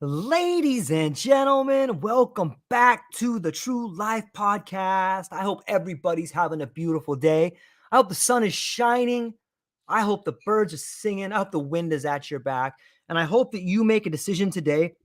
Ladies and gentlemen, welcome back to the True Life Podcast. I hope everybody's having a beautiful day. I hope the sun is shining. I hope the birds are singing. I hope the wind is at your back. And I hope that you make a decision today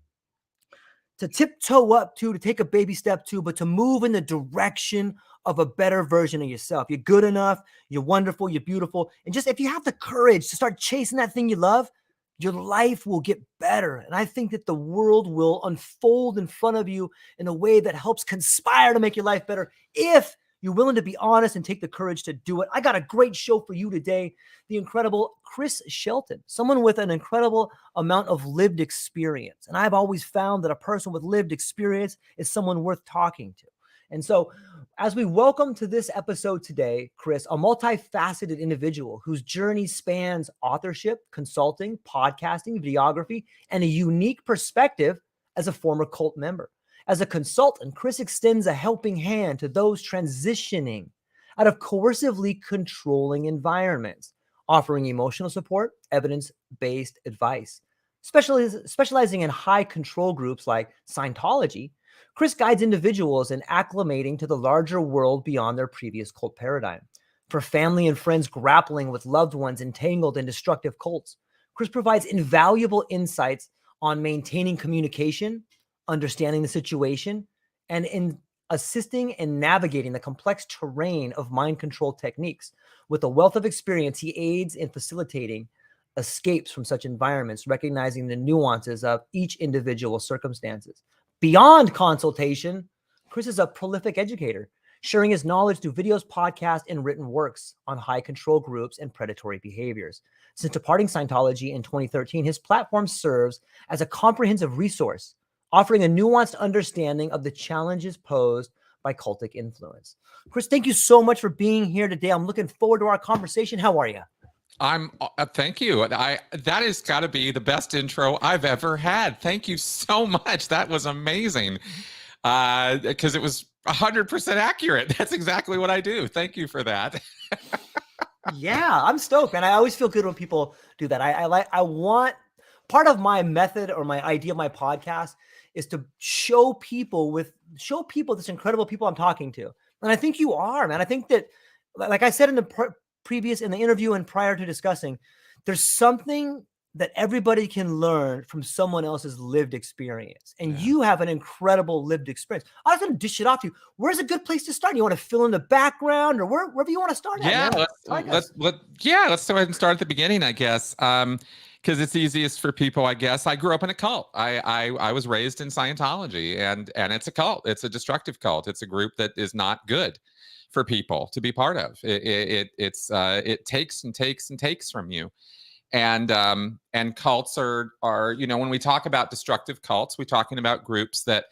to tiptoe up to take a baby step to, but to move in the direction of a better version of yourself. You're good enough. You're wonderful. You're beautiful. And just if you have the courage to start chasing that thing you love, your life will get better. And I think that the world will unfold in front of you in a way that helps conspire to make your life better if you're willing to be honest and take the courage to do it. I got a great show for you today. The incredible Chris Shelton, someone with an incredible amount of lived experience. And I've always found that a person with lived experience is someone worth talking to. And so as we welcome to this episode today, Chris, a multifaceted individual whose journey spans authorship, consulting, podcasting, videography, and a unique perspective as a former cult member. As a consultant, Chris extends a helping hand to those transitioning out of coercively controlling environments, offering emotional support, evidence-based advice. Specializing in high control groups like Scientology, Chris guides individuals in acclimating to the larger world beyond their previous cult paradigm. For family and friends grappling with loved ones entangled in destructive cults, Chris provides invaluable insights on maintaining communication, understanding the situation, and in assisting and navigating the complex terrain of mind control techniques. With a wealth of experience, he aids in facilitating escapes from such environments, recognizing the nuances of each individual circumstances. Beyond consultation, Chris is a prolific educator, sharing his knowledge through videos, podcasts, and written works on high control groups and predatory behaviors. Since departing Scientology in 2013, his platform serves as a comprehensive resource, offering a nuanced understanding of the challenges posed by cultic influence. Chris, thank you so much for being here today. I'm looking forward to our conversation. How are you? Thank you. That has got to be the best intro I've ever had. Thank you so much. That was amazing. Because it was 100% accurate. That's exactly what I do. Thank you for that. Yeah, I'm stoked, and I always feel good when people do that. I want part of my method or my idea of my podcast is to show people this incredible people I'm talking to. And I think you are, man. I think that, like I said in the in the interview and prior to discussing, there's something that everybody can learn from someone else's lived experience. And you have an incredible lived experience. I was going to dish it off to you. Where's a good place to start? You want to fill in the background or wherever you want to start? Yeah, let's go ahead and start at the beginning, I guess. Because it's easiest for people, I guess. I grew up in a cult. I was raised in Scientology, and it's a cult. It's a destructive cult. It's a group that is not good for people to be part of. It takes and takes and takes from you. And cults are when we talk about destructive cults, we're talking about groups that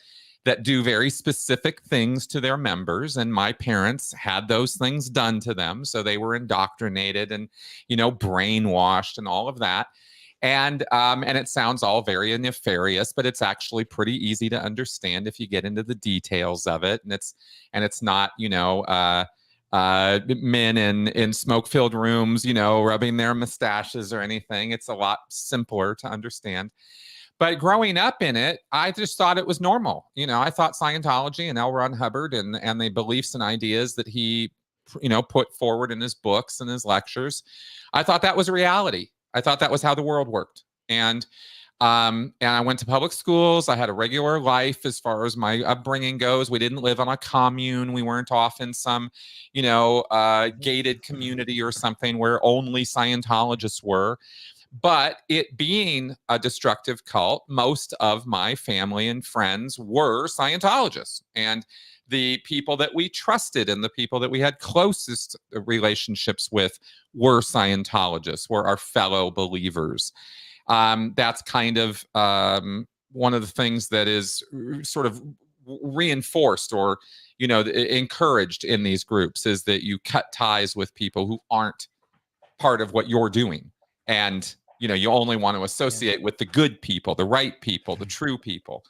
do very specific things to their members. And my parents had those things done to them. So they were indoctrinated and, brainwashed and all of that. And it sounds all very nefarious, but it's actually pretty easy to understand if you get into the details of it. And it's not, men in smoke-filled rooms, rubbing their mustaches or anything. It's a lot simpler to understand. But growing up in it, I just thought it was normal. I thought Scientology and L. Ron Hubbard and the beliefs and ideas that he, put forward in his books and his lectures, I thought that was reality. I thought that was how the world worked. And I went to public schools. I had a regular life as far as my upbringing goes. We didn't live on a commune. We weren't off in some, gated community or something where only Scientologists were. But it being a destructive cult, most of my family and friends were Scientologists. And the people that we trusted and the people that we had closest relationships with were Scientologists, were our fellow believers. That's kind of one of the things that is sort of reinforced or, encouraged in these groups, is that you cut ties with people who aren't part of what you're doing. And, you only want to associate with the good people, the right people, the true people.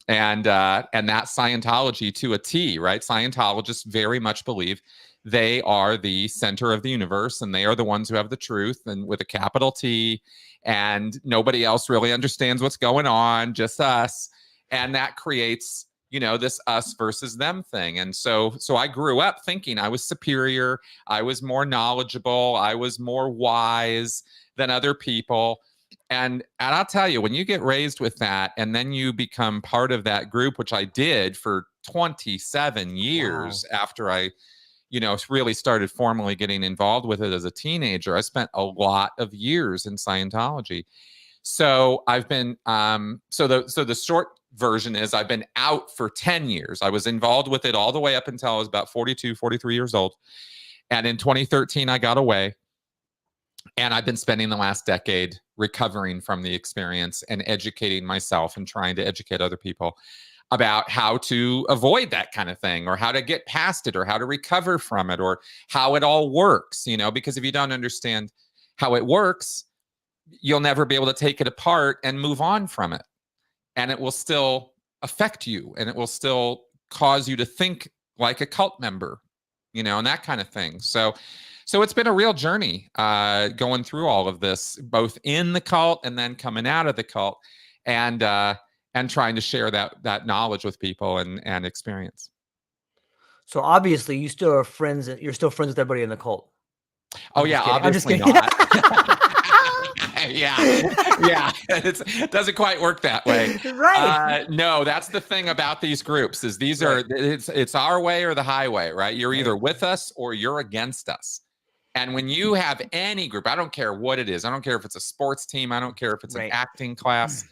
And that's Scientology to a T, right? Scientologists very much believe they are the center of the universe, and they are the ones who have the truth, and with a capital T, and nobody else really understands what's going on, just us. And that creates, this us versus them thing. And so I grew up thinking I was superior, I was more knowledgeable, I was more wise than other people. And I'll tell you, when you get raised with that, and then you become part of that group, which I did for 27 years after I really started formally getting involved with it as a teenager. I spent a lot of years in Scientology. So I've been, so the short version is I've been out for 10 years. I was involved with it all the way up until I was about 42, 43 years old. And in 2013, I got away. And I've been spending the last decade recovering from the experience and educating myself and trying to educate other people about how to avoid that kind of thing, or how to get past it, or how to recover from it, or how it all works, because if you don't understand how it works, you'll never be able to take it apart and move on from it. And it will still affect you, and it will still cause you to think like a cult member, and that kind of thing. So it's been a real journey going through all of this, both in the cult and then coming out of the cult, and trying to share that knowledge with people and experience. So obviously, you still are friends. You're still friends with everybody in the cult. Obviously not. Yeah. It doesn't quite work that way. Right. No, that's the thing about these groups is these are, it's our way or the highway, right? You're either with us or you're against us. And when you have any group, I don't care what it is. I don't care if it's a sports team. I don't care if it's an acting class.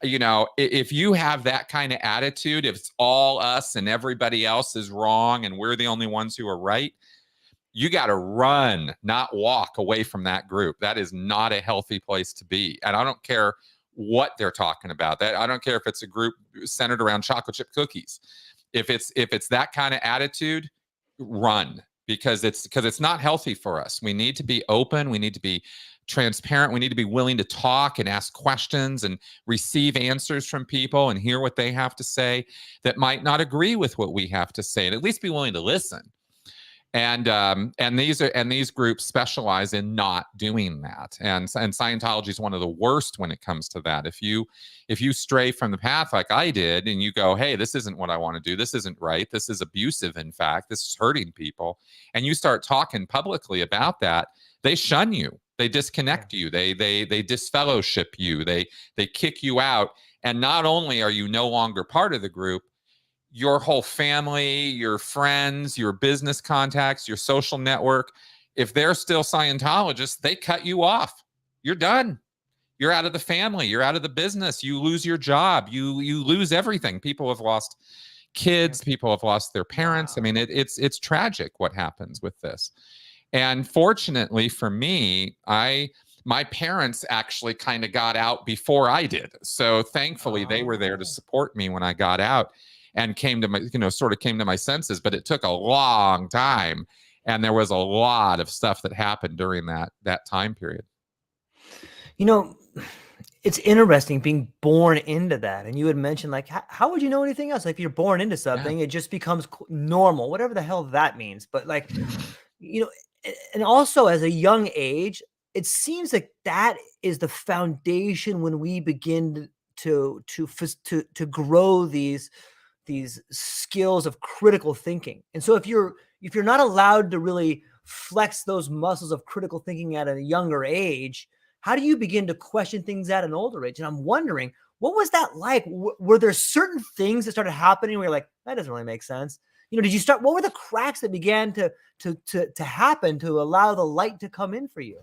If you have that kind of attitude, if it's all us and everybody else is wrong and we're the only ones who are right, you got to run, not walk away from that group. That is not a healthy place to be. And I don't care what they're talking about. I don't care if it's a group centered around chocolate chip cookies. If it's that kind of attitude, run, because it's not healthy for us. We need to be open. We need to be transparent. We need to be willing to talk and ask questions and receive answers from people and hear what they have to say that might not agree with what we have to say, and at least be willing to listen. And these groups specialize in not doing that. And Scientology is one of the worst when it comes to that. If you stray from the path like I did, and you go, hey, this isn't what I want to do, this isn't right, this is abusive, in fact, this is hurting people, and you start talking publicly about that, they shun you, they disconnect you, they disfellowship you, they kick you out. And not only are you no longer part of the group, your whole family, your friends, your business contacts, your social network, if they're still Scientologists, they cut you off. You're done. You're out of the family. You're out of the business. You lose your job. You lose everything. People have lost kids. People have lost their parents. I mean, it's tragic what happens with this. And fortunately for me, my parents actually kind of got out before I did. So thankfully, they were there to support me when I got out and came to my, sort of came to my senses. But it took a long time, and there was a lot of stuff that happened during that time period. It's interesting being born into that. And you had mentioned, like, how would you know anything else? Like, if you're born into something, it just becomes normal, whatever the hell that means. But like, and also as a young age, it seems like that is the foundation when we begin to grow these skills of critical thinking. And so if you're not allowed to really flex those muscles of critical thinking at a younger age, how do you begin to question things at an older age? And I'm wondering, what was that like? Were there certain things that started happening where you're like, that doesn't really make sense? Did you start, what were the cracks that began to happen to allow the light to come in for you?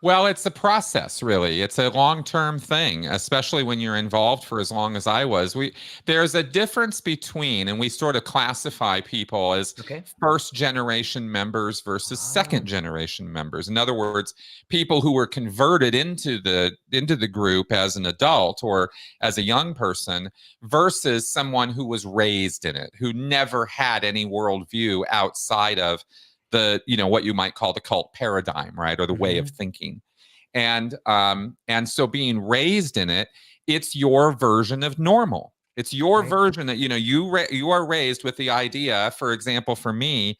Well, it's a process, really. It's a long-term thing, especially when you're involved for as long as I was. There's a difference between, and we sort of classify people as first-generation members versus second-generation members. In other words, people who were converted into the group as an adult or as a young person versus someone who was raised in it, who never had any worldview outside of the, what you might call the cult paradigm, right? Or the way of thinking. And so being raised in it, it's your version of normal. It's your version that, you are raised with the idea, for example, for me,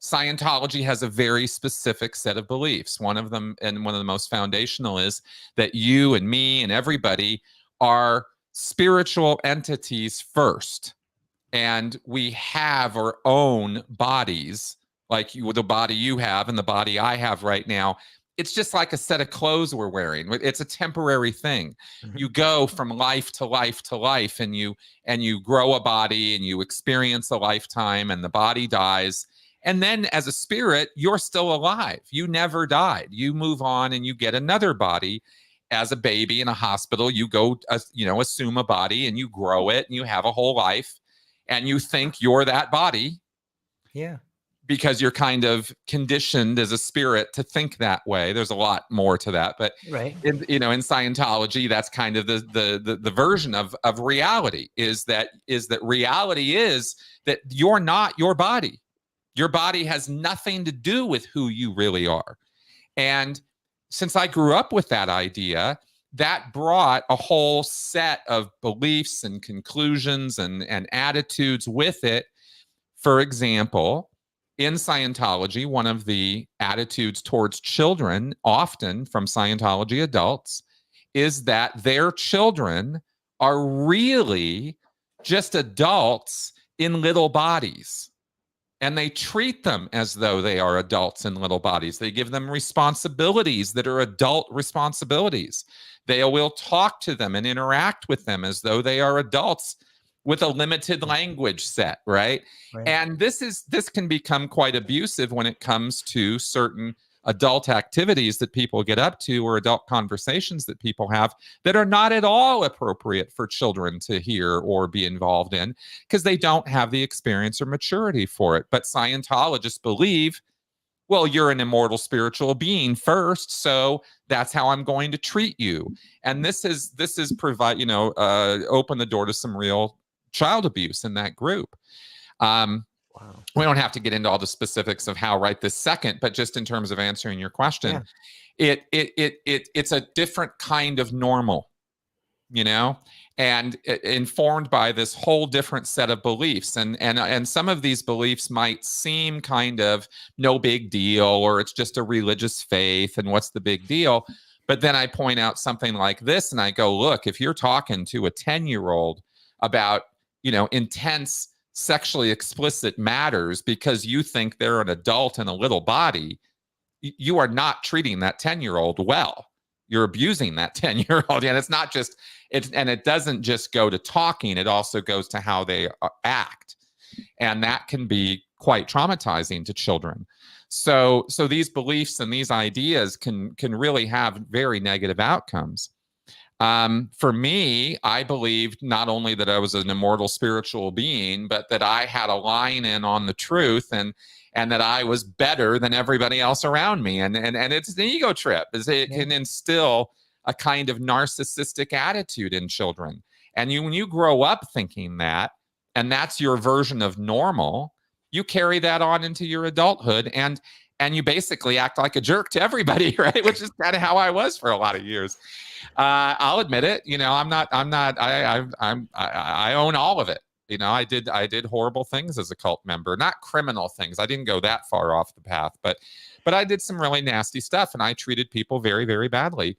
Scientology has a very specific set of beliefs. One of them, and one of the most foundational, is that you and me and everybody are spiritual entities first. And we have or own bodies, like the body you have and the body I have right now. It's just like a set of clothes we're wearing. It's a temporary thing. Mhm. You go from life to life to life, and you grow a body, and you experience a lifetime, and the body dies. And then as a spirit, you're still alive. You never died. You move on and you get another body. As a baby in a hospital, you go, assume a body, and you grow it, and you have a whole life, and you think you're that body. Yeah. Because you're kind of conditioned as a spirit to think that way. There's a lot more to that, but Right. in Scientology, that's kind of the version of reality, is that reality is that you're not your body. Your body has nothing to do with who you really are. And since I grew up with that idea, that brought a whole set of beliefs and conclusions and attitudes with it. For example, in Scientology, one of the attitudes towards children, often from Scientology adults, is that their children are really just adults in little bodies. And they treat them as though they are adults in little bodies. They give them responsibilities that are adult responsibilities. They will talk to them and interact with them as though they are adults with a limited language set, right? And this can become quite abusive when it comes to certain adult activities that people get up to, or adult conversations that people have, that are not at all appropriate for children to hear or be involved in, because they don't have the experience or maturity for it. But Scientologists believe, well, you're an immortal spiritual being first, so that's how I'm going to treat you. And this is provide, open the door to some real child abuse in that group. Wow. We don't have to get into all the specifics of how right this second, but just in terms of answering your question, it's a different kind of normal, and informed by this whole different set of beliefs. And some of these beliefs might seem kind of no big deal, or it's just a religious faith, and what's the big deal? But then I point out something like this, and I go, look, if you're talking to a 10-year-old about, intense sexually explicit matters because you think they're an adult in a little body, you are not treating that 10-year-old well. You're abusing that 10-year-old. And it's not just, it doesn't just go to talking, it also goes to how they act. And that can be quite traumatizing to children. So these beliefs and these ideas can really have very negative outcomes. For me, I believed not only that I was an immortal spiritual being, but that I had a line in on the truth, and that I was better than everybody else around me. And it's an ego trip. It can instill a kind of narcissistic attitude in children. And when you grow up thinking that, and that's your version of normal, you carry that on into your adulthood, and you basically act like a jerk to everybody, right? Which is kind of how I was for a lot of years. I'll admit it. I own all of it. I did horrible things as a cult member, not criminal things. I didn't go that far off the path, but I did some really nasty stuff, and I treated people very, very badly.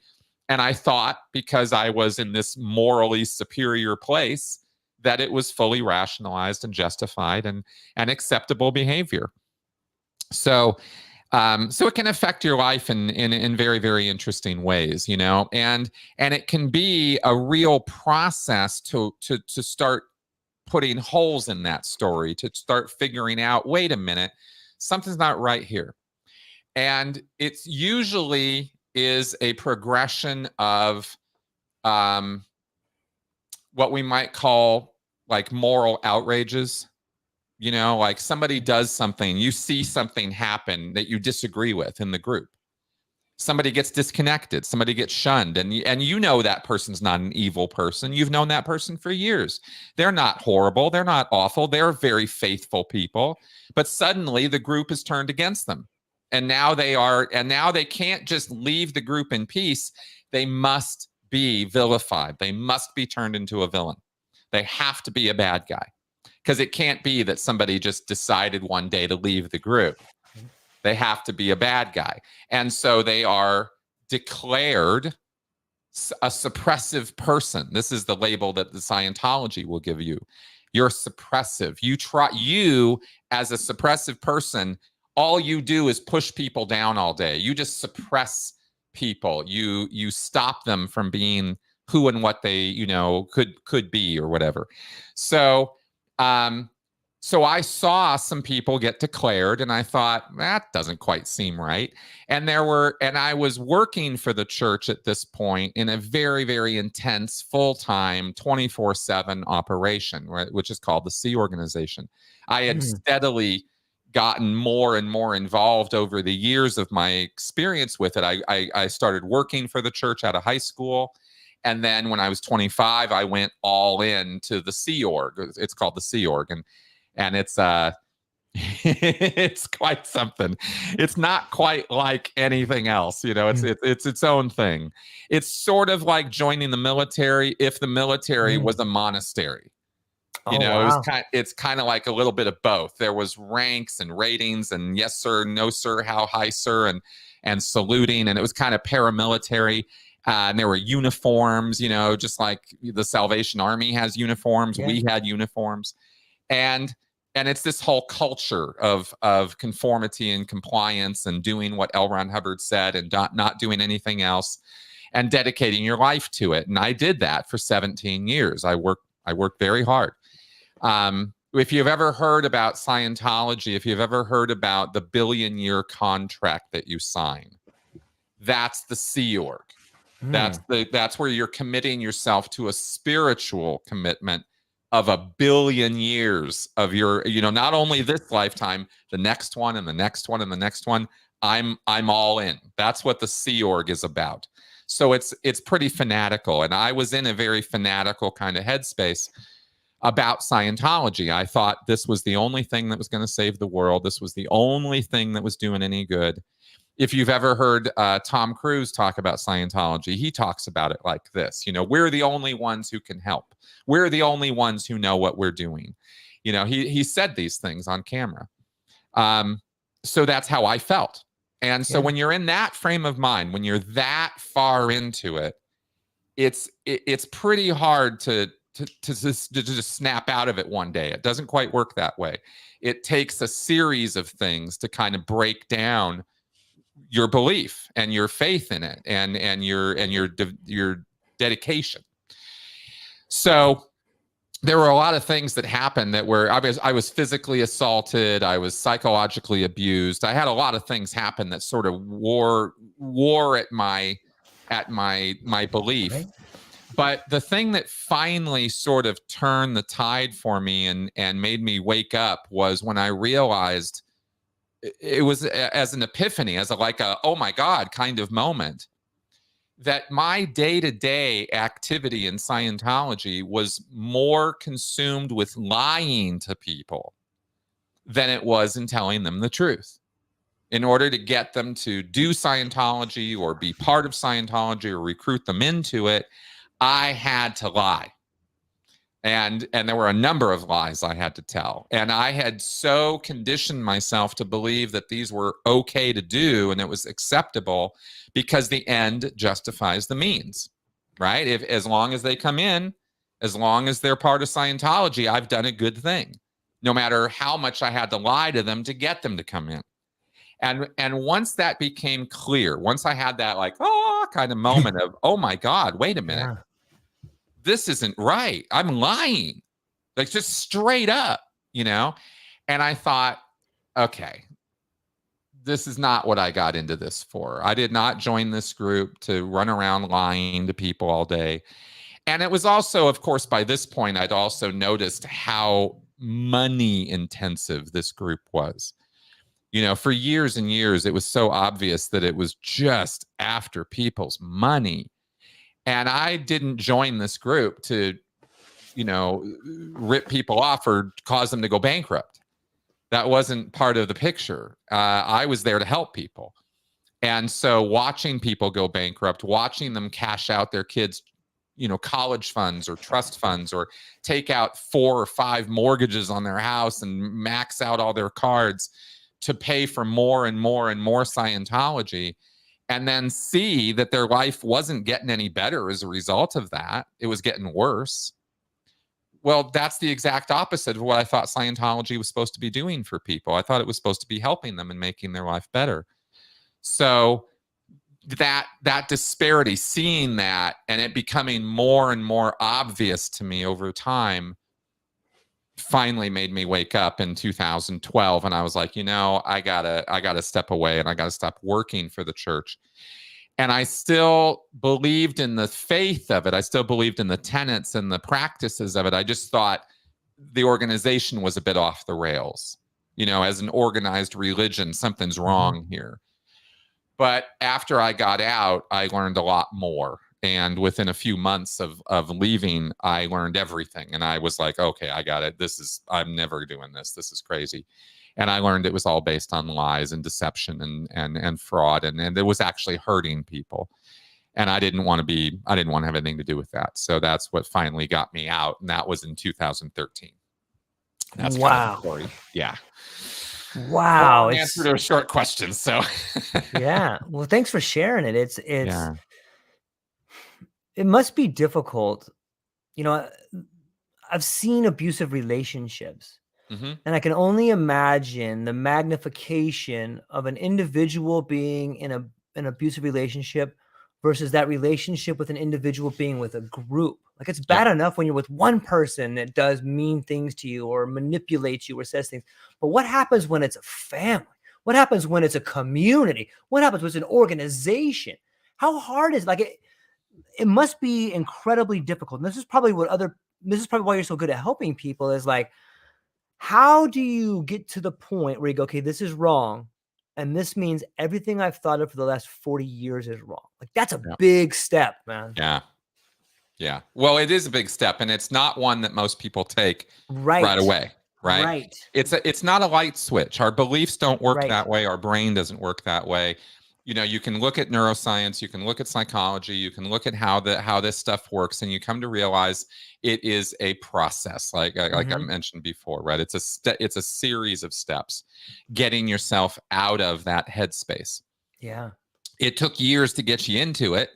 And I thought, because I was in this morally superior place, that it was fully rationalized and justified and acceptable behavior. So it can affect your life in very, very interesting ways, and it can be a real process to start putting holes in that story, to start figuring out, wait a minute, something's not right here. And it's usually is a progression of what we might call like moral outrages. Like somebody does something, you see something happen that you disagree with in the group. Somebody gets disconnected, somebody gets shunned, and that person's not an evil person. You've known that person for years. They're not horrible, they're not awful, they're very faithful people. But suddenly the group is turned against them. And now they can't just leave the group in peace. They must be vilified. They must be turned into a villain. They have to be a bad guy. Because it can't be that somebody just decided one day to leave the group. They have to be a bad guy. And so they are declared a suppressive person. This is the label that the Scientology will give you. You're suppressive. You as a suppressive person, all you do is push people down all day. You just suppress people. You stop them from being who and what they, could be or whatever. So so I saw some people get declared, and I thought, that doesn't quite seem right. And I was working for the church at this point in a very, very intense, full-time, 24/7 operation, right, which is called the Sea Organization. I had steadily gotten more and more involved over the years of my experience with it. I started working for the church out of high school. And then when I was 25, I went all in to the Sea Org. It's called the Sea Org. And it's it's quite something. It's not quite like anything else, it's its own thing. It's sort of like joining the military if the military was a monastery. Wow. It's kind of like a little bit of both. There was ranks and ratings and yes sir, no sir, how high sir, and saluting, and it was kind of paramilitary. And there were uniforms, just like the Salvation Army has uniforms. Yeah. We had uniforms. And it's this whole culture of conformity and compliance and doing what L. Ron Hubbard said and not doing anything else and dedicating your life to it. And I did that for 17 years. I worked very hard. If you've ever heard about Scientology, if you've ever heard about the billion-year contract that you sign, that's the Sea Org. That's where you're committing yourself to a spiritual commitment of 1 billion years of your, not only this lifetime, the next one and the next one and the next one. I'm all in. That's what the Sea Org is about. So it's pretty fanatical. And I was in a very fanatical kind of headspace about Scientology. I thought this was the only thing that was going to save the world. This was the only thing that was doing any good. If you've ever heard Tom Cruise talk about Scientology, he talks about it like this. We're the only ones who can help. We're the only ones who know what we're doing. He said these things on camera. So that's how I felt. And so when you're in that frame of mind, when you're that far into it, it's pretty hard to just snap out of it one day. It doesn't quite work that way. It takes a series of things to kind of break down your belief and your faith in it and your dedication. So there were a lot of things that happened that were, I was physically assaulted. I was psychologically abused. I had a lot of things happen that sort of wore at my belief. Right. But the thing that finally sort of turned the tide for me and made me wake up was when I realized, it was as an epiphany, as a oh my God kind of moment, that my day-to-day activity in Scientology was more consumed with lying to people than it was in telling them the truth. In order to get them to do Scientology or be part of Scientology or recruit them into it, I had to lie. And there were a number of lies I had to tell. And I had so conditioned myself to believe that these were okay to do and it was acceptable because the end justifies the means, right? As long as they come in, as long as they're part of Scientology, I've done a good thing, no matter how much I had to lie to them to get them to come in. And once that became clear, once I had that kind of moment of, oh my God, wait a minute. Yeah. This isn't right. I'm lying, just straight up, And I thought, okay, this is not what I got into this for. I did not join this group to run around lying to people all day. And it was also, of course, by this point, I'd also noticed how money intensive this group was. For years and years, it was so obvious that it was just after people's money. And I didn't join this group to, rip people off or cause them to go bankrupt. That wasn't part of the picture. I was there to help people. And so watching people go bankrupt, watching them cash out their kids, college funds or trust funds, or take out 4 or 5 mortgages on their house and max out all their cards to pay for more and more and more Scientology, and then see that their life wasn't getting any better as a result of that. It was getting worse. Well, that's the exact opposite of what I thought Scientology was supposed to be doing for people. I thought it was supposed to be helping them and making their life better. So that disparity, seeing that and it becoming more and more obvious to me over time, finally made me wake up in 2012. And I was like, I gotta step away and I gotta stop working for the church. And I still believed in the faith of it. I still believed in the tenets and the practices of it. I just thought the organization was a bit off the rails. As an organized religion, something's wrong here. But after I got out, I learned a lot more. And within a few months of leaving, I learned everything. And I was like, okay, I got it. I'm never doing this. This is crazy. And I learned it was all based on lies and deception and fraud. And it was actually hurting people. And I didn't want to have anything to do with that. So that's what finally got me out. And that was in 2013. That's wow. Kind of the story. Yeah. Wow. Long answer to a short question. So yeah. Well, thanks for sharing it. It must be difficult. I've seen abusive relationships. Mm-hmm. And I can only imagine the magnification of an individual being in an abusive relationship versus that relationship with an individual being with a group. Like, it's bad enough when you're with one person that does mean things to you or manipulates you or says things. But what happens when it's a family? What happens when it's a community? What happens when it's an organization? How hard is it? It must be incredibly difficult. And this is probably why you're so good at helping people, is like, how do you get to the point where you go, okay, this is wrong, and this means everything I've thought of for the last 40 years is wrong? Like, that's a big step, man. Yeah. Well, it is a big step, and it's not one that most people take right away. Right. It's not a light switch. Our beliefs don't work that way. Our brain doesn't work that way. You can look at neuroscience, you can look at psychology, you can look at how this stuff works, and you come to realize it is a process, like I mentioned before, right? It's a series of steps, getting yourself out of that headspace. Yeah. It took years to get you into it.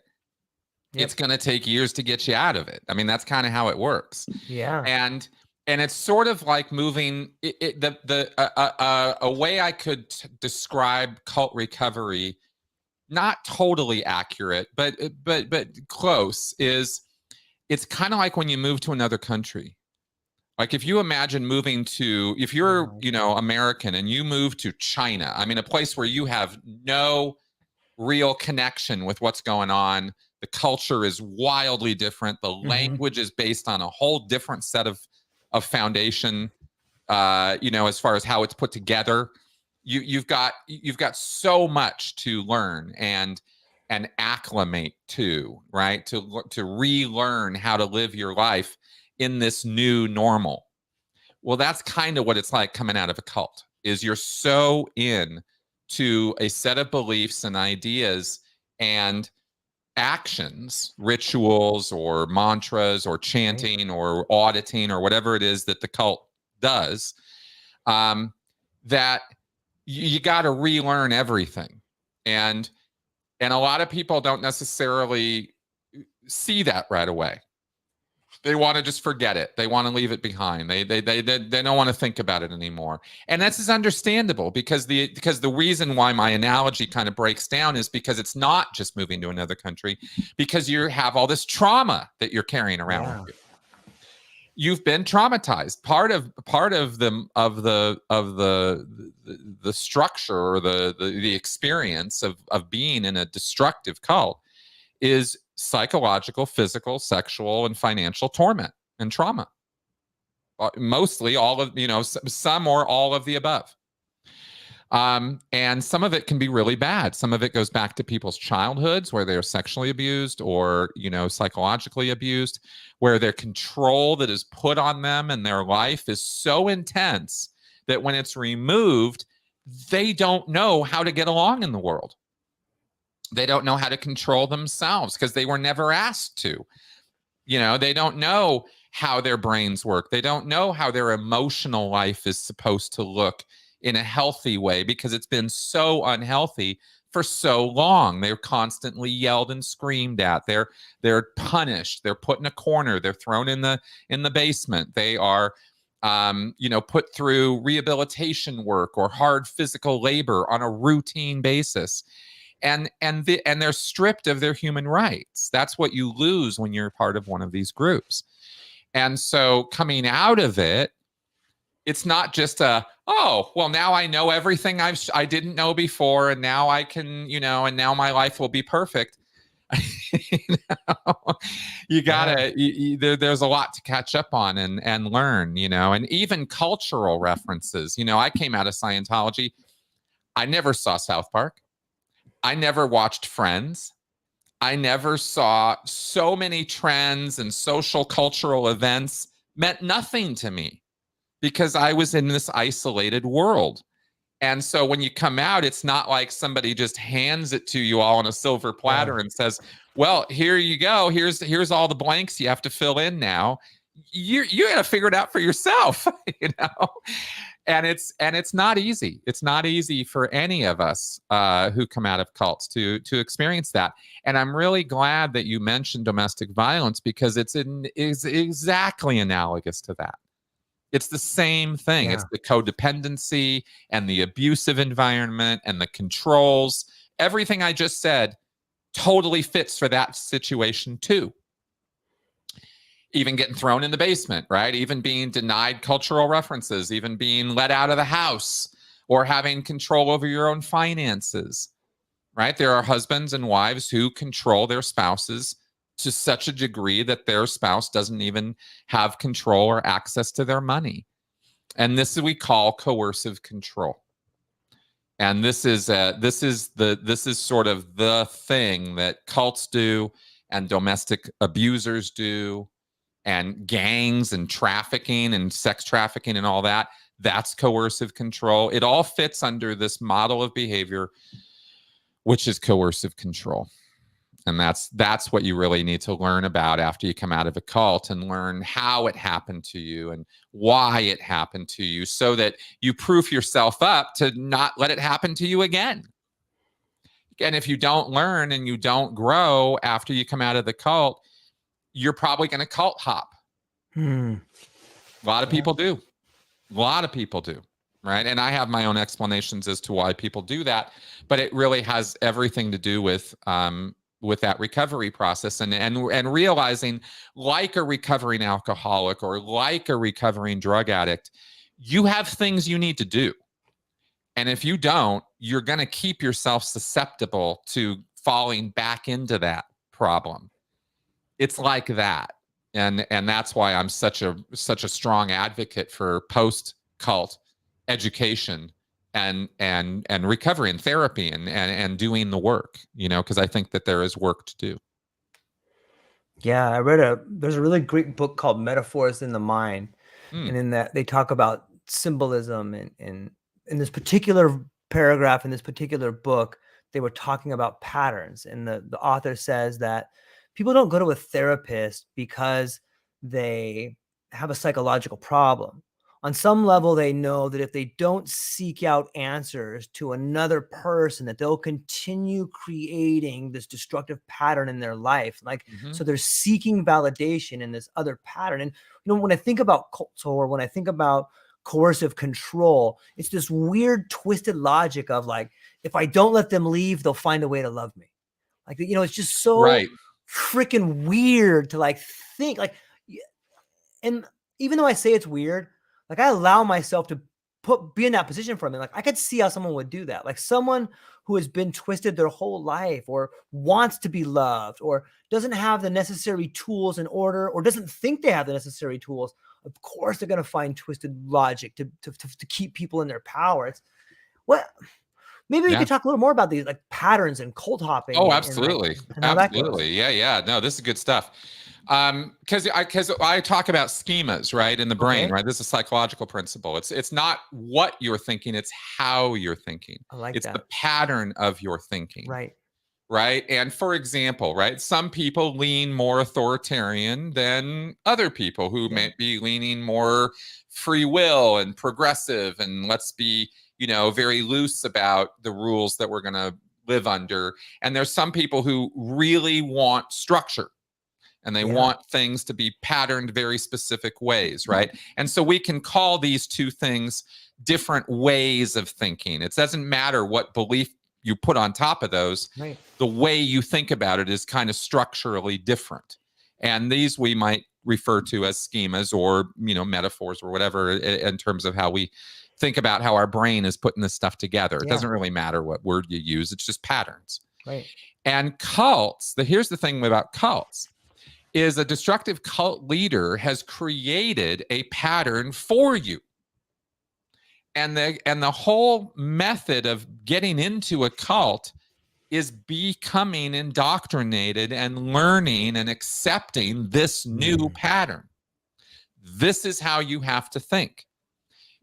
Yep. It's going to take years to get you out of it. I mean, that's kind of how it works. Yeah. And it's sort of like moving a way I could describe cult recovery, not totally accurate, but close, is it's kind of like when you move to another country. Like, if you imagine if you're, American and you move to China, I mean, a place where you have no real connection with what's going on. The culture is wildly different. The language is based on a whole different set of foundation, as far as how it's put together. You've got so much to learn and acclimate to, right? To relearn how to live your life in this new normal. Well, that's kind of what it's like coming out of a cult. Is you're so in to a set of beliefs and ideas and actions, rituals or mantras or chanting or auditing or whatever it is that the cult does, that you got to relearn everything. And a lot of people don't necessarily see that right away. They want to just forget it. They want to leave it behind. They don't want to think about it anymore. And this is understandable, because the reason why my analogy kind of breaks down is because it's not just moving to another country, because you have all this trauma that you're carrying around with you. You've been traumatized. Part of the structure or the experience of being in a destructive cult is psychological, physical, sexual, and financial torment and trauma. Mostly all of, some or all of the above. And some of it can be really bad. Some of it goes back to people's childhoods where they're sexually abused or, psychologically abused, where their control that is put on them and their life is so intense that when it's removed, they don't know how to get along in the world. They don't know how to control themselves because they were never asked to. They don't know how their brains work. They don't know how their emotional life is supposed to look in a healthy way, because it's been so unhealthy for so long. They're constantly yelled and screamed at. They're punished. They're put in a corner. They're thrown in the basement. They are put through rehabilitation work or hard physical labor on a routine basis. And they're stripped of their human rights. That's what you lose when you're part of one of these groups. And so coming out of it, it's not just oh, well, now I know everything I didn't know before, and now I can, and now my life will be perfect. You gotta, there's a lot to catch up on and learn, and even cultural references. I came out of Scientology. I never saw South Park. I never watched Friends. I never saw so many trends and social cultural events meant nothing to me because I was in this isolated world. And so when you come out, it's not like somebody just hands it to you all on a silver platter and says, well, here you go. Here's all the blanks you have to fill in now. You got to figure it out for yourself, And it's not easy. It's not easy for any of us who come out of cults to experience that. And I'm really glad that you mentioned domestic violence, because it's exactly analogous to that. It's the same thing. Yeah. It's the codependency and the abusive environment and the controls. Everything I just said totally fits for that situation too. Even getting thrown in the basement, right? Even being denied cultural references, even being let out of the house, or having control over your own finances, right? There are husbands and wives who control their spouses to such a degree that their spouse doesn't even have control or access to their money. And this we call coercive control. And this is sort of the thing that cults do, and domestic abusers do, and gangs and trafficking and sex trafficking and all that. That's coercive control. It all fits under this model of behavior, which is coercive control. And that's what you really need to learn about after you come out of a cult, and learn how it happened to you and why it happened to you, so that you proof yourself up to not let it happen to you again. And if you don't learn and you don't grow after you come out of the cult, you're probably going to cult hop. A lot of people do. A lot of people do. Right. And I have my own explanations as to why people do that, but it really has everything to do with that recovery process, and realizing, like a recovering alcoholic or like a recovering drug addict, you have things you need to do. And if you don't, you're going to keep yourself susceptible to falling back into that problem. It's like that. And that's why I'm such a strong advocate for post-cult education and recovery and therapy and doing the work, because I think that there is work to do. Yeah, there's a really great book called Metaphors in the Mind. And in that they talk about symbolism, and in this particular paragraph in this particular book, they were talking about patterns. And the author says that people don't go to a therapist because they have a psychological problem. On some level, they know that if they don't seek out answers to another person, that they'll continue creating this destructive pattern in their life. So they're seeking validation in this other pattern. And, when I think about cults, or when I think about coercive control, it's this weird twisted logic of like, if I don't let them leave, they'll find a way to love me. Like, it's just so freaking weird to think and even though I say it's weird, I allow myself to be in that position for a minute. I could see how someone would do that. Like someone who has been twisted their whole life, or wants to be loved, or doesn't have the necessary tools in order, or doesn't think they have the necessary tools. Of course, they're going to find twisted logic to keep people in their power. Maybe we could talk a little more about these patterns and cult hopping. Oh, absolutely. Absolutely. Yeah. No, this is good stuff. Because I talk about schemas, right, in the brain, right? This is a psychological principle. It's not what you're thinking, it's how you're thinking. I like it's that. the pattern of your thinking. Right. right? And for example, right, some people lean more authoritarian than other people who may be leaning more free will and progressive, and let's be, very loose about the rules that we're going to live under. And there's some people who really want structure and they want things to be patterned very specific ways, right? And so we can call these two things different ways of thinking. It doesn't matter what belief you put on top of those. Right. The way you think about it is kind of structurally different. And these we might refer to as schemas or, metaphors or whatever in terms of how we think about how our brain is putting this stuff together. It doesn't really matter what word you use. It's just patterns. Right. And cults, here's the thing about cults, is a destructive cult leader has created a pattern for you. And the whole method of getting into a cult is becoming indoctrinated and learning and accepting this new pattern. This is how you have to think.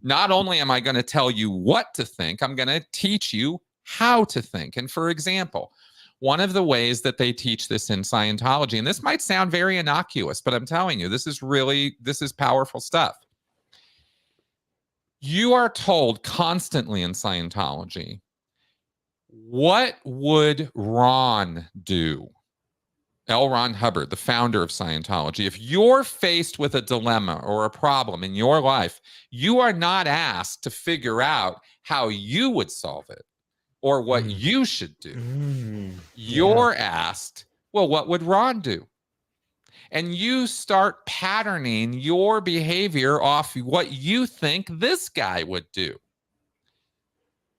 Not only am I going to tell you what to think, I'm going to teach you how to think. And for example, one of the ways that they teach this in Scientology, and this might sound very innocuous, but I'm telling you, this is powerful stuff. You are told constantly in Scientology, what would Ron do? L. Ron Hubbard, the founder of Scientology. If you're faced with a dilemma or a problem in your life, you are not asked to figure out how you would solve it or what you should do. You're asked, well, what would Ron do? And you start patterning your behavior off what you think this guy would do.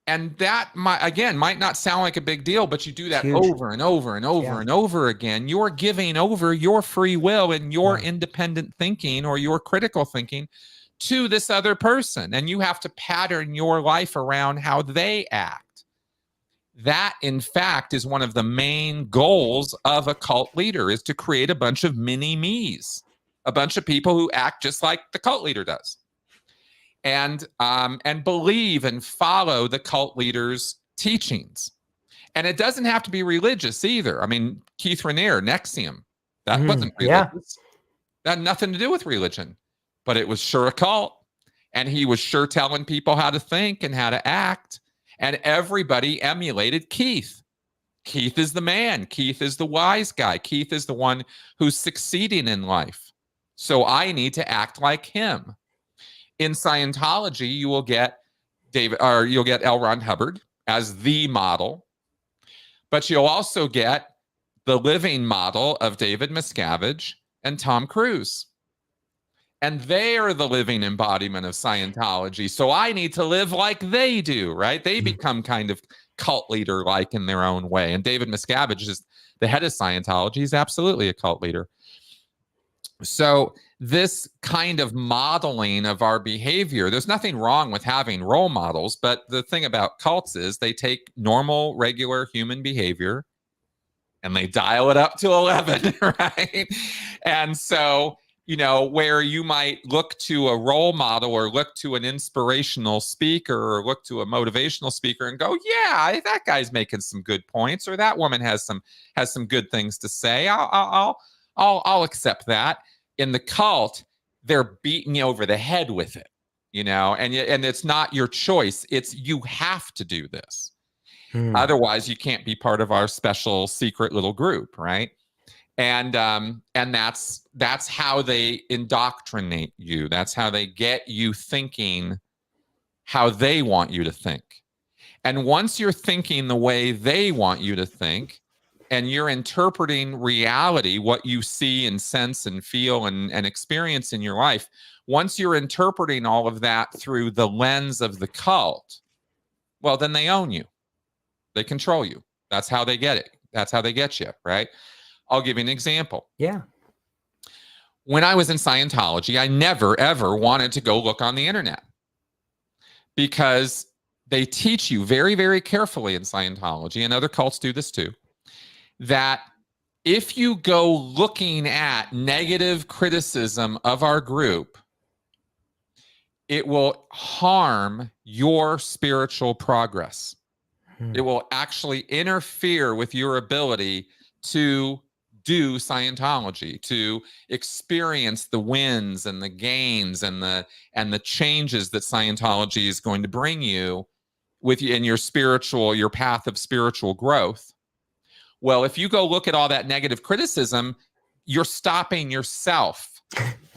And that might not sound like a big deal, but you do that over and over and over and over again. You're giving over your free will and your independent thinking or your critical thinking to this other person. And you have to pattern your life around how they act. That, in fact, is one of the main goals of a cult leader, is to create a bunch of mini-me's, a bunch of people who act just like the cult leader does. And believe and follow the cult leader's teachings. And it doesn't have to be religious either. I mean, Keith Raniere, Nexium, that wasn't religious. That had nothing to do with religion. But it was sure a cult. And he was sure telling people how to think and how to act. And everybody emulated Keith. Keith is the man. Keith is the wise guy. Keith is the one who's succeeding in life. So I need to act like him. In Scientology, you will get you'll get L. Ron Hubbard as the model, but you'll also get the living model of David Miscavige and Tom Cruise. And they are the living embodiment of Scientology. So I need to live like they do, right? They become kind of cult leader-like in their own way. And David Miscavige is the head of Scientology. He's absolutely a cult leader. So this kind of modeling of our behavior, there's nothing wrong with having role models, but the thing about cults is they take normal, regular human behavior and they dial it up to 11, right? And so, where you might look to a role model or look to an inspirational speaker or look to a motivational speaker and go, yeah, that guy's making some good points, or that woman has some good things to say. I'll accept that. In the cult, they're beating you over the head with it, and it's not your choice. It's you have to do this. Otherwise, you can't be part of our special secret little group, right? And that's how they indoctrinate you. That's how they get you thinking how they want you to think. And once you're thinking the way they want you to think, and you're interpreting reality, what you see and sense and feel and experience in your life, once you're interpreting all of that through the lens of the cult, well, then they own you. They control you. That's how they get it. That's how they get you, right? I'll give you an example. Yeah. When I was in Scientology, I never, ever wanted to go look on the internet because they teach you very, very carefully in Scientology, and other cults do this too, that if you go looking at negative criticism of our group, it will harm your spiritual progress. It will actually interfere with your ability to do Scientology, to experience the wins and the gains and the changes that Scientology is going to bring you with you in your path of spiritual growth. Well, if you go look at all that negative criticism, you're stopping yourself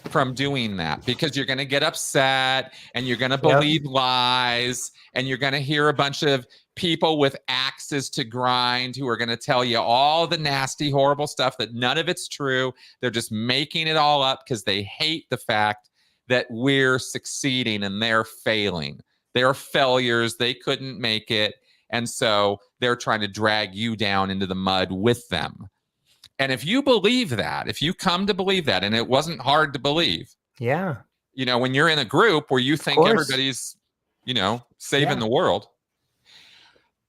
from doing that, because you're going to get upset and you're going to believe lies, and you're going to hear a bunch of people with axes to grind who are going to tell you all the nasty, horrible stuff that none of it's true. They're just making it all up because they hate the fact that we're succeeding and they're failing. They're failures. They couldn't make it. And so they're trying to drag you down into the mud with them. And if you believe that, if you come to believe that, and it wasn't hard to believe, when you're in a group where you think everybody's, saving the world,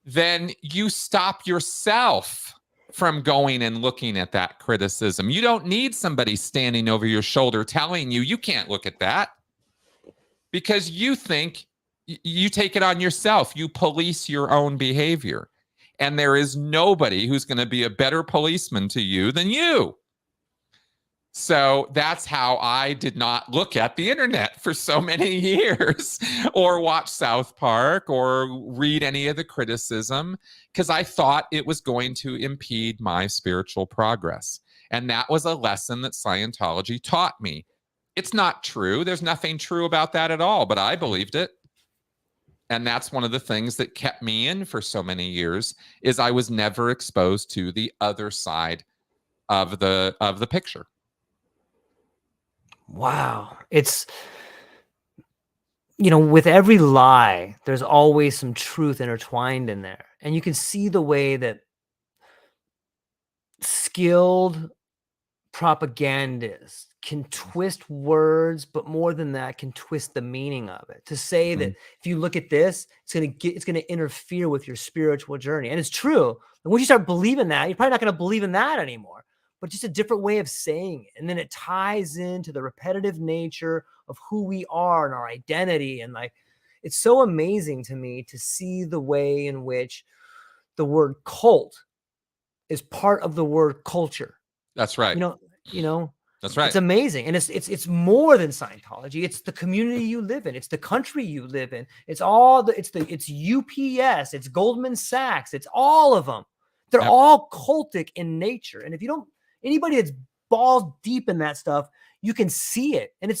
then you stop yourself from going and looking at that criticism. You don't need somebody standing over your shoulder telling you, you can't look at that, because you think you take it on yourself. You police your own behavior. And there is nobody who's going to be a better policeman to you than you. So that's how I did not look at the internet for so many years, or watch South Park, or read any of the criticism, because I thought it was going to impede my spiritual progress. And that was a lesson that Scientology taught me. It's not true. There's nothing true about that at all, but I believed it. And that's one of the things that kept me in for so many years, is I was never exposed to the other side of the picture. Wow. It's, with every lie, there's always some truth intertwined in there. And you can see the way that skilled propagandists can twist words, but more than that, can twist the meaning of it to say that if you look at this, it's going to interfere with your spiritual journey. And it's true. And once you start believing that, you're probably not going to believe in that anymore, but just a different way of saying it. And then it ties into the repetitive nature of who we are and our identity. And it's so amazing to me to see the way in which the word cult is part of the word culture. That's right. That's right. It's amazing. And it's more than Scientology. It's the community you live in. It's the country you live in. It's UPS, it's Goldman Sachs. It's all of them. They're all cultic in nature. And if anybody that's balls deep in that stuff, you can see it. And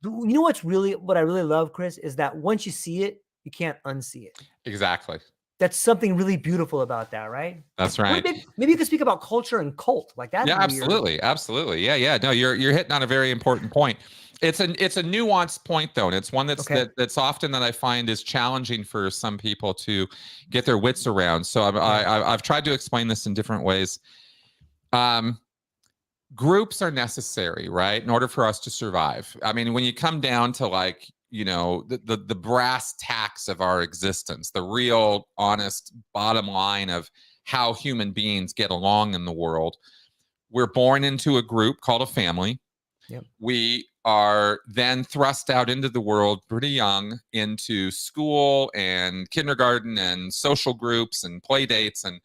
what I really love, Chris, is that once you see it, you can't unsee it. Exactly. That's something really beautiful about that, right? That's right. Maybe you could speak about culture and cult like that. Yeah, absolutely. Absolutely. Yeah. No, you're hitting on a very important point. It's a nuanced point, though, and it's one that's often that I find is challenging for some people to get their wits around. So I've tried to explain this in different ways. Groups are necessary, right, in order for us to survive. I mean, when you come down to the brass tacks of our existence, the real honest bottom line of how human beings get along in the world, we're born into a group called a family. Yep. We are then thrust out into the world pretty young, into school and kindergarten and social groups and play dates and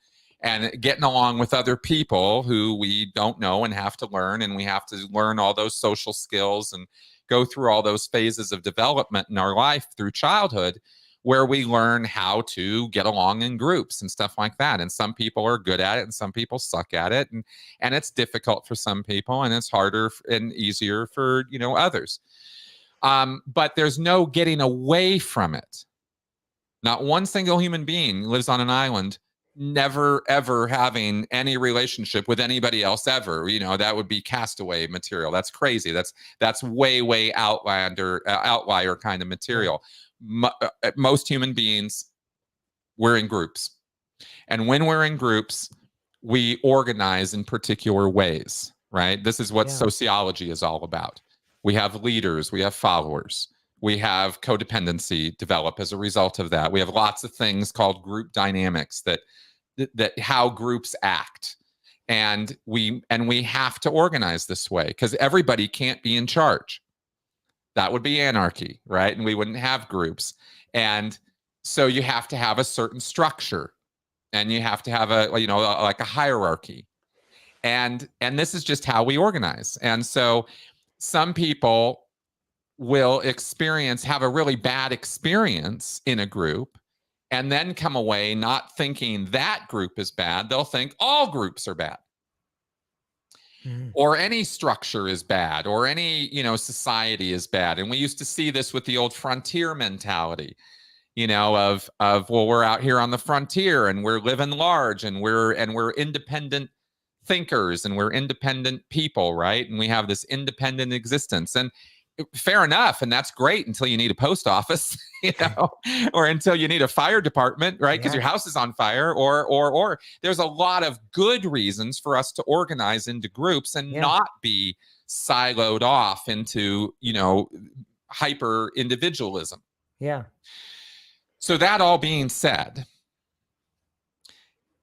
getting along with other people who we don't know and have to learn. And we have to learn all those social skills and go through all those phases of development in our life through childhood, where we learn how to get along in groups and stuff like that. And some people are good at it and some people suck at it. And it's difficult for some people and it's harder and easier for, others. But there's no getting away from it. Not one single human being lives on an island never ever having any relationship with anybody else ever. That would be castaway material. That's crazy. That's way outlier kind of material. Most human beings, we're in groups, and when we're in groups, we organize in particular ways, right? This is what sociology is all about. We have leaders, we have followers, we have codependency develop as a result of that. We have lots of things called group dynamics that how groups act. And we have to organize this way because everybody can't be in charge. That would be anarchy, right? And we wouldn't have groups. And So you have to have a certain structure, and you have to have like a hierarchy. And this is just how we organize. And so some people will have a really bad experience in a group and then come away not thinking that group is bad. They'll think all groups are bad. Or any structure is bad, or any, society is bad. And we used to see this with the old frontier mentality, of well, we're out here on the frontier and we're living large, and we're independent thinkers, and we're independent people, right? And we have this independent existence. And fair enough, and that's great until you need a post office, or until you need a fire department, right? Because your house is on fire, or there's a lot of good reasons for us to organize into groups and not be siloed off into, hyper individualism. Yeah. So that all being said,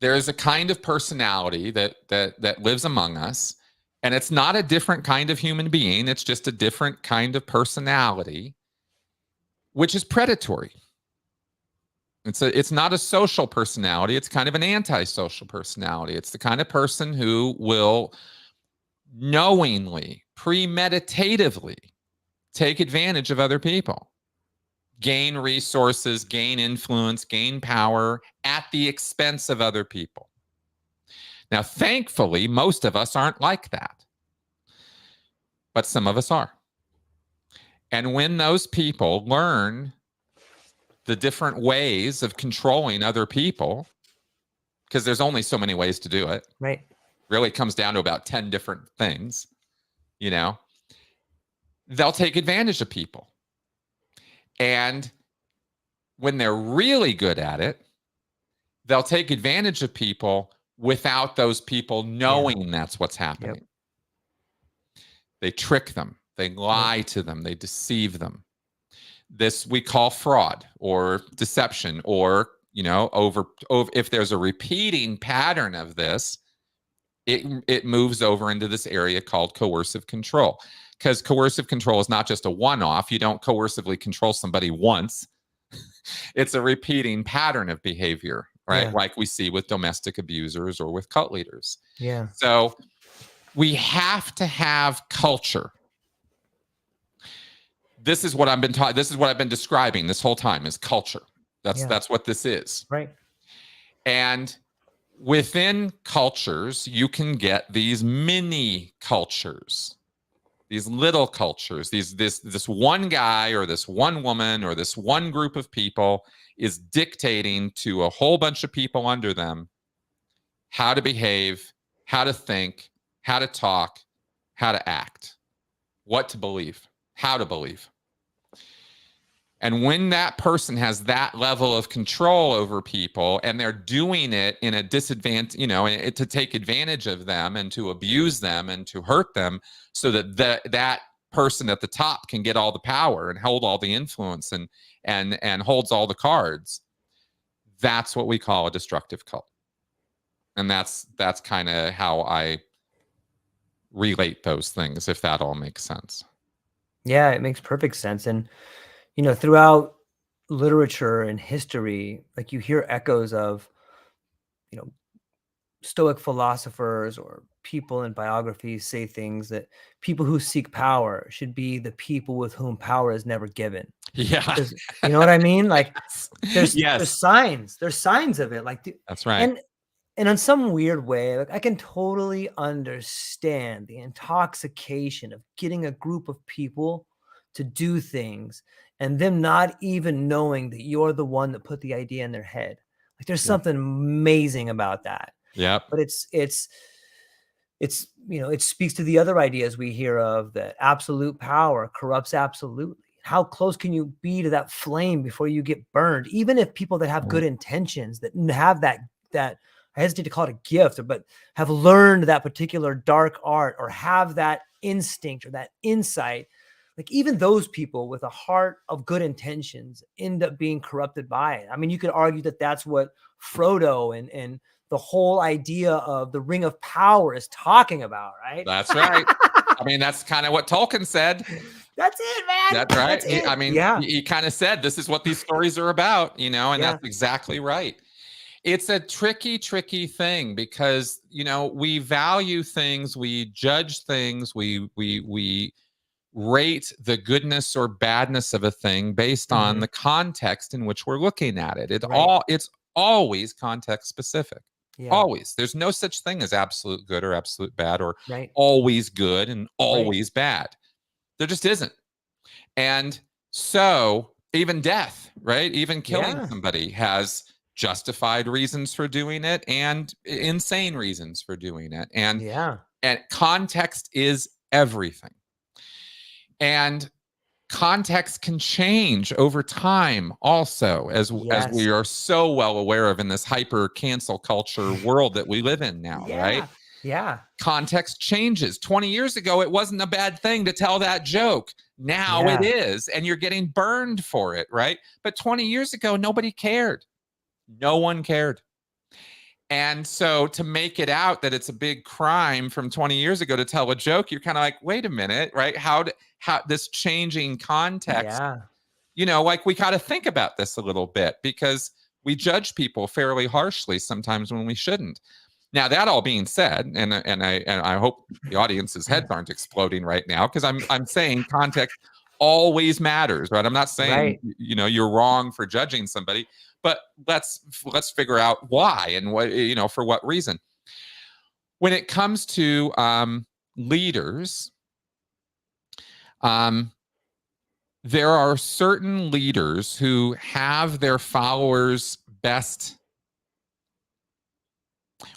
there is a kind of personality that lives among us. And it's not a different kind of human being. It's just a different kind of personality, which is predatory. It's not a social personality. It's kind of an antisocial personality. It's the kind of person who will knowingly, premeditatively take advantage of other people, gain resources, gain influence, gain power at the expense of other people. Now, thankfully, most of us aren't like that, but some of us are. And when those people learn the different ways of controlling other people, because there's only so many ways to do it, right? Really, it comes down to about 10 different things, they'll take advantage of people. And when they're really good at it, they'll take advantage of people without those people knowing that's what's happening. Yep. They trick them. They lie to them. They deceive them. This we call fraud or deception, or, over if there's a repeating pattern of this, it moves over into this area called coercive control. Because coercive control is not just a one-off. You don't coercively control somebody once. It's a repeating pattern of behavior, right? Yeah. Like we see with domestic abusers or with cult leaders. Yeah. So we have to have culture. This is what I've been taught. This is what I've been describing this whole time, is culture. That's what this is. Right. And within cultures, you can get these mini cultures, these little cultures. This one guy or this one woman or this one group of people is dictating to a whole bunch of people under them how to behave, how to think, how to talk, how to act, what to believe, how to believe. And when that person has that level of control over people, and they're doing it in a disadvantage, to take advantage of them and to abuse them and to hurt them, so that that person at the top can get all the power and hold all the influence and holds all the cards, that's what we call a destructive cult. And that's kind of how I relate those things, if that all makes sense. Yeah, it makes perfect sense. And throughout literature and history, like you hear echoes of, Stoic philosophers or people in biographies say things that people who seek power should be the people with whom power is never given. Yeah. Because, you know what I mean? Like there's signs of it. Like, that's right. And in some weird way, like I can totally understand the intoxication of getting a group of people to do things and them not even knowing that you're the one that put the idea in their head. Like there's something amazing about that. Yeah. But it speaks to the other ideas we hear of, that absolute power corrupts absolutely. How close can you be to that flame before you get burned? Even if people that have good intentions, that have that I hesitate to call it a gift, but have learned that particular dark art or have that instinct or that insight, like even those people with a heart of good intentions end up being corrupted by it. I mean, you could argue that that's what Frodo and the whole idea of the Ring of Power is talking about, right? That's right. I mean, that's kind of what Tolkien said. That's it, man. That's right. That's it. I mean, Yeah. he kind of said, this is what these stories are about, and that's exactly right. It's a tricky thing because, we value things, we judge things, we rate the goodness or badness of a thing based on the context in which we're looking at it. It's always context specific. Yeah. Always. There's no such thing as absolute good or absolute bad, or Right. always good and always bad. There just isn't. And so even death, right? Even killing somebody has justified reasons for doing it and insane reasons for doing it. And context is everything. And context can change over time also, as we are so well aware of in this hyper cancel culture world that we live in now, right? Yeah. Context changes. 20 years ago, it wasn't a bad thing to tell that joke. Now it is, and you're getting burned for it, right? But 20 years ago, nobody cared. No one cared. And so to make it out that it's a big crime from 20 years ago to tell a joke, you're kind of like, wait a minute, right? How this changing context, like we got to think about this a little bit, because we judge people fairly harshly sometimes when we shouldn't. Now, that all being said, and I hope the audience's heads aren't exploding right now, because I'm saying context always matters, right? I'm not saying you're wrong for judging somebody, but let's figure out why and what, for what reason. When it comes to leaders, there are certain leaders who have their followers' best.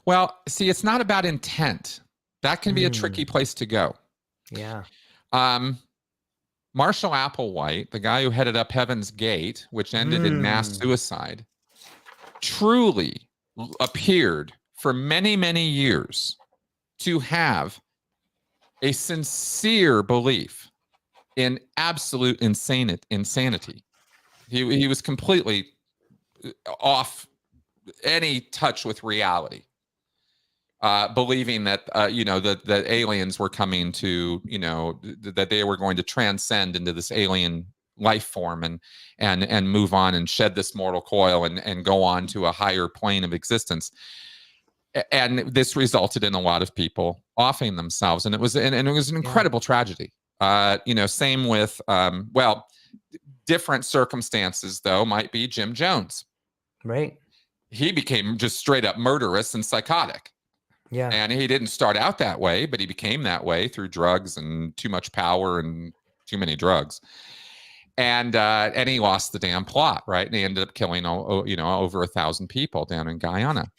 Well, see, it's not about intent. That can be a tricky place to go. Yeah. Marshall Applewhite, the guy who headed up Heaven's Gate, which ended in mass suicide, truly appeared for many, many years to have a sincere belief in absolute insanity. He was completely off any touch with reality. Believing that that aliens were coming to, that they were going to transcend into this alien life form and move on and shed this mortal coil and go on to a higher plane of existence. And this resulted in a lot of people offing themselves, and it was an incredible tragedy. Same with different circumstances though might be Jim Jones. Right. He became just straight up murderous and psychotic. Yeah. And he didn't start out that way, but he became that way through drugs and too much power and too many drugs. And he lost the damn plot, right? And he ended up killing, over 1,000 people down in Guyana,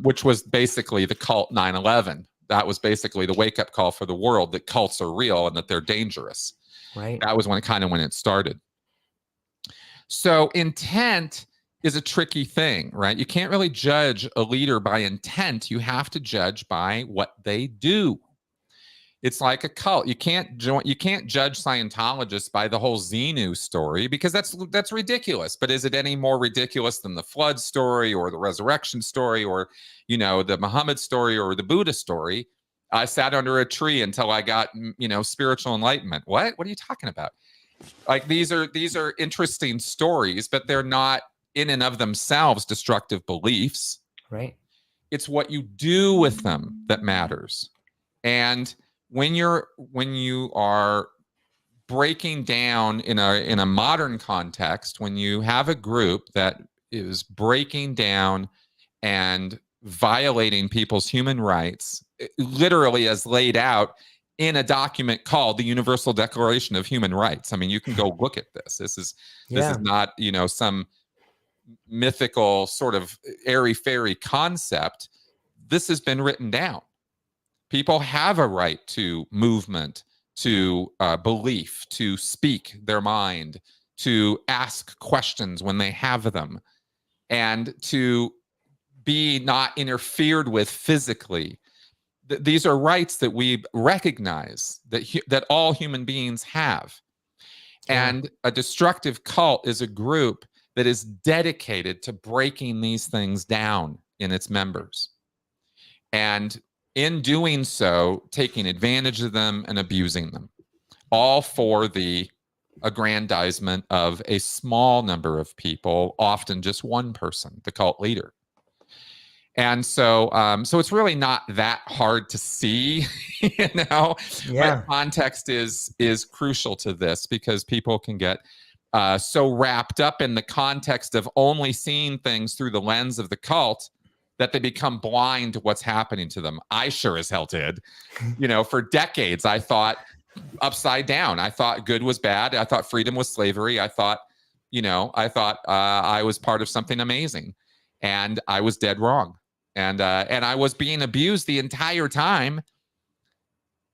which was basically the cult 9/11. That was basically the wake-up call for the world that cults are real and that they're dangerous. Right. That was when it started. So intent is a tricky thing, right? You can't really judge a leader by intent. You have to judge by what they do. It's like a cult. You can't judge Scientologists by the whole Xenu story, because that's ridiculous. But is it any more ridiculous than the flood story or the resurrection story or, the Muhammad story or the Buddha story? I sat under a tree until I got, spiritual enlightenment. What are you talking about? Like, these are interesting stories, but they're not in and of themselves destructive beliefs. Right. It's what you do with them that matters. And when you are breaking down in a modern context, when you have a group that is breaking down and violating people's human rights, literally as laid out in a document called the Universal Declaration of Human Rights. I mean, you can go look at this. This is not, some mythical sort of airy-fairy concept. This has been written down. People have a right to movement, to belief, to speak their mind, to ask questions when they have them, and to be not interfered with physically. These are rights that we recognize that all human beings have. And a destructive cult is a group that is dedicated to breaking these things down in its members. And in doing so, taking advantage of them and abusing them. all for the aggrandizement of a small number of people, often just one person, the cult leader. And so, so it's really not that hard to see, Yeah. But context is crucial to this, because people can get so wrapped up in the context of only seeing things through the lens of the cult that they become blind to what's happening to them. I sure as hell did. For decades, I thought upside down. I thought good was bad. I thought freedom was slavery. I thought I was part of something amazing, and I was dead wrong. And I was being abused the entire time.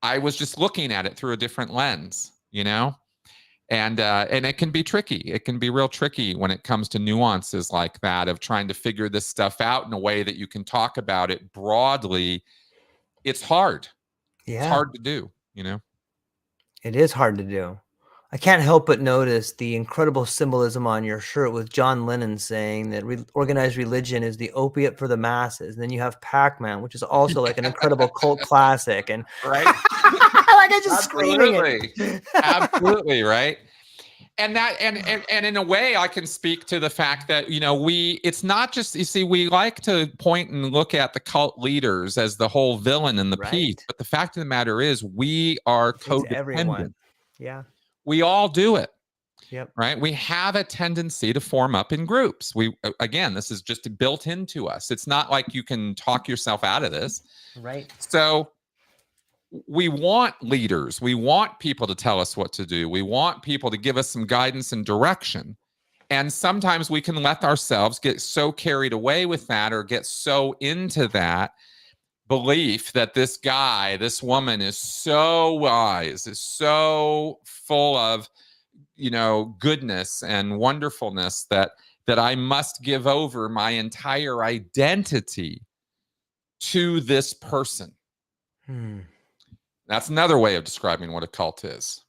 I was just looking at it through a different lens, and it can be tricky. It can be real tricky when it comes to nuances like that, of trying to figure this stuff out in a way that you can talk about it broadly. It's hard. Yeah. It's hard to do, It is hard to do. I can't help but notice the incredible symbolism on your shirt with John Lennon saying that organized religion is the opiate for the masses. And then you have Pac-Man, which is also like an incredible cult classic. And right? like I just screaming it. Absolutely, right? And that, and in a way, I can speak to the fact that, it's not just, you see, we like to point and look at the cult leaders as the whole villain in the piece, but the fact of the matter is, we are codependent. Yeah. We all do it. Yep. Right. We have a tendency to form up in groups. Again, this is just built into us. It's not like you can talk yourself out of this. Right. So we want leaders. We want people to tell us what to do. We want people to give us some guidance and direction. And sometimes we can let ourselves get so carried away with that, or get so into that belief that this guy, this woman is so wise, is so full of, goodness and wonderfulness, that I must give over my entire identity to this person. That's another way of describing what a cult is.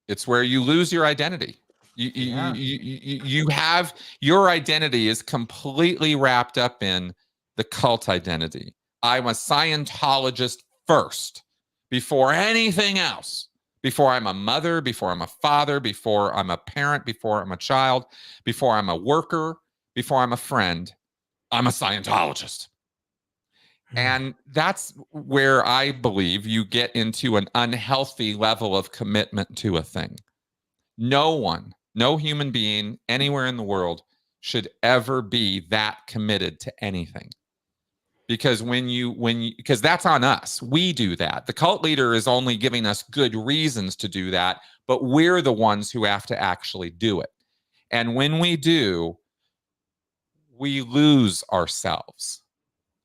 It's where you lose your identity. You have, your identity is completely wrapped up in the cult identity. I'm a Scientologist first, before anything else. Before I'm a mother, before I'm a father, before I'm a parent, before I'm a child, before I'm a worker, before I'm a friend, I'm a Scientologist. And that's where I believe you get into an unhealthy level of commitment to a thing. No human being anywhere in the world should ever be that committed to anything. Because because that's on us. We do that. The cult leader is only giving us good reasons to do that, but we're the ones who have to actually do it. And when we do, we lose ourselves.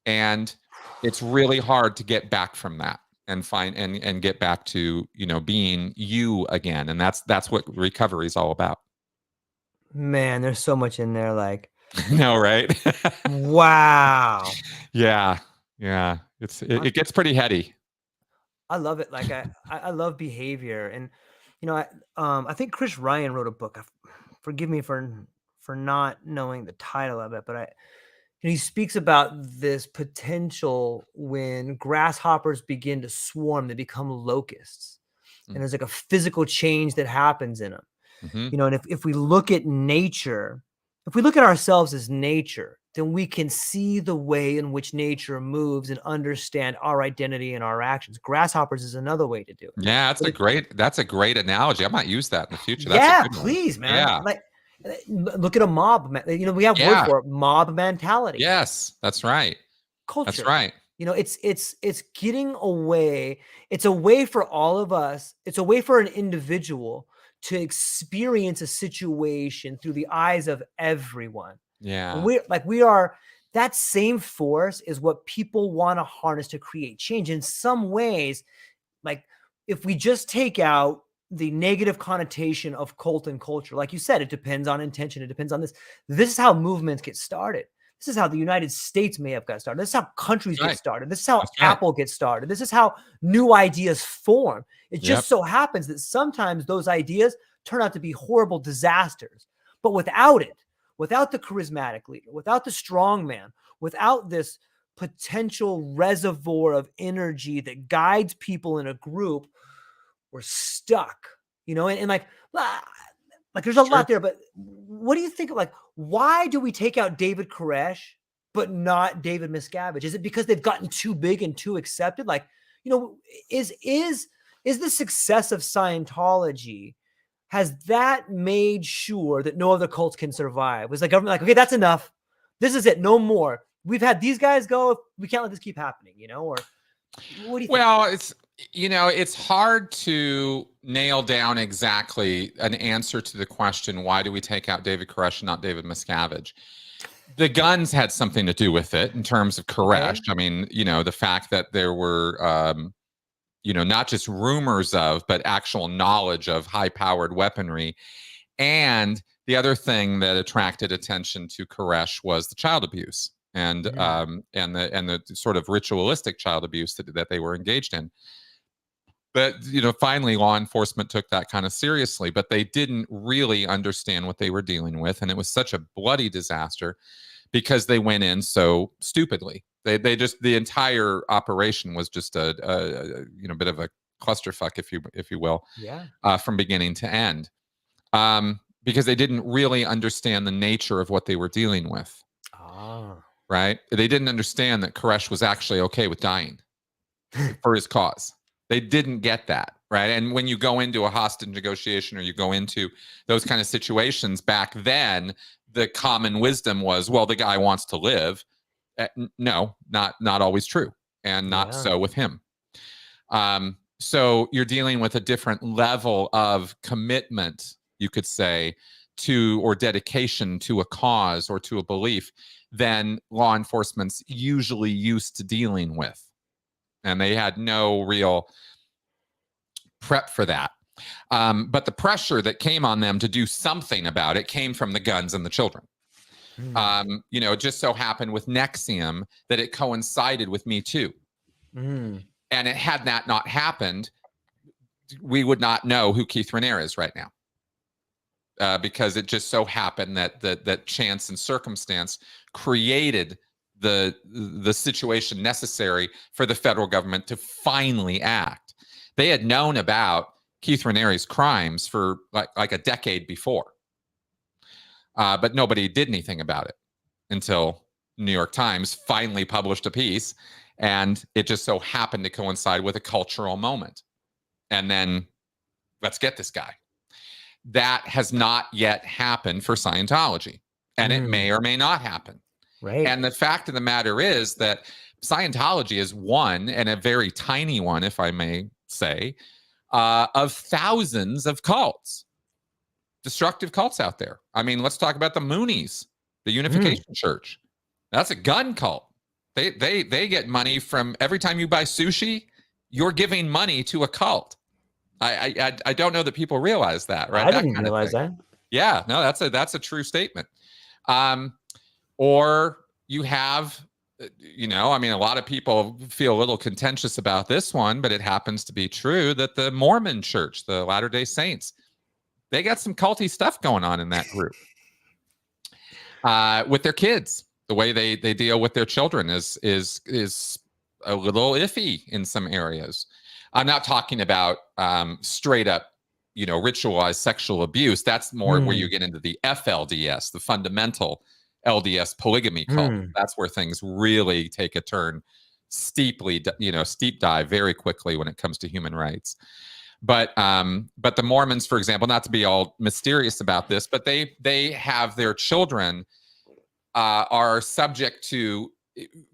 And it's really hard to get back from that and find and get back to, being you again. And that's what recovery is all about. Man, there's so much in there. Like, no, right? Wow. Yeah. It gets pretty heady. I love it. Like I love behavior, and I think Chris Ryan wrote a book. Forgive me for not knowing the title of it, but he speaks about this potential when grasshoppers begin to swarm, they become locusts, and there's like a physical change that happens in them. And if we look at nature, if we look at ourselves as nature, then we can see the way in which nature moves and understand our identity and our actions. Grasshoppers is another way to do it. Yeah, that's a great analogy. I might use that in the future. That's please, man. Yeah. Like, look at a mob. We have word for it, mob mentality. Yes, that's right. Culture. That's right. It's getting away. It's a way for all of us. It's a way for an individual to experience a situation through the eyes of everyone. Yeah. And we are that same force is what people want to harness to create change. In some ways, like if we just take out the negative connotation of cult and culture, like you said, it depends on intention. It depends on this. This is how movements get started. This is how the United States may have got started. This is how countries get started. This is how Apple gets started. This is how new ideas form. It just so happens that sometimes those ideas turn out to be horrible disasters. But without it, without the charismatic leader, without the strong man, without this potential reservoir of energy that guides people in a group, we're stuck. you know, and like there's a lot there, but what do you think of, like, why do we take out David Koresh but not David Miscavige? Is it because they've gotten too big and too accepted? Like, you know, is the success of Scientology, has that made sure that no other cults can survive? Was the government like, okay, that's enough, this is it, no more, we've had these guys go, we can't let this keep happening, you know? Or what do you think? Well, it's hard to nail down exactly an answer to the question, why do we take out David Koresh and not David Miscavige? The guns had something to do with it in terms of Koresh. Okay. I mean, you know, the fact that there were, you know, not just rumors of, but actual knowledge of high-powered weaponry. And the other thing that attracted attention to Koresh was the child abuse and the sort of ritualistic child abuse that they were engaged in. But, you know, finally law enforcement took that kind of seriously, but they didn't really understand what they were dealing with. And it was such a bloody disaster because they went in so stupidly. They just, the entire operation was just a you know, bit of a clusterfuck, if you will, from beginning to end, because they didn't really understand the nature of what they were dealing with. Right? They didn't understand that Koresh was actually okay with dying for his cause. They didn't get that, right? And when you go into a hostage negotiation or you go into those kind of situations back then, the common wisdom was, well, the guy wants to live. No, not always true, and not so with him. So you're dealing with a different level of commitment, you could say, to, or dedication to a cause or to a belief than law enforcement's usually used to dealing with. And they had no real prep for that. But the pressure that came on them to do something about it came from the guns and the children. You know, it just so happened with NXIVM that it coincided with Me Too. And it had that not happened, we would not know who Keith Raniere is right now. Because it just so happened that chance and circumstance created the situation necessary for the federal government to finally act. They had known about Keith Raniere's crimes for like a decade before, but nobody did anything about it until New York Times finally published a piece, and it just so happened to coincide with a cultural moment. And then, let's get this guy. That has not yet happened for Scientology, and it may or may not happen. Right. And the fact of the matter is that Scientology is one, and a very tiny one, if I may say, of thousands of cults, destructive cults out there. I mean, let's talk about the Moonies, the Unification Church. That's a gun cult. They get money from every time you buy sushi, you're giving money to a cult. I don't know that people realize that, right? I didn't realize that. Yeah, no, that's a true statement. Or you have, you know, I mean, a lot of people feel a little contentious about this one, but it happens to be true that the Mormon Church, the Latter-day Saints, they got some culty stuff going on in that group. With their kids, the way they deal with their children is a little iffy in some areas. I'm not talking about straight up, you know, ritualized sexual abuse. That's more where you get into the FLDS, the fundamental LDS polygamy cult. That's where things really take a turn steeply, you know, steep dive very quickly when it comes to human rights. But the Mormons, for example, not to be all mysterious about this, but they have their children are subject to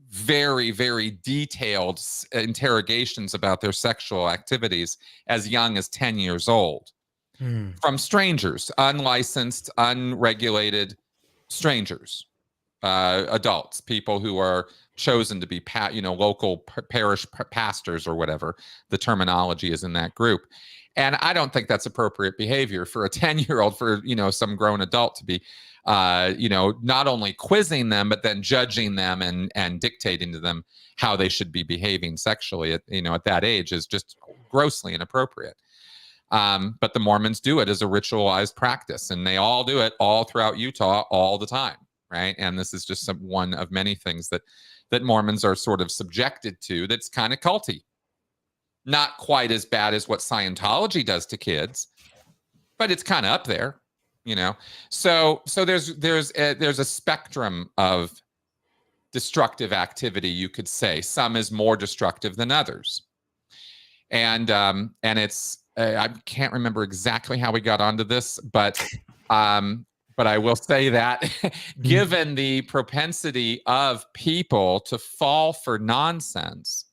very, very detailed interrogations about their sexual activities as young as 10 years old from strangers, unlicensed, unregulated strangers, adults, people who are chosen to be, you know, local parish pastors or whatever the terminology is in that group. And I don't think that's appropriate behavior for a 10-year-old, for, you know, some grown adult to be, you know, not only quizzing them, but then judging them and dictating to them how they should be behaving sexually at, you know, at that age is just grossly inappropriate. But the Mormons do it as a ritualized practice, and they all do it all throughout Utah all the time, right? And this is just one of many things that Mormons are sort of subjected to that's kind of culty. Not quite as bad as what Scientology does to kids, but it's kind of up there, you know. So there's a spectrum of destructive activity, you could say. Some is more destructive than others, and it's I can't remember exactly how we got onto this, but I will say that given the propensity of people to fall for nonsense,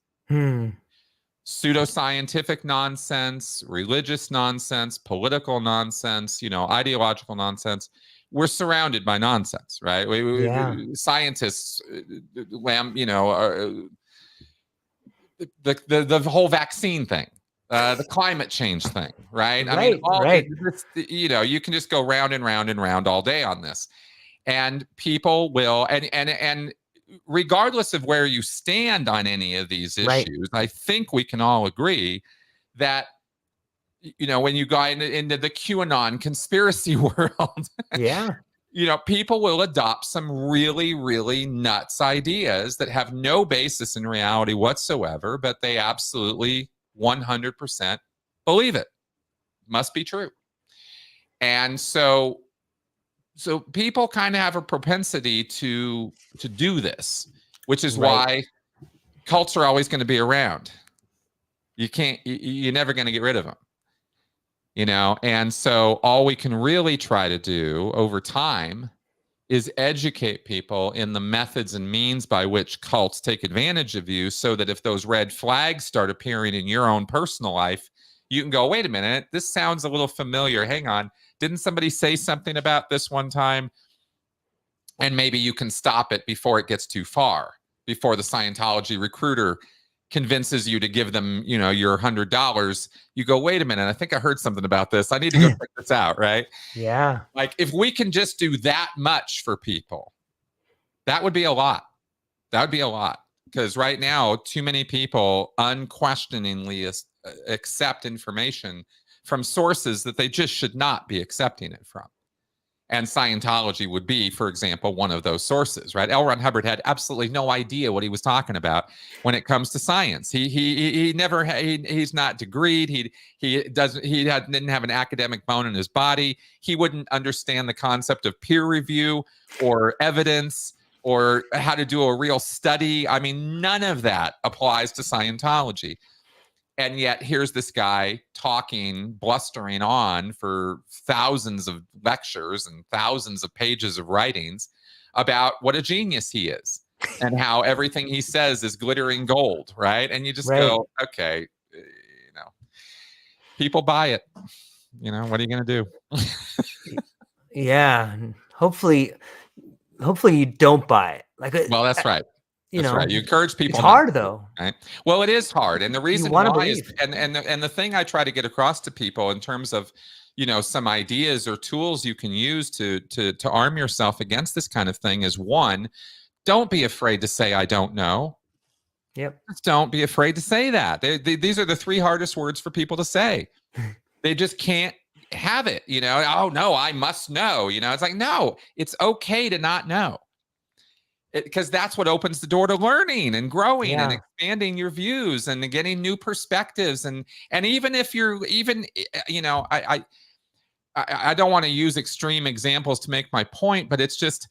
pseudoscientific nonsense, religious nonsense, political nonsense, ideological nonsense, we're surrounded by nonsense, right? Scientists, the whole vaccine thing, the climate change thing, right? I mean, you can just go round and round and round all day on this, and people will, and regardless of where you stand on any of these issues, I think we can all agree that, when you go into the QAnon conspiracy world, people will adopt some really, really nuts ideas that have no basis in reality whatsoever, but they absolutely 100% believe it. Must be true. And so people kind of have a propensity to do this, which is why cults are always going to be around. You're never going to get rid of them. And so all we can really try to do over time is educate people in the methods and means by which cults take advantage of you, so that if those red flags start appearing in your own personal life, you can go, wait a minute, this sounds a little familiar. Hang on. Didn't somebody say something about this one time? And maybe you can stop it before it gets too far, before the Scientology recruiter convinces you to give them, your $100. You go, wait a minute, I think I heard something about this. I need to go check this out, right? Yeah. Like, if we can just do that much for people, that would be a lot. That would be a lot. Because right now, too many people unquestioningly accept information from sources that they just should not be accepting it from. And Scientology would be, for example, one of those sources, right? L. Ron Hubbard had absolutely no idea what he was talking about when it comes to science. He's not degreed. Didn't have an academic bone in his body. He wouldn't understand the concept of peer review or evidence or how to do a real study. I mean, none of that applies to Scientology. And yet here's this guy talking, blustering on for thousands of lectures and thousands of pages of writings about what a genius he is and how everything he says is glittering gold, right? And you just go, okay, people buy it. What are you going to do? Yeah. Hopefully you don't buy it. Well, that's right. That's right. You encourage people. It's hard though. Right? Well, it is hard, and the reason why is, and the thing I try to get across to people in terms of, some ideas or tools you can use to arm yourself against this kind of thing is, one, don't be afraid to say I don't know. Yep. Just don't be afraid to say that. These are the three hardest words for people to say. They just can't have it. Oh no, I must know. It's like, no, it's okay to not know. Because that's what opens the door to learning and growing and expanding your views and getting new perspectives. And even if you're I don't want to use extreme examples to make my point, but it's just,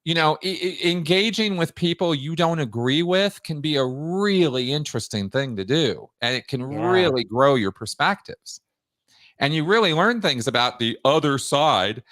engaging with people you don't agree with can be a really interesting thing to do. And it can really grow your perspectives. And you really learn things about the other side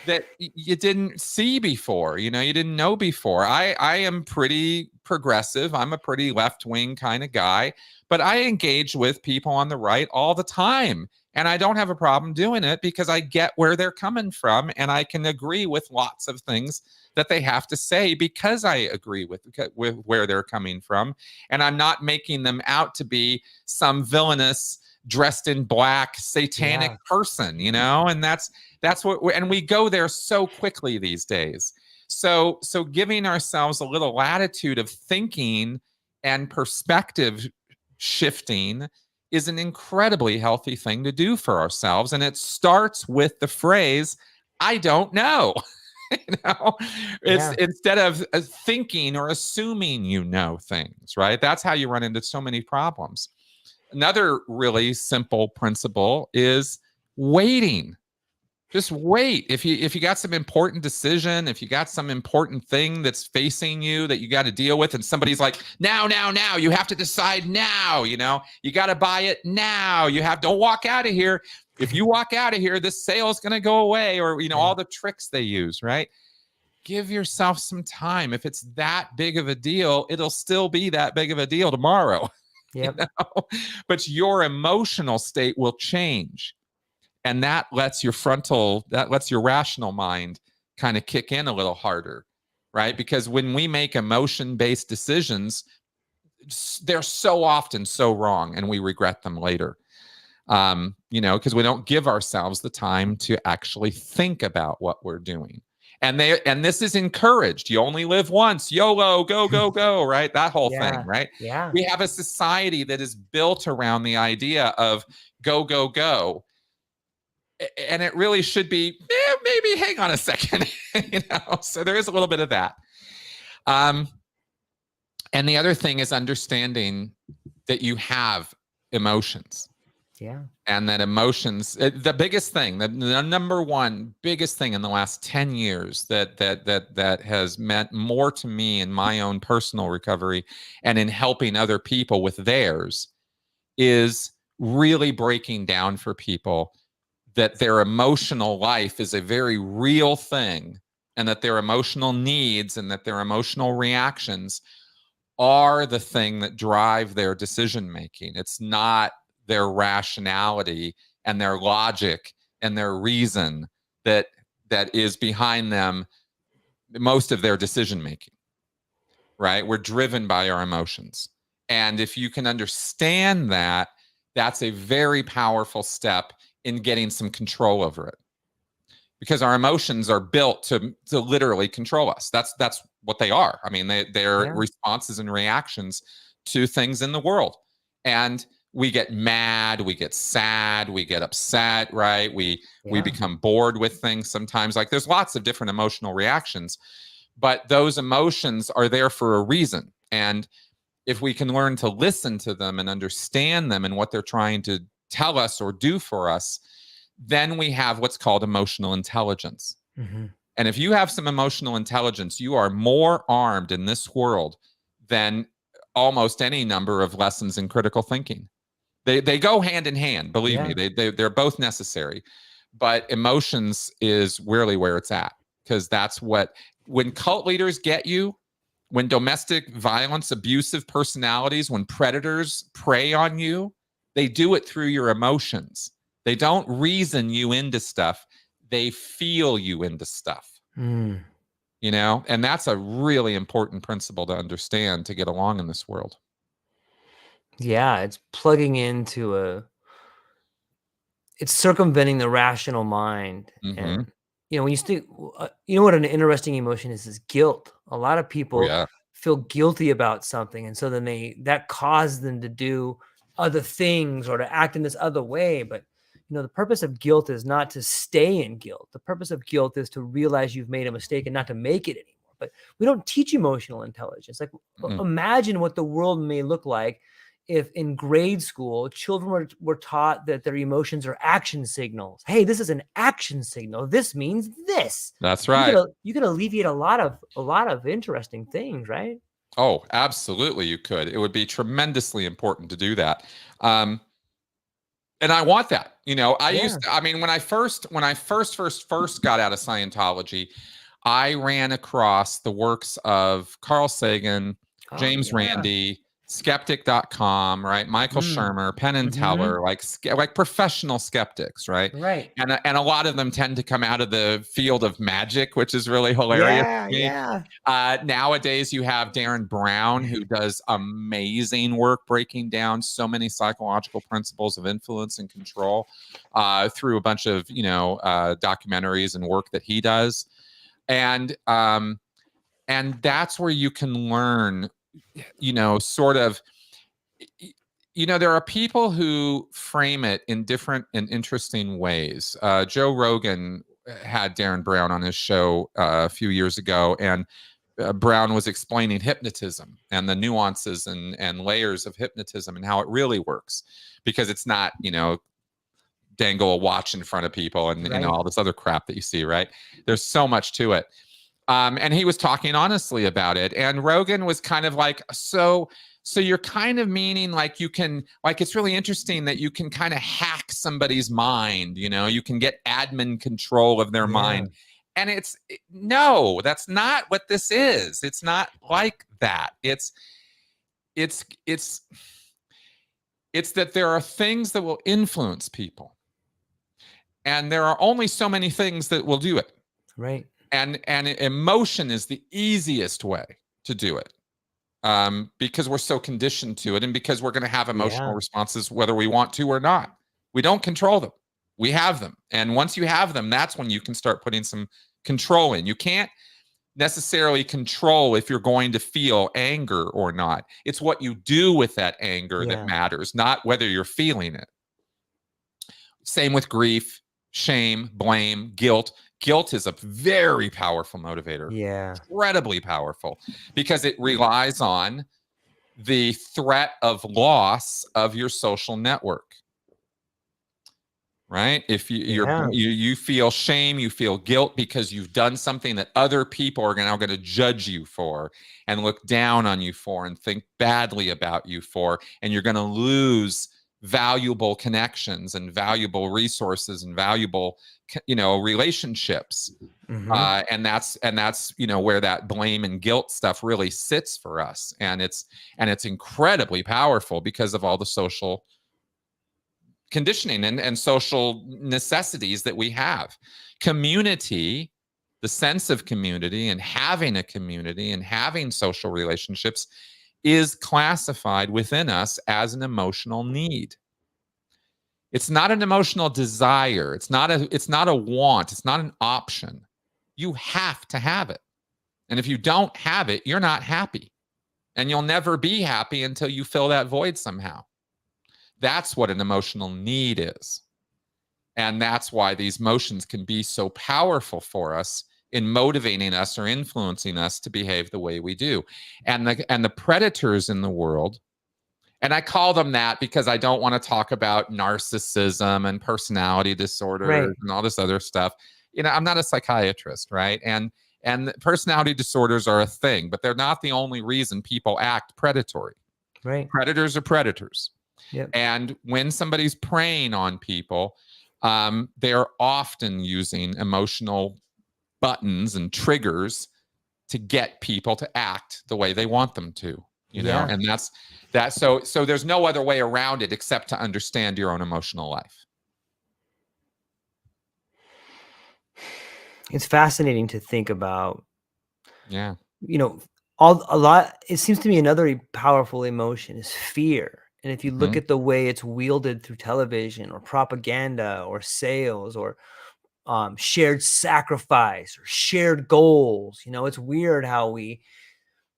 that you didn't see before, you didn't know before. I am pretty progressive. I'm a pretty left-wing kind of guy, but I engage with people on the right all the time. And I don't have a problem doing it because I get where they're coming from, and I can agree with lots of things that they have to say because I agree with where they're coming from. And I'm not making them out to be some villainous, dressed in black, satanic person, and that's what and we go there so quickly these days. So giving ourselves a little latitude of thinking and perspective shifting is an incredibly healthy thing to do for ourselves. And it starts with the phrase, I don't know. It's instead of thinking or assuming things, right? That's how you run into so many problems. Another really simple principle is waiting. Just wait. If you got some important decision, if you got some important thing that's facing you that you got to deal with, and somebody's like, now, you have to decide now, you got to buy it now. Don't walk out of here. If you walk out of here, this sale is going to go away, or, all the tricks they use, right? Give yourself some time. If it's that big of a deal, it'll still be that big of a deal tomorrow. Yep. But your emotional state will change. And that lets your rational mind kind of kick in a little harder, right? Because when we make emotion-based decisions, they're so often so wrong and we regret them later. Because we don't give ourselves the time to actually think about what we're doing. And this is encouraged. You only live once. YOLO, go, go, go, right? That whole thing, right? Yeah. We have a society that is built around the idea of go, go, go. And it really should be, maybe hang on a second, so there is a little bit of that. And the other thing is understanding that you have emotions. Yeah. And that emotions, the biggest thing, the number one biggest thing in the last 10 years that has meant more to me in my own personal recovery and in helping other people with theirs is really breaking down for people that their emotional life is a very real thing, and that their emotional needs and that their emotional reactions are the thing that drive their decision making. It's not their rationality and their logic and their reason that is behind them most of their decision making, right? We're driven by our emotions. And if you can understand that, that's a very powerful step in getting some control over it, because our emotions are built to literally control us. That's what they are. I mean, they're responses and reactions to things in the world. And we get mad, we get sad, we get upset, right? We become bored with things sometimes. Like, there's lots of different emotional reactions, but those emotions are there for a reason. And if we can learn to listen to them and understand them and what they're trying to tell us or do for us, then we have what's called emotional intelligence. Mm-hmm. And if you have some emotional intelligence, you are more armed in this world than almost any number of lessons in critical thinking. They go hand in hand, believe me. They're both necessary. But emotions is really where it's at, because that's when cult leaders get you, when domestic violence, abusive personalities, when predators prey on you, they do it through your emotions. They don't reason you into stuff. They feel you into stuff. And that's a really important principle to understand to get along in this world. Yeah, it's plugging into it's circumventing the rational mind. Mm-hmm. And, when you think, what an interesting emotion is guilt. A lot of people feel guilty about something. And so then that causes them to do other things or to act in this other way. But, the purpose of guilt is not to stay in guilt. The purpose of guilt is to realize you've made a mistake and not to make it anymore. But we don't teach emotional intelligence. Like, imagine what the world may look like if in grade school, children were taught that their emotions are action signals. Hey, this is an action signal. This means this. That's right. You could alleviate a lot of interesting things, right? Oh, absolutely, you could. It would be tremendously important to do that. And I want that. When I first got out of Scientology, I ran across the works of Carl Sagan, James Randi, skeptic.com, right? Michael Shermer, Penn and Teller, like professional skeptics, right? Right. And a lot of them tend to come out of the field of magic, which is really hilarious. Yeah. Nowadays, you have Darren Brown, who does amazing work breaking down so many psychological principles of influence and control through a bunch of documentaries and work that he does, and that's where you can learn. Sort of, there are people who frame it in different and interesting ways. Joe Rogan had Darren Brown on his show a few years ago, and Brown was explaining hypnotism and the nuances and layers of hypnotism and how it really works, because it's not, dangle a watch in front of people and Right. all this other crap that you see, right? There's so much to it. And he was talking honestly about it. And Rogan was kind of like, so you're kind of meaning like you can, like, it's really interesting that you can kind of hack somebody's mind, you can get admin control of their mind. And no, that's not what this is. It's not like that. It's that there are things that will influence people. And there are only so many things that will do it. Right. And emotion is the easiest way to do it, because we're so conditioned to it, and because we're going to have emotional responses whether we want to or not. We don't control them. We have them. And once you have them, that's when you can start putting some control in. You can't necessarily control if you're going to feel anger or not. It's what you do with that anger that matters, not whether you're feeling it. Same with grief, shame, blame, guilt. Guilt is a very powerful motivator. Yeah. Incredibly powerful, because it relies on the threat of loss of your social network. Right? If you feel shame, you feel guilt because you've done something that other people are now going to judge you for and look down on you for and think badly about you for, and you're going to lose valuable connections and valuable resources and valuable relationships. And that's where that blame and guilt stuff really sits for us, and it's incredibly powerful because of all the social conditioning and social necessities that we have. Community, the sense of community and having a community and having social relationships is classified within us as an emotional need. It's not an emotional desire. It's not a want. It's not an option. You have to have it. And if you don't have it, you're not happy. And you'll never be happy until you fill that void somehow. That's what an emotional need is. And that's why these emotions can be so powerful for us in motivating us or influencing us to behave the way we do. And the predators in the world, and I call them that because I don't want to talk about narcissism and personality disorders and all this other stuff. I'm not a psychiatrist, right? And personality disorders are a thing, but they're not the only reason people act predatory. Right. Predators are predators. Yep. And when somebody's preying on people, they're often using emotional buttons and triggers to get people to act the way they want them to, and that's that. So there's no other way around it except to understand your own emotional life. It's fascinating to think about. Yeah. It seems to me another powerful emotion is fear. And if you look at the way it's wielded through television or propaganda or sales or shared sacrifice or shared goals, it's weird how maybe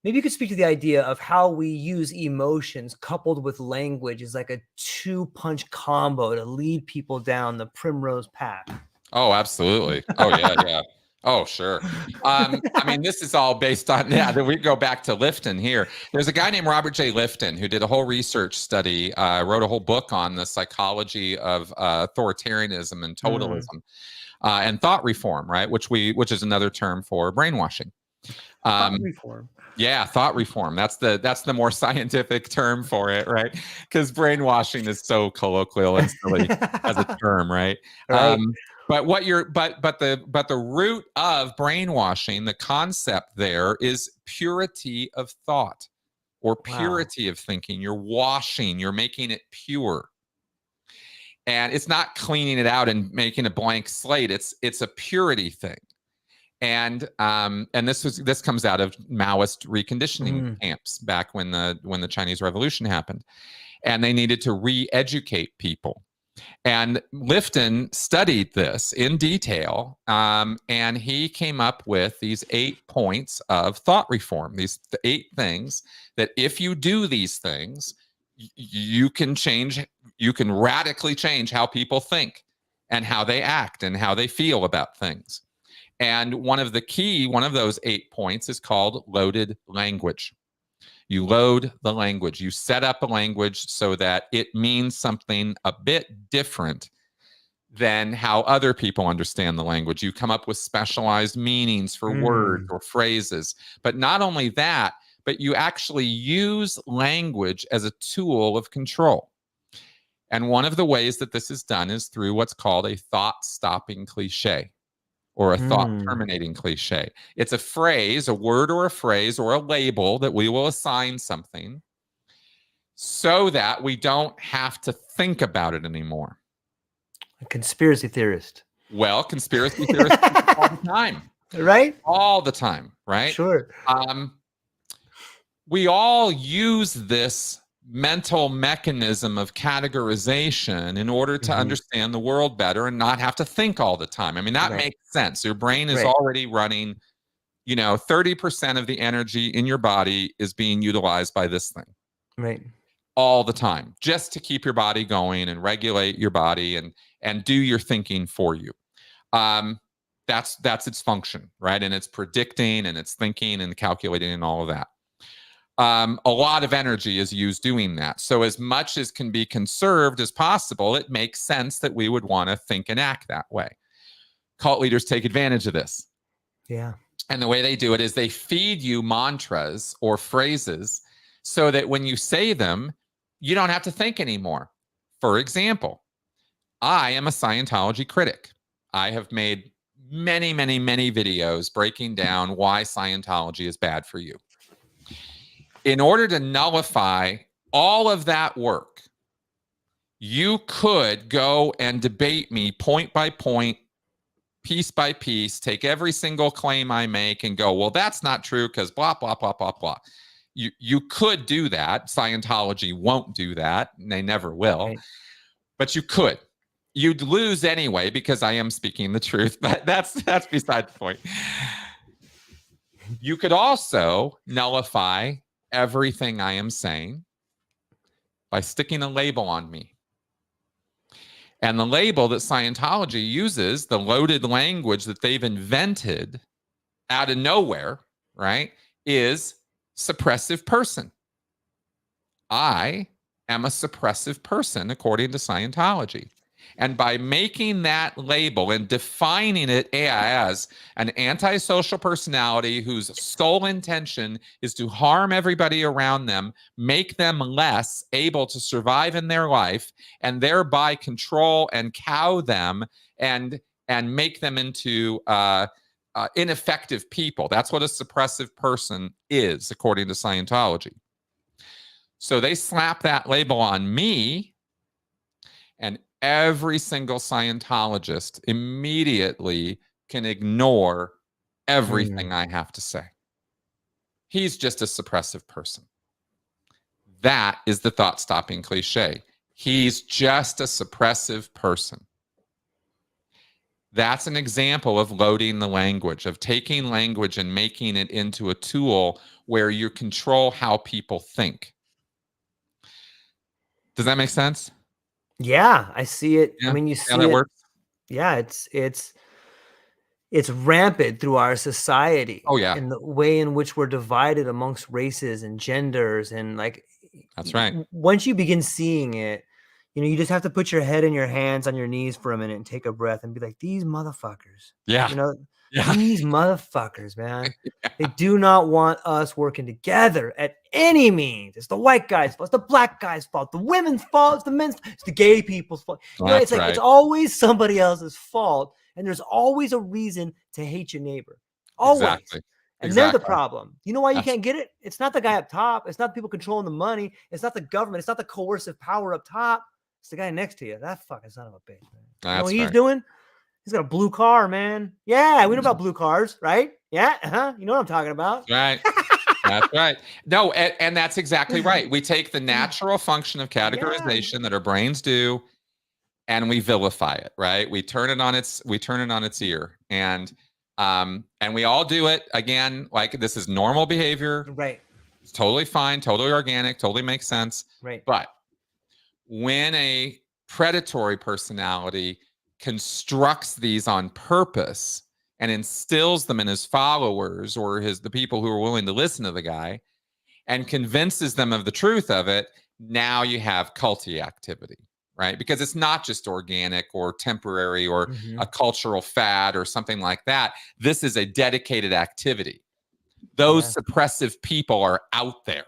you could speak to the idea of how we use emotions coupled with language is like a 2-punch combo to lead people down the primrose path. Oh, absolutely. Oh, yeah. Oh, sure. I mean, this is all based on, we go back to Lifton here. There's a guy named Robert J. Lifton who did a whole research study, wrote a whole book on the psychology of authoritarianism and totalism and thought reform, right? Which is another term for brainwashing. Thought reform. Yeah, thought reform. That's the more scientific term for it, right? Because brainwashing is so colloquial and silly as a term, right? Right. But the root of brainwashing, the concept there is purity of thought or purity of thinking. You're washing, you're making it pure. And it's not cleaning it out and making a blank slate. It's a purity thing. And this comes out of Maoist reconditioning camps back when the Chinese Revolution happened, and they needed to re-educate people. And Lifton studied this in detail, and he came up with these 8 points of thought reform. These 8 things that if you do these things, you can radically change how people think and how they act and how they feel about things. And one of those 8 points is called loaded language. You load the language. You set up a language so that it means something a bit different than how other people understand the language. You come up with specialized meanings for words or phrases. But not only that, but you actually use language as a tool of control. And one of the ways that this is done is through what's called a thought-stopping cliche or a thought-terminating cliche. It's a phrase, a word or a phrase or a label that we will assign something so that we don't have to think about it anymore. A conspiracy theorist. Well, conspiracy theorists do it all the time. Right? All the time, right? Sure. We all use this mental mechanism of categorization in order to understand the world better and not have to think all the time. I mean, that makes sense. Your brain is already running, 30% of the energy in your body is being utilized by this thing. Right. All the time, just to keep your body going and regulate your body and do your thinking for you. That's its function, right? And it's predicting and it's thinking and calculating and all of that. A lot of energy is used doing that. So as much as can be conserved as possible, it makes sense that we would want to think and act that way. Cult leaders take advantage of this. Yeah. And the way they do it is they feed you mantras or phrases so that when you say them, you don't have to think anymore. For example, I am a Scientology critic. I have made many, many, many videos breaking down why Scientology is bad for you. In order to nullify all of that work, you could go and debate me point by point, piece by piece, take every single claim I make and go, well, that's not true because blah, blah, blah, blah, blah. You could do that. Scientology won't do that, and they never will. Right. But you could. You'd lose anyway because I am speaking the truth, but that's beside the point. You could also nullify everything I am saying by sticking a label on me. And the label that Scientology uses, the loaded language that they've invented out of nowhere, right, is suppressive person. I am a suppressive person, according to Scientology. And by making that label and defining it as an antisocial personality whose sole intention is to harm everybody around them, make them less able to survive in their life, and thereby control and cow them and make them into ineffective people. That's what a suppressive person is, according to Scientology. So they slap that label on me, and every single Scientologist immediately can ignore everything I have to say. He's just a suppressive person. That is the thought-stopping cliche. He's just a suppressive person. That's an example of loading the language, of taking language and making it into a tool where you control how people think. Does that make sense? Yeah, I see it. Yeah. I mean, you see that it. works? Yeah, it's rampant through our society. Oh, yeah. And the way in which we're divided amongst races and genders. And like, that's right. Once you begin seeing it, you just have to put your head in your hands on your knees for a minute and take a breath and be like, these motherfuckers. Yeah. These motherfuckers, man. They do not want us working together at any means. It's the white guy's fault. It's the black guy's fault. The women's fault. It's the men's. It's the gay people's fault. It's like it's always somebody else's fault, and there's always a reason to hate your neighbor. Always. Exactly. And they're the problem. You know why you can't get it? It's not the guy up top. It's not the people controlling the money. It's not the government. It's not the coercive power up top. It's the guy next to you. That fucking son of a bitch, man. You know what he's doing? He's got a blue car, man. Yeah, we know about blue cars, right? Yeah, you know what I'm talking about. Right. That's right. No, and that's exactly right. We take the natural function of categorization that our brains do, and we vilify it, right? We turn it on its ear, and we all do it again. Like, this is normal behavior, right? It's totally fine, totally organic, totally makes sense, right? But when a predatory personality constructs these on purpose and instills them in his followers or the people who are willing to listen to the guy and convinces them of the truth of it, now you have culty activity, right? Because it's not just organic or temporary or Mhm. a cultural fad or something like that. This is a dedicated activity. Those suppressive people are out there,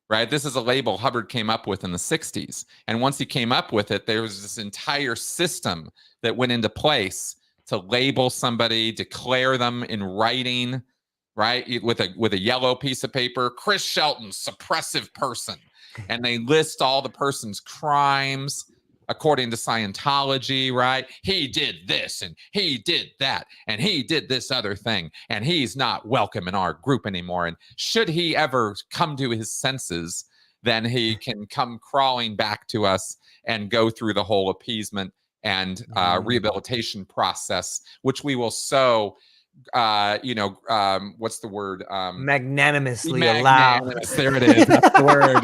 right? This is a label Hubbard came up with in the 60s. And once he came up with it, there was this entire system that went into place to label somebody, declare them in writing, right? With a yellow piece of paper, Chris Shelton, suppressive person. And they list all the person's crimes according to Scientology, right? He did this and he did that and he did this other thing and he's not welcome in our group anymore. And should he ever come to his senses, then he can come crawling back to us and go through the whole appeasement and rehabilitation process, which we will what's the word? Magnanimously allow. Magnanimous. There it is. That's the word,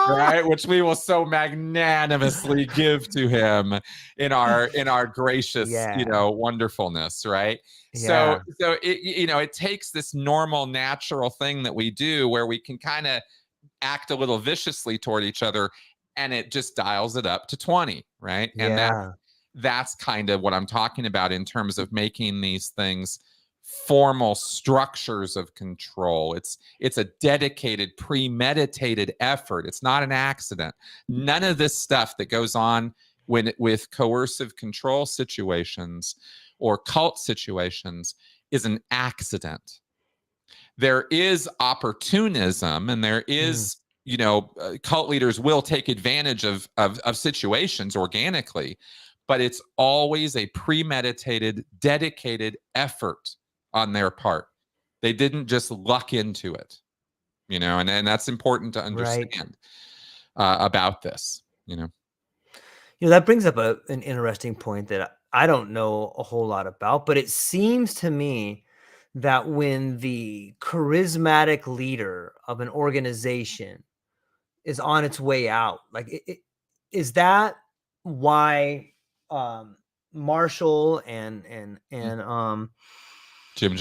right? Which we will so magnanimously give to him in our gracious, wonderfulness, right? So it takes this normal, natural thing that we do where we can kind of act a little viciously toward each other, and it just dials it up to 20, right? And that's kind of what I'm talking about in terms of making these things formal structures of control. It's a dedicated, premeditated effort. It's not an accident. None of this stuff that goes on with coercive control situations or cult situations is an accident. There is opportunism, and there is cult leaders will take advantage of situations organically, but it's always a premeditated, dedicated effort on their part. They didn't just luck into it, and that's important to understand about this. That brings up an interesting point that I don't know a whole lot about, but it seems to me that when the charismatic leader of an organization is on its way out, like is that why Marshall and Jim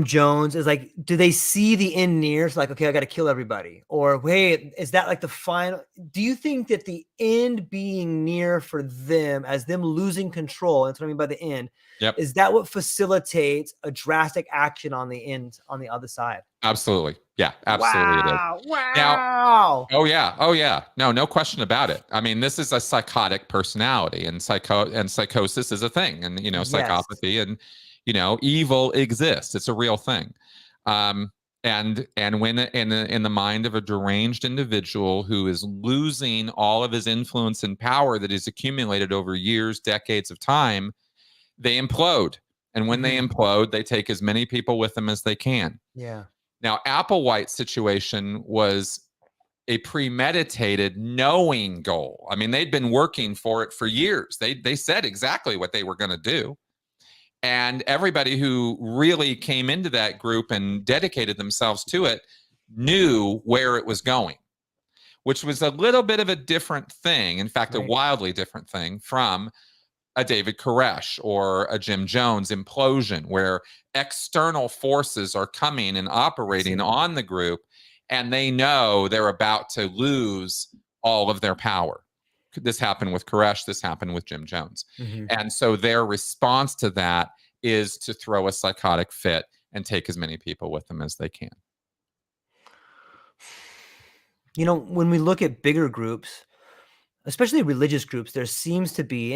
Jones is like, do they see the end near? It's like, okay, I got to kill everybody. Or, hey, is that like the final? Do you think that the end being near for them, as them losing control, that's what I mean by the end, is that what facilitates a drastic action on the end, on the other side? Absolutely. Yeah, absolutely. Wow. Now, oh yeah. No question about it. I mean, this is a psychotic personality, and psychosis is a thing, and psychopathy and evil exists. It's a real thing. And when in the mind of a deranged individual who is losing all of his influence and power that he's accumulated over years, decades of time, they implode. And when they implode, they take as many people with them as they can. Yeah. Now, Applewhite's situation was a premeditated, knowing goal. I mean, they'd been working for it for years. They said exactly what they were going to do. And everybody who really came into that group and dedicated themselves to it knew where it was going, which was a little bit of a different thing. In fact, a wildly different thing from a David Koresh or a Jim Jones implosion, where external forces are coming and operating on the group, and they know they're about to lose all of their power. This happened with Koresh. This happened with Jim Jones. And so their response to that is to throw a psychotic fit and take as many people with them as they can. When we look at bigger groups, especially religious groups, there seems to be,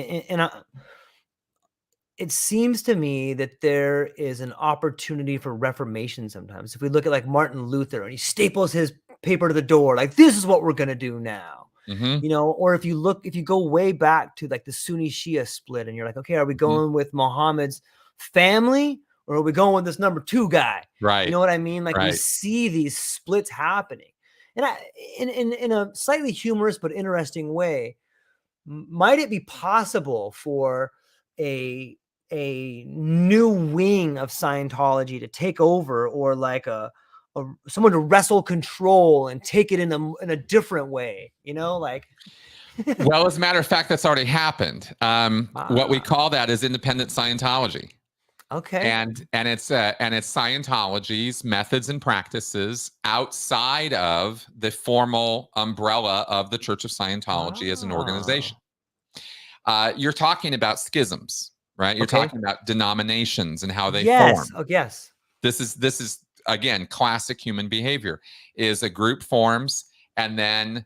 it seems to me that there is an opportunity for reformation sometimes. If we look at like Martin Luther, and he staples his paper to the door, like, this is what we're going to do now. Or if you go way back to like the Sunni Shia split, and you're like, okay, are we going with Muhammad's family, or are we going with this number 2 guy? Right. You know what I mean? Like, we see these splits happening. And in a slightly humorous but interesting way, might it be possible for a new wing of Scientology to take over, or like someone to wrestle control and take it in a different way, like? Well, as a matter of fact, that's already happened. What we call that is independent Scientology. Okay. And it's Scientology's methods and practices outside of the formal umbrella of the Church of Scientology as an organization. You're talking about schisms, right? You're talking about denominations and how they form. Oh, yes. This is again classic human behavior. Is a group forms, and then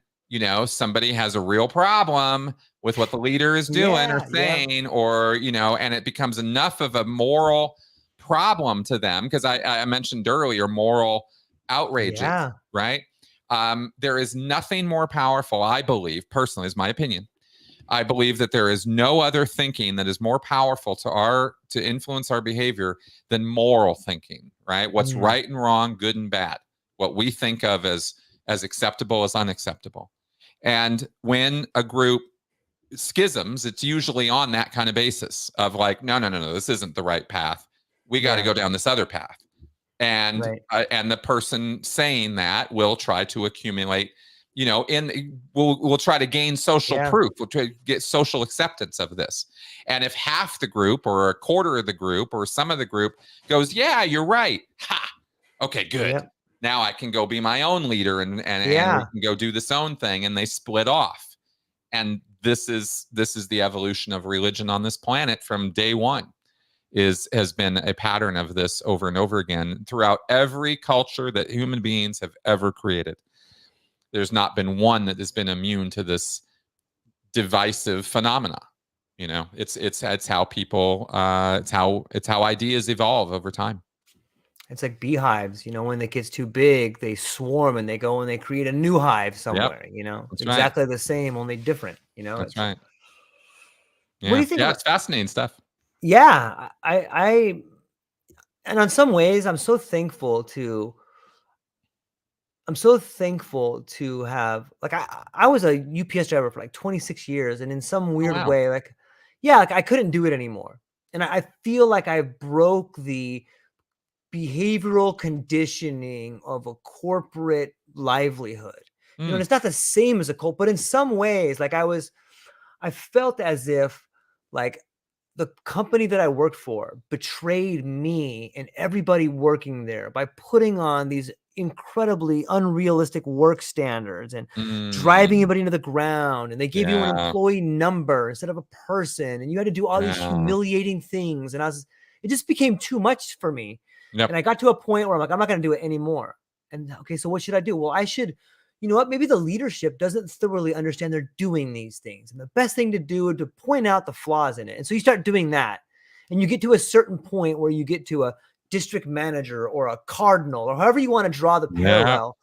somebody has a real problem with what the leader is doing or saying, or and it becomes enough of a moral problem to them, because I mentioned earlier moral outrages, right? There is nothing more powerful, I believe, personally, is my opinion. I believe that there is no other thinking that is more powerful to influence our behavior than moral thinking, right? What's right and wrong, good and bad, what we think of as acceptable as unacceptable. And when a group schisms, it's usually on that kind of basis of like, no, this isn't the right path. We got to go down this other path. And and the person saying that will try to accumulate, we'll try to gain social proof. We'll try to get social acceptance of this. And if half the group or a quarter of the group or some of the group goes, yeah, you're right. Ha. Okay, good. Now I can go be my own leader and we can go do this own thing. And they split off. And this is the evolution of religion on this planet from day one. Has been a pattern of this over and over again throughout every culture that human beings have ever created. There's not been one that has been immune to this divisive phenomena. It's how people it's how ideas evolve over time. It's like beehives, when it gets too big, they swarm and they go and they create a new hive somewhere. It's exactly the same, only different. That's right. What do you think? It's fascinating stuff. Yeah, I and in some ways I'm so thankful to have, like, I was a UPS driver for like 26 years, and in some weird way, like I couldn't do it anymore. And I feel like I broke the behavioral conditioning of a corporate livelihood. And it's not the same as a cult, but in some ways, like I felt as if like the company that I worked for betrayed me and everybody working there by putting on these incredibly unrealistic work standards and driving everybody into the ground. And they gave you an employee number instead of a person. And you had to do all these humiliating things. And it just became too much for me. And I got to a point where I'm like, I'm not going to do it anymore. And okay, so what should I do? Well, I should, maybe the leadership doesn't thoroughly understand they're doing these things. And the best thing to do is to point out the flaws in it. And so you start doing that. And you get to a certain point where you get to a district manager or a cardinal or however you want to draw the parallel.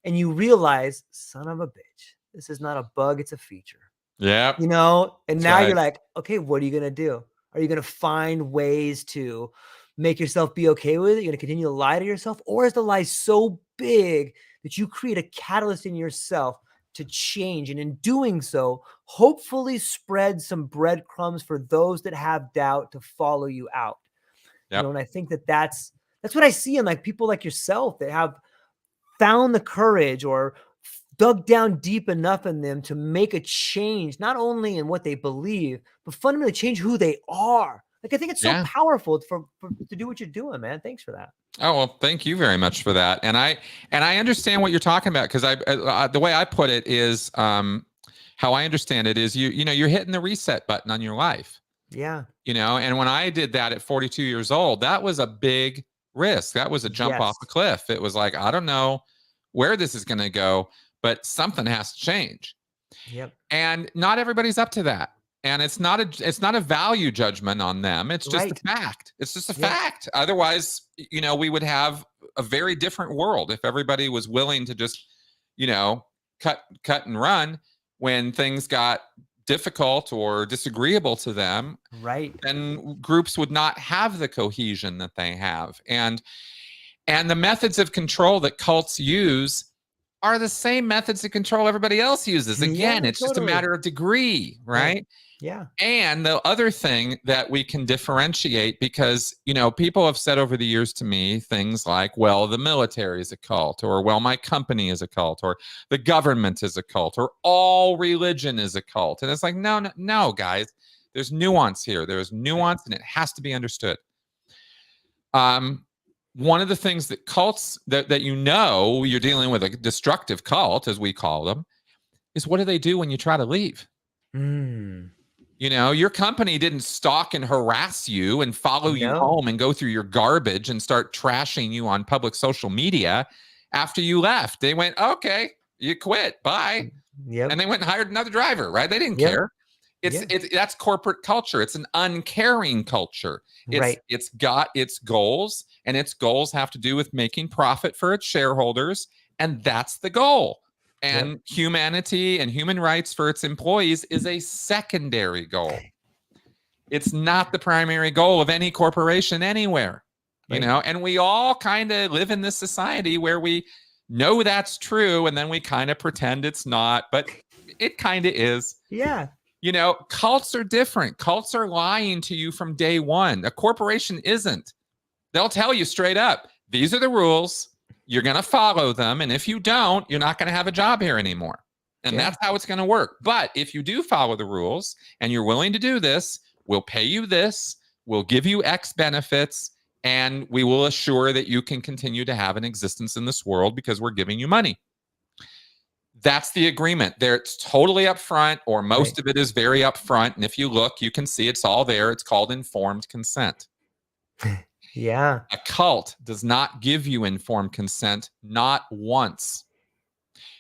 And you realize, son of a bitch, this is not a bug, it's a feature. Yeah. And now you're like, okay, what are you going to do? Are you going to find ways to make yourself be okay with it? You're going to continue to lie to yourself? Or is the lie so big that you create a catalyst in yourself to change? And in doing so, hopefully spread some breadcrumbs for those that have doubt to follow you out. And I think that's what I see in like people like yourself that have found the courage or dug down deep enough in them to make a change, not only in what they believe, but fundamentally change who they are. Like, I think it's so powerful to do what you're doing, man. Thanks for that. Oh, well, thank you very much for that. And I understand what you're talking about, because the way I put it is, how I understand it is you're hitting the reset button on your life. Yeah. And when I did that at 42 years old, that was a big risk. That was a jump off a cliff. It was like, I don't know where this is going to go, but something has to change. Yep. And not everybody's up to that. And it's not a value judgment on them. It's just a fact. It's just a fact. Otherwise, we would have a very different world if everybody was willing to just, cut and run when things got difficult or disagreeable to them. Right. Then groups would not have the cohesion that they have. And the methods of control that cults use are the same methods of control everybody else uses. Again, it's just a matter of degree, right? Yeah. And the other thing that we can differentiate, because, people have said over the years to me things like, well, the military is a cult, or, well, my company is a cult, or the government is a cult, or all religion is a cult. And it's like, no, guys, there's nuance here. There's nuance, and it has to be understood. One of the things that cults that you're dealing with a destructive cult, as we call them, is what do they do when you try to leave? You know, your company didn't stalk and harass you and follow you No. home and go through your garbage and start trashing you on public social media after you left. They went, okay, you quit, bye. Yep. And they went and hired another driver, right? They didn't Yep. care. Yeah. That's corporate culture. It's an uncaring culture. Right. It's got its goals, and its goals have to do with making profit for its shareholders, and that's the goal. And humanity and human rights for its employees is a secondary goal. It's not the primary goal of any corporation anywhere, you know. And we all kind of live in this society where we know that's true, and then we kind of pretend it's not, but it kind of is. Yeah. You know, cults are different. Cults are lying to you from day one. A corporation isn't. They'll tell you straight up, these are the rules. You're going to follow them. And if you don't, you're not going to have a job here anymore. And that's how it's going to work. But if you do follow the rules and you're willing to do this, we'll pay you this, we'll give you X benefits, and we will assure that you can continue to have an existence in this world because we're giving you money. That's the agreement. There, it's totally upfront, or most of it is very upfront. And if you look, you can see it's all there. It's called informed consent. Yeah. A cult does not give you informed consent, not once.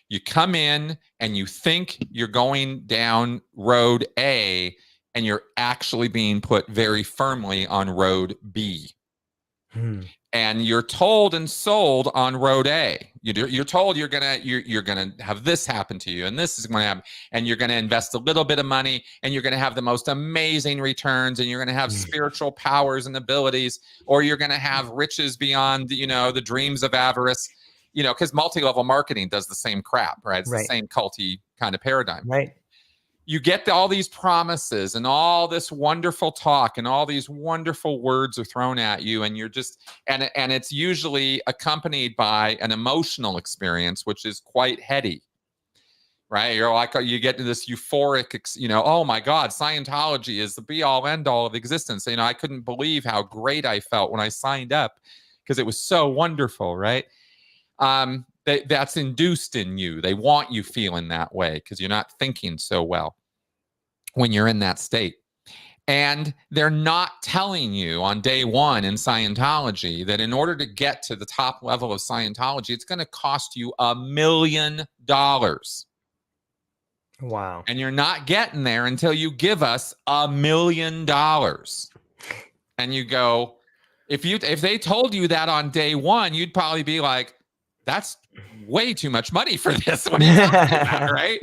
You come in and you think you're going down road A, and you're actually being put very firmly on road B. And you're told and sold on road A. You're told you're gonna have this happen to you, and this is going to happen, and you're going to invest a little bit of money, and you're going to have the most amazing returns, and you're going to have spiritual powers and abilities, or you're going to have riches beyond, you know, the dreams of avarice. You know, because multi-level marketing does the same crap, right? It's the same culty kind of paradigm. Right. You get all these promises and all this wonderful talk and all these wonderful words are thrown at you, and you're just, and it's usually accompanied by an emotional experience, which is quite heady, right? You're like, you get to this euphoric, you know, oh my God, Scientology is the be all end all of existence. You know, I couldn't believe how great I felt when I signed up because it was so wonderful, right? That's induced in you. They want you feeling that way because you're not thinking so well when you're in that state. And they're not telling you on day one in Scientology that in order to get to the top level of Scientology, it's going to cost you $1 million. Wow. And you're not getting there until you give us $1 million. And you go, if they told you that on day one, you'd probably be like, that's way too much money for this. What are you talking about, right?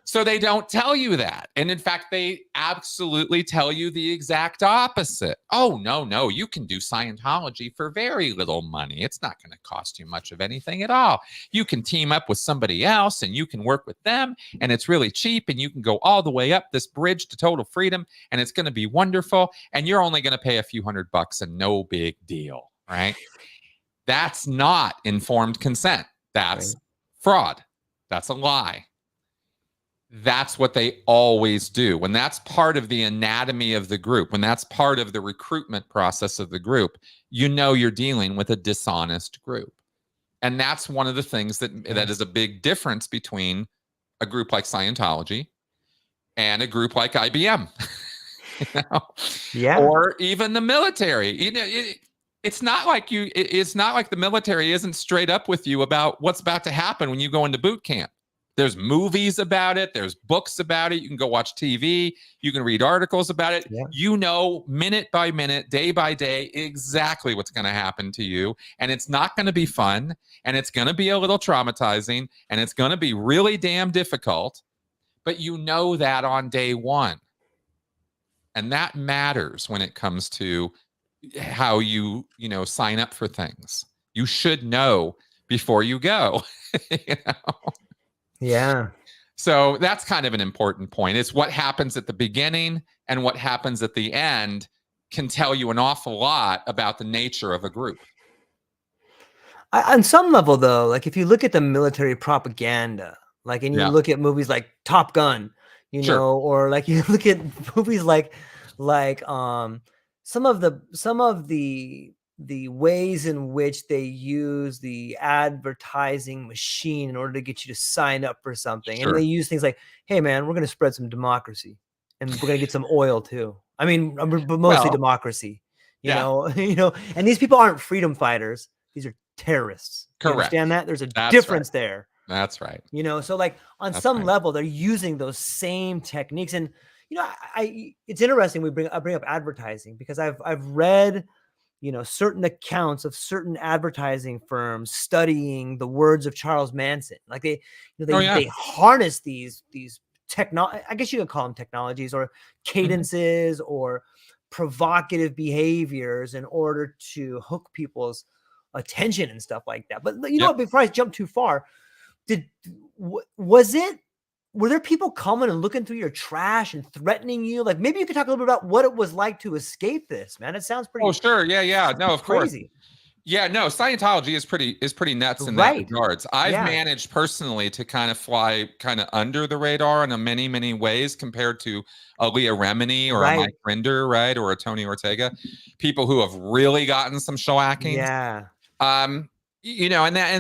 So they don't tell you that. And in fact, they absolutely tell you the exact opposite. Oh, no, you can do Scientology for very little money. It's not going to cost you much of anything at all. You can team up with somebody else and you can work with them, and it's really cheap, and you can go all the way up this bridge to total freedom, and it's going to be wonderful. And you're only going to pay a few $100 and no big deal, right? That's not informed consent. That's fraud. That's a lie. That's what they always do. When that's part of the anatomy of the group, when that's part of the recruitment process of the group, you know you're dealing with a dishonest group. And that's one of the things that is a big difference between a group like Scientology and a group like IBM. You know? Or even the military. You know, it's not like it's not like the military isn't straight up with you about what's about to happen when you go into boot camp. There's movies about it. There's books about it. You can go watch TV. You can read articles about it. Yeah. You know, minute by minute, day by day, exactly what's going to happen to you. And it's not going to be fun. And it's going to be a little traumatizing. And it's going to be really damn difficult. But you know that on day one. And that matters when it comes to how you sign up for things. You should know before you go. You know? Yeah. So that's kind of an important point. It's what happens at the beginning and what happens at the end can tell you an awful lot about the nature of a group. On some level, though, like if you look at the military propaganda, like, and you look at movies like Top Gun, you know, or like you look at movies like some of the ways in which they use the advertising machine in order to get you to sign up for something. And they use things like, hey man, we're going to spread some democracy. and we're gonna get some oil too. I mean, but mostly Well, democracy. You yeah, know, and these people aren't freedom fighters. These are terrorists. You correct. understand that? There's a That's right. difference there. That's right. So like on That's some right. level, they're using those same techniques. And it's interesting I bring up advertising because I've read certain accounts of certain advertising firms studying the words of Charles Manson. Like Oh yeah. they harness these I guess you could call them technologies or cadences or provocative behaviors in order to hook people's attention and stuff like that. But you know what, before I jump too far, were there people coming and looking through your trash and threatening you? Like maybe you could talk a little bit about what it was like to escape this, man. It sounds pretty. Oh sure, yeah. No, of course. Crazy. Yeah, no, Scientology is pretty nuts in that Right. regards. I've Yeah. managed personally to kind of fly kind of under the radar in many ways compared to a Leah Remini or a Right. Mike Rinder, right, or a Tony Ortega, people who have really gotten some shellacking. Yeah. And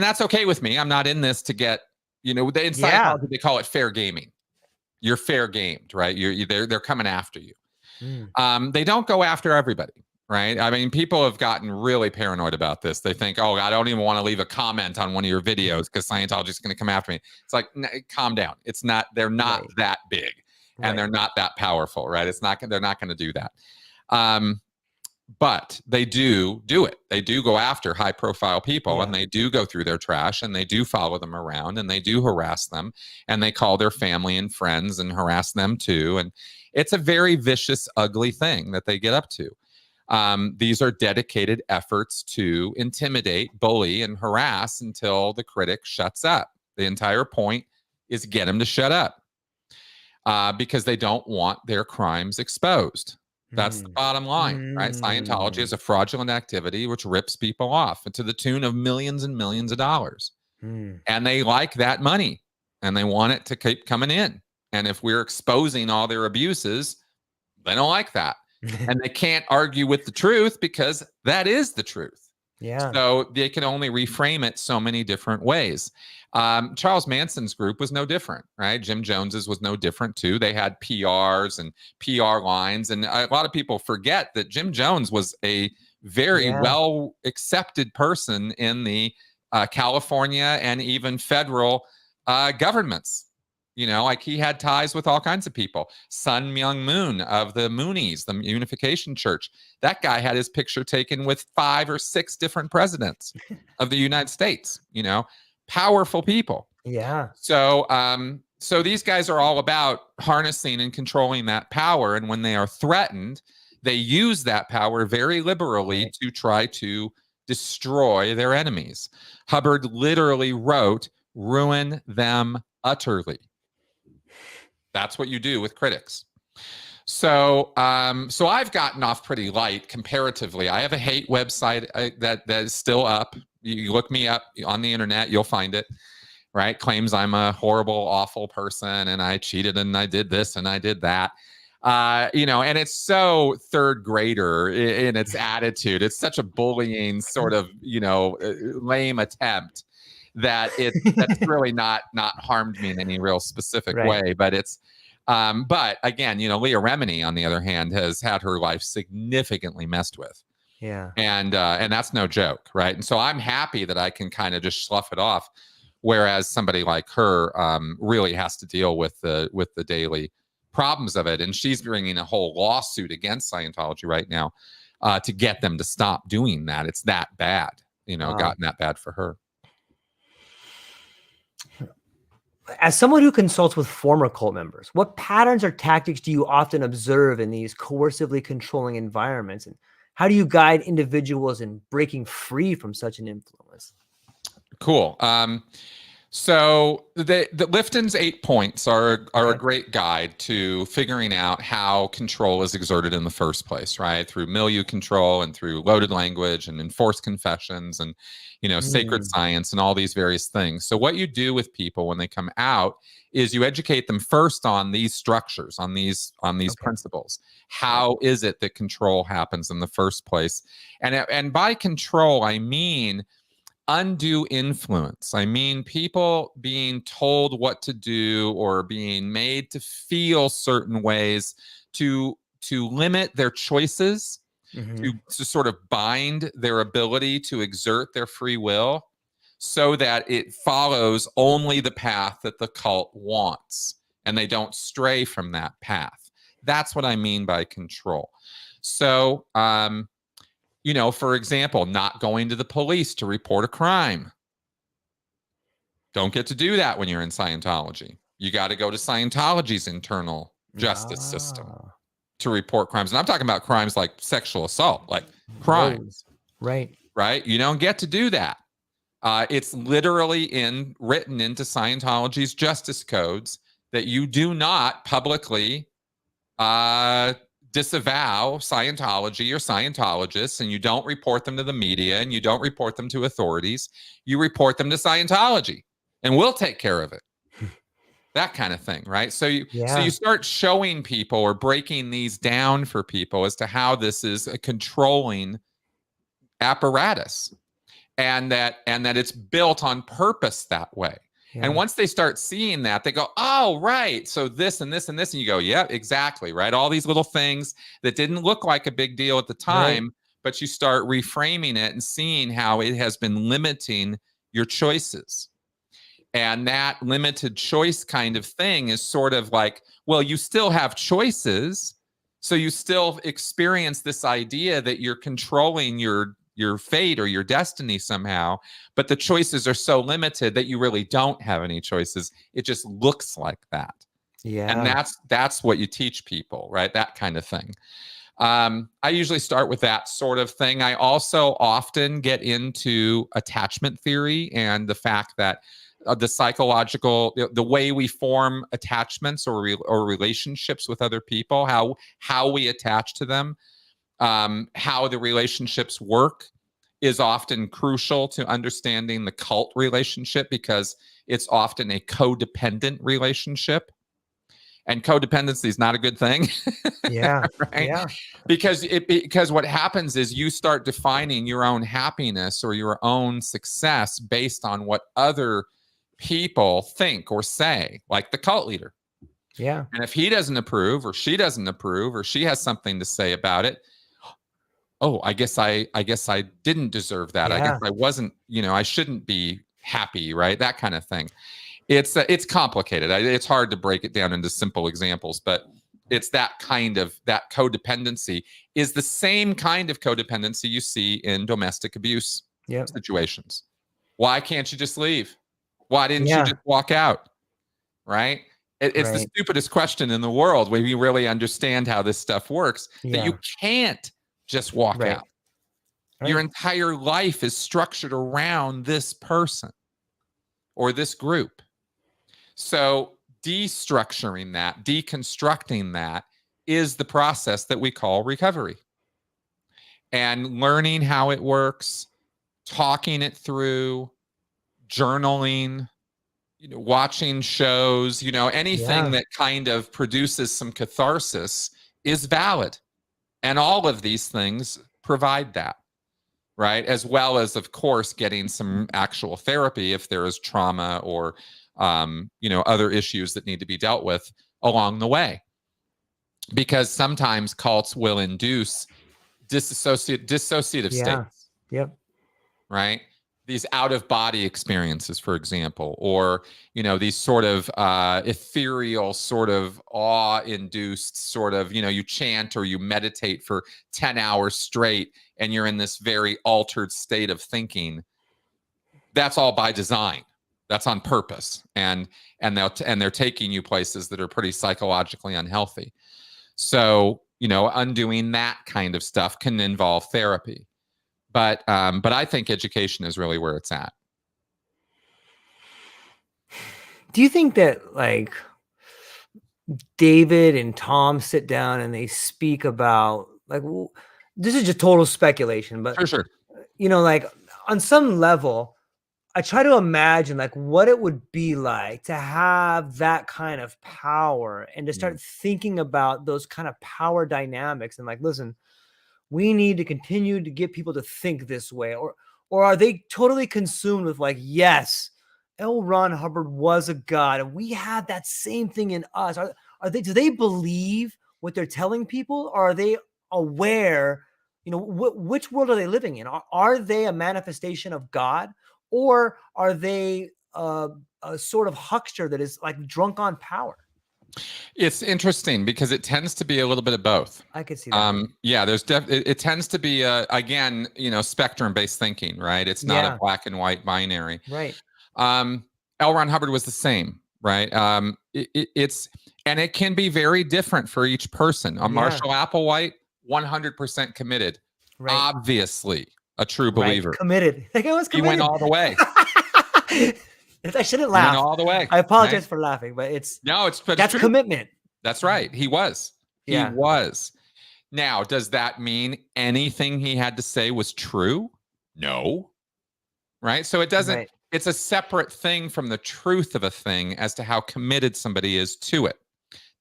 that's okay with me. I'm not in this to get, in Scientology Yeah. they call it fair gaming. You're fair gamed, right? They're coming after you. They don't go after everybody. Right. I mean, people have gotten really paranoid about this. They think, oh, I don't even want to leave a comment on one of your videos because Scientology is going to come after me. It's like, calm down. It's not, they're not Right. that big and they're not that powerful. Right. They're not going to do that. But they do it. They do go after high profile people and they do go through their trash and they do follow them around and they do harass them and they call their family and friends and harass them too. And it's a very vicious, ugly thing that they get up to. These are dedicated efforts to intimidate, bully, and harass until the critic shuts up. The entire point is get them to shut up because they don't want their crimes exposed. That's the bottom line, right? Scientology is a fraudulent activity which rips people off to the tune of millions and millions of dollars. And they like that money and they want it to keep coming in. And if we're exposing all their abuses, they don't like that. And they can't argue with the truth because that is the truth. Yeah. So they can only reframe it so many different ways. Charles Manson's group was no different, right? Jim Jones's was no different too. They had PRs and PR lines. And a lot of people forget that Jim Jones was a very well accepted person in the California and even federal governments. Like he had ties with all kinds of people. Sun Myung Moon of the Moonies, the Unification Church. That guy had his picture taken with 5 or 6 different presidents of the United States. Powerful people. Yeah. So these guys are all about harnessing and controlling that power. And when they are threatened, they use that power very liberally to try to destroy their enemies. Hubbard literally wrote, "Ruin them utterly." That's what you do with critics. So I've gotten off pretty light comparatively. I have a hate website that is still up. You look me up on the internet, you'll find it, right? Claims I'm a horrible, awful person and I cheated and I did this and I did that. And it's so third grader in its attitude. It's such a bullying sort of, lame attempt that that's really not harmed me in any real specific way. But it's but again, Leah Remini, on the other hand, has had her life significantly messed with. Yeah. And that's no joke, right? And so I'm happy that I can kind of just slough it off, whereas somebody like her really has to deal with the daily problems of it. And she's bringing a whole lawsuit against Scientology right now to get them to stop doing that. It's that bad, gotten that bad for her. As someone who consults with former cult members, what patterns or tactics do you often observe in these coercively controlling environments? And how do you guide individuals in breaking free from such an influence? Cool. So the Lifton's 8 points are a great guide to figuring out how control is exerted in the first place, right? Through milieu control and through loaded language and enforced confessions and, sacred science and all these various things. So what you do with people when they come out is you educate them first on these structures, on these principles. How is it that control happens in the first place? And by control, I mean undue influence. I mean, people being told what to do or being made to feel certain ways to limit their choices, to sort of bind their ability to exert their free will so that it follows only the path that the cult wants and they don't stray from that path. That's what I mean by control. So, for example, not going to the police to report a crime. Don't get to do that when you're in Scientology. You got to go to Scientology's internal justice system to report crimes. And I'm talking about crimes like sexual assault, like crimes. Right. Right? You don't get to do that. It's literally written into Scientology's justice codes that you do not publicly disavow Scientology or Scientologists, and you don't report them to the media, and you don't report them to authorities. You report them to Scientology, and we'll take care of it. That kind of thing, right? So you start showing people or breaking these down for people as to how this is a controlling apparatus, and that it's built on purpose that way. Yeah. And once they start seeing that, they go, oh, right. So this and this and this. And you go, yeah, exactly. Right. All these little things that didn't look like a big deal at the time, but you start reframing it and seeing how it has been limiting your choices. And that limited choice kind of thing is sort of like, well, you still have choices. So you still experience this idea that you're controlling your fate or your destiny somehow, but the choices are so limited that you really don't have any choices. It just looks like that. Yeah. And that's what you teach people, right? That kind of thing. I usually start with that sort of thing. I also often get into attachment theory and the fact that the psychological, the way we form attachments or relationships with other people, how we attach to them, how the relationships work is often crucial to understanding the cult relationship, because it's often a codependent relationship, and codependency is not a good thing. Yeah. Right? Yeah. Because what happens is you start defining your own happiness or your own success based on what other people think or say, like the cult leader. Yeah. And if he doesn't approve or she doesn't approve or she has something to say about it, oh, I guess I didn't deserve that. Yeah. I guess I wasn't, I shouldn't be happy, right? That kind of thing. It's complicated. It's hard to break it down into simple examples, but it's that codependency is the same kind of codependency you see in domestic abuse situations. Why can't you just leave? Why didn't you just walk out? Right? It's the stupidest question in the world when you really understand how this stuff works, that you can't just walk out. Right. Your entire life is structured around this person or this group. So destructuring that, deconstructing that is the process that we call recovery. And learning how it works, talking it through, journaling, watching shows, anything that kind of produces some catharsis is valid. And all of these things provide that, right? As well as, of course, getting some actual therapy if there is trauma or, other issues that need to be dealt with along the way. Because sometimes cults will induce dissociative states. Yep. Right? These out-of-body experiences, for example, or, these sort of ethereal, sort of awe-induced sort of, you chant or you meditate for 10 hours straight and you're in this very altered state of thinking. That's all by design. That's on purpose. And they're taking you places that are pretty psychologically unhealthy. So, undoing that kind of stuff can involve therapy. But I think education is really where it's at. Do you think that like David and Tom sit down and they speak about like, this is just total speculation, but for sure, like on some level, I try to imagine like what it would be like to have that kind of power and to start thinking about those kind of power dynamics and like, listen, we need to continue to get people to think this way, or Or are they totally consumed with like, yes, L. Ron Hubbard was a god, and we have that same thing in us? Do they believe what they're telling people, or are they aware? Which world are they living in? Are they a manifestation of God, or are they a sort of huckster that is like drunk on power? It's interesting because it tends to be a little bit of both. I could see that. Yeah, it tends to be again, spectrum-based thinking, right? It's not a black and white binary. Right. L. Ron Hubbard was the same, right? It can be very different for each person. Marshall Applewhite, 100% committed. Right. Obviously, a true believer. Right. Committed. Like I was committed. He went all the way. I shouldn't laugh. He went all the way. I apologize for laughing, but that's true. Commitment. That's right. He was. He was. Now, does that mean anything he had to say was true? No. Right? So it doesn't. Right. It's a separate thing from the truth of a thing as to how committed somebody is to it.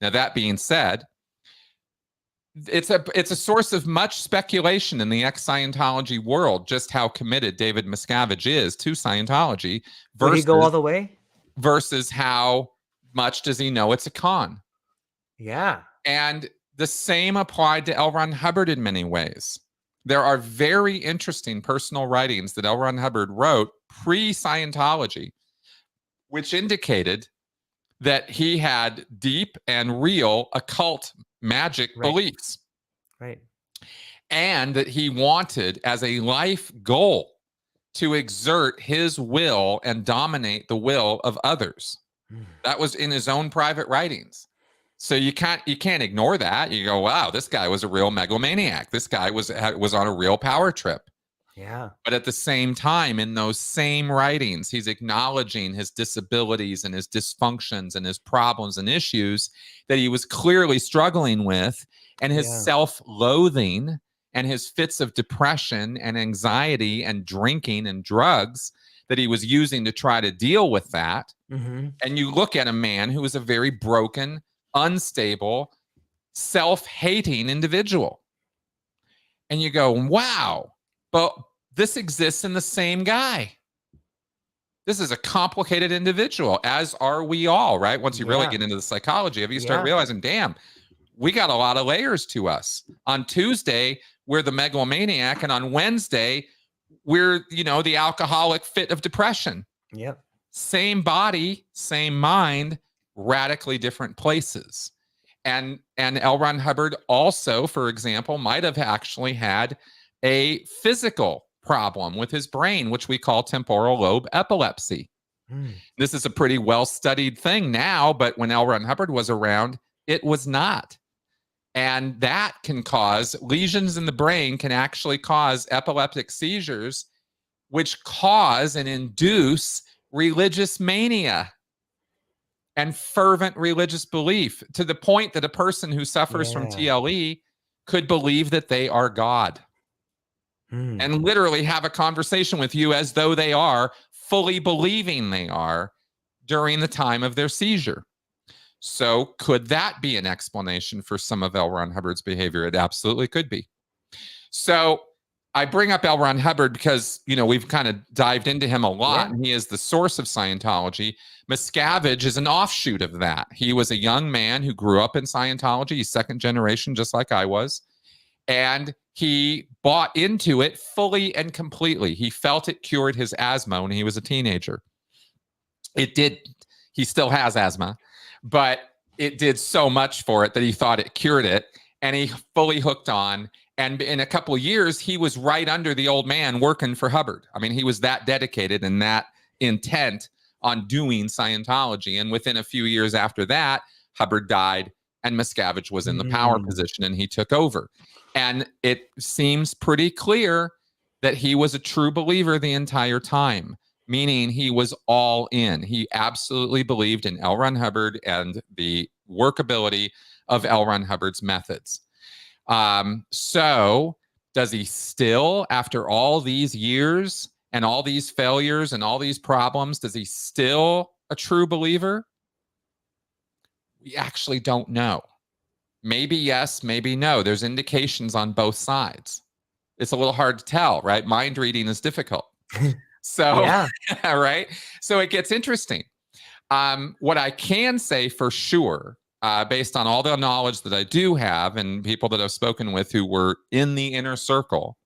Now, that being said, it's a source of much speculation in the ex-Scientology world, just how committed David Miscavige is to Scientology. Would he go all the way? Versus how much does he know it's a con? Yeah. And the same applied to L. Ron Hubbard in many ways. There are very interesting personal writings that L. Ron Hubbard wrote pre-Scientology, which indicated that he had deep and real occult magic beliefs. Right. And that he wanted as a life goal to exert his will and dominate the will of others. That was in his own private writings. So you can't ignore that. You go, wow, this guy was a real megalomaniac. This guy was on a real power trip. Yeah. But at the same time, in those same writings, he's acknowledging his disabilities and his dysfunctions and his problems and issues that he was clearly struggling with, and his self-loathing and his fits of depression and anxiety and drinking and drugs that he was using to try to deal with that. Mm-hmm. And you look at a man who is a very broken, unstable, self-hating individual. And you go, wow, but this exists in the same guy. This is a complicated individual, as are we all, right? Once you really get into the psychology of it, you start realizing, damn, we got a lot of layers to us. On Tuesday, we're the megalomaniac, and on Wednesday, we're, the alcoholic fit of depression. Yep. Same body, same mind, radically different places. And L. Ron Hubbard also, for example, might have actually had a physical problem with his brain, which we call temporal lobe epilepsy. This is a pretty well-studied thing now, but when L. Ron Hubbard was around, it was not. And that can cause lesions in the brain, can actually cause epileptic seizures, which cause and induce religious mania and fervent religious belief, to the point that a person who suffers from TLE could believe that they are God and literally have a conversation with you as though they are, fully believing they are, during the time of their seizure. So could that be an explanation for some of L. Ron Hubbard's behavior? It absolutely could be. So I bring up L. Ron Hubbard because, we've kind of dived into him a lot, and he is the source of Scientology. Miscavige is an offshoot of that. He was a young man who grew up in Scientology. He's second generation, just like I was. And he bought into it fully and completely. He felt it cured his asthma when he was a teenager. It did. He still has asthma, but it did so much for it that he thought it cured it, and he fully hooked on. And in a couple of years, he was right under the old man working for Hubbard. I mean, he was that dedicated and that intent on doing Scientology. And within a few years after that, Hubbard died and Miscavige was in the power position, and he took over. And it seems pretty clear that he was a true believer the entire time, meaning he was all in. He absolutely believed in L. Ron Hubbard and the workability of L. Ron Hubbard's methods. So does he still, after all these years and all these failures and all these problems, does he still a true believer? We actually don't know. Maybe yes, maybe no. There's indications on both sides. It's a little hard to tell, right? Mind reading is difficult. So, Yeah. right. So it gets interesting. What I can say for sure, based on all the knowledge that I do have and people that I've spoken with who were in the inner circle,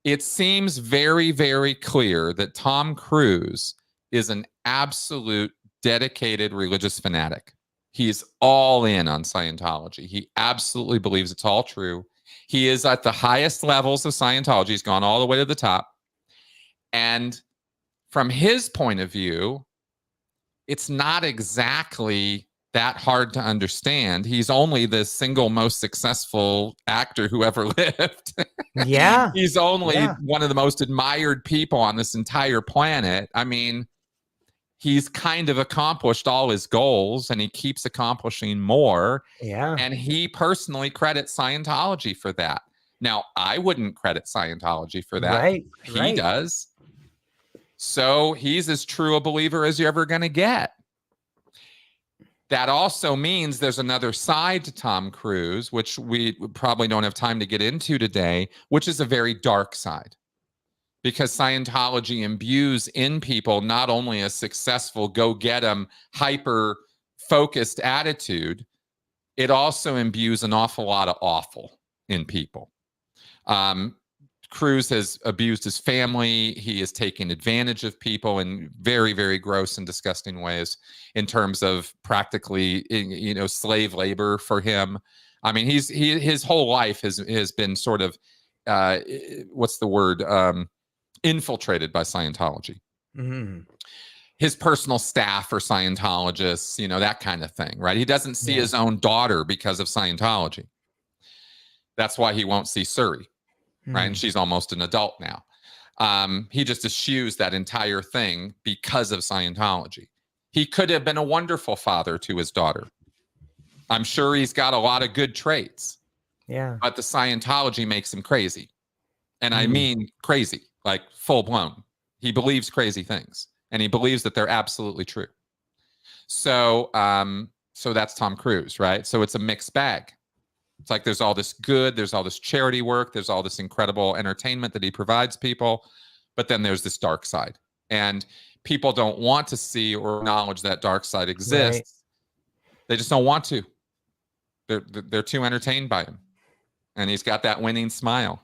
it seems very, very clear that Tom Cruise is an absolute dedicated religious fanatic. He's all in on Scientology. He absolutely believes it's all true. He is at the highest levels of Scientology. He's gone all the way to the top. And from his point of view, it's not exactly that hard to understand. He's only the single most successful actor who ever lived. Yeah. He's only Yeah. one of the most admired people on this entire planet. I mean, he's kind of accomplished all his goals and he keeps accomplishing more. Yeah. And he personally credits Scientology for that. Now, I wouldn't credit Scientology for that. Right. He does. So he's as true a believer as you're ever going to get. That also means there's another side to Tom Cruise, which we probably don't have time to get into today, which is a very dark side. Because Scientology imbues in people not only a successful, go-get-em, hyper-focused attitude, it also imbues an awful lot of awful in people. Cruise has abused his family. He is taking advantage of people in very, very gross and disgusting ways in terms of practically, slave labor for him. I mean, his whole life has been sort of, what's the word? Infiltrated by Scientology. Mm-hmm. His personal staff are Scientologists, that kind of thing, right? He doesn't see his own daughter because of Scientology. That's why he won't see Suri. Right. And she's almost an adult now. He just eschews that entire thing because of Scientology. He could have been a wonderful father to his daughter. I'm sure he's got a lot of good traits. Yeah. But the Scientology makes him crazy. And I mean crazy, like full blown. He believes crazy things and he believes that they're absolutely true. So that's Tom Cruise, right? So it's a mixed bag. It's like there's all this good, there's all this charity work, there's all this incredible entertainment that he provides people, but then there's this dark side. And people don't want to see or acknowledge that dark side exists. Right. They just don't want to. They're too entertained by him. And he's got that winning smile,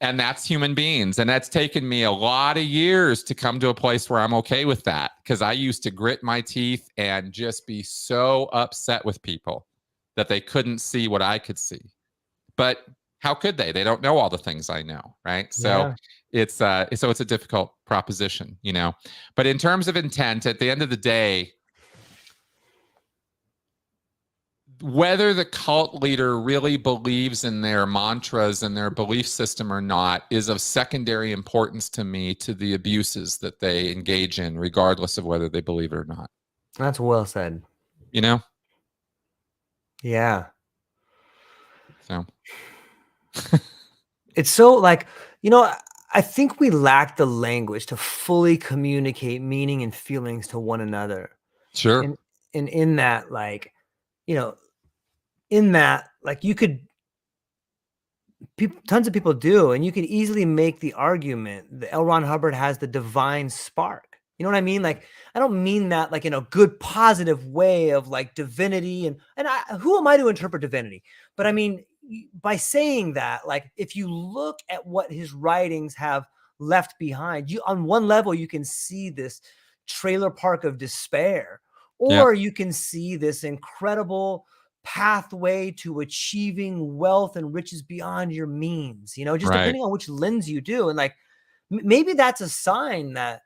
And that's human beings. And that's taken me a lot of years to come to a place where I'm okay with that. Because I used to grit my teeth and just be so upset with people that they couldn't see what I could see. But how could they? They don't know all the things I know, right? So it's a difficult proposition, But in terms of intent, at the end of the day, whether the cult leader really believes in their mantras and their belief system or not is of secondary importance to me to the abuses that they engage in, regardless of whether they believe it or not. That's well said. Yeah. So it's so like, I think we lack the language to fully communicate meaning and feelings to one another. Sure. And in that, like, you could, tons of people do, and you could easily make the argument that L. Ron Hubbard has the divine spark. You know what I mean? Like, I don't mean that like in a good, positive way of like divinity. And who am I to interpret divinity? But I mean, by saying that, like, if you look at what his writings have left behind, you on one level, you can see this trailer park of despair, or you can see this incredible pathway to achieving wealth and riches beyond your means, just depending on which lens you do. And like, maybe that's a sign that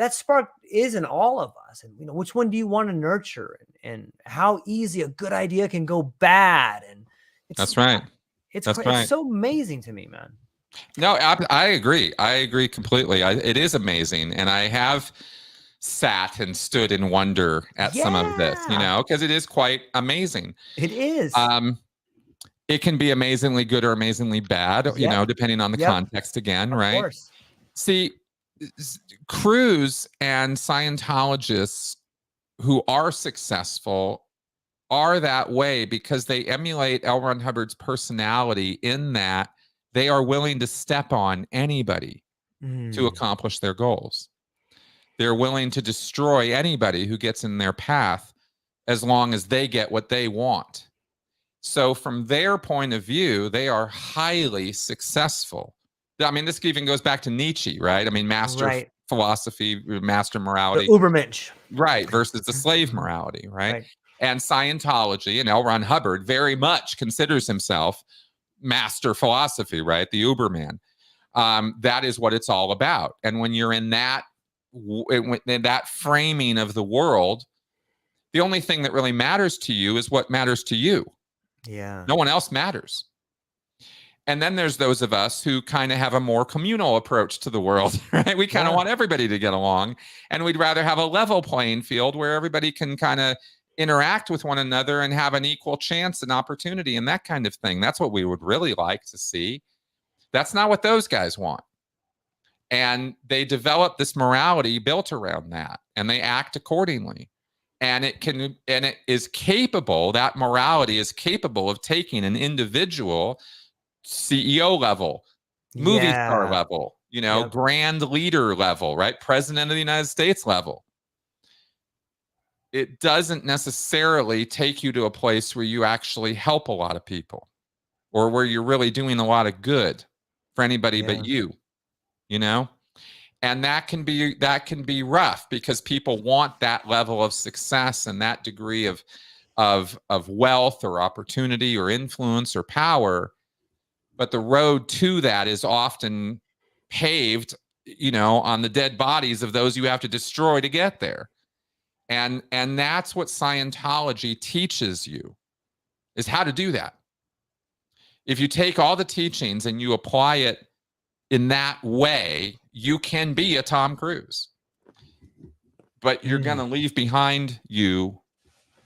spark is in all of us. And, which one do you want to nurture, and how easy a good idea can go bad. And that's right. It's so amazing to me, man. No, I agree. I agree completely. It is amazing. And I have sat and stood in wonder at some of this, because it is quite amazing. It is. It can be amazingly good or amazingly bad, depending on the context again, right? Of course. See, Cruise and Scientologists who are successful are that way because they emulate L. Ron Hubbard's personality in that they are willing to step on anybody to Mm. accomplish their goals. They're willing to destroy anybody who gets in their path as long as they get what they want. So from their point of view, they are highly successful. I mean, this even goes back to Nietzsche, right? I mean, master Right. philosophy, master The morality, Ubermensch. right, versus the slave morality, right? Right. And Scientology and L. Ron Hubbard very much considers himself master philosophy, right? The Uberman. That is what it's all about. And when you're in that framing of the world, the only thing that really matters to you is what matters to you. Yeah. No one else matters. And then there's those of us who kind of have a more communal approach to the world, right? We kind of want everybody to get along, and we'd rather have a level playing field where everybody can kind of interact with one another and have an equal chance and opportunity and that kind of thing. That's what we would really like to see. That's not what those guys want. And they develop this morality built around that, and they act accordingly. And it is capable, that morality is capable of taking an individual CEO level, movie star level, grand leader level, right? President of the United States level. It doesn't necessarily take you to a place where you actually help a lot of people or where you're really doing a lot of good for anybody but you, And that can be rough because people want that level of success and that degree of wealth or opportunity or influence or power. But the road to that is often paved, on the dead bodies of those you have to destroy to get there. And that's what Scientology teaches you, is how to do that. If you take all the teachings and you apply it in that way, you can be a Tom Cruise. But you're going to leave behind you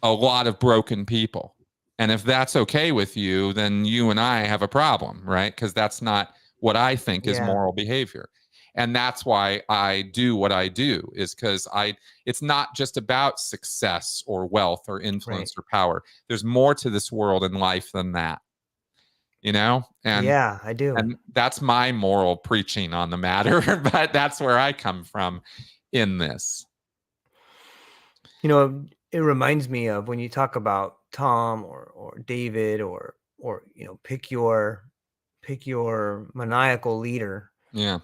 a lot of broken people. And if that's okay with you, then you and I have a problem, right? Because that's not what I think is moral behavior. And that's why I do what I do, is because it's not just about success or wealth or influence or power. There's more to this world and life than that, And yeah, I do. And that's my moral preaching on the matter, but that's where I come from in this. It reminds me of when you talk about Tom or David or pick your maniacal leader. Yeah.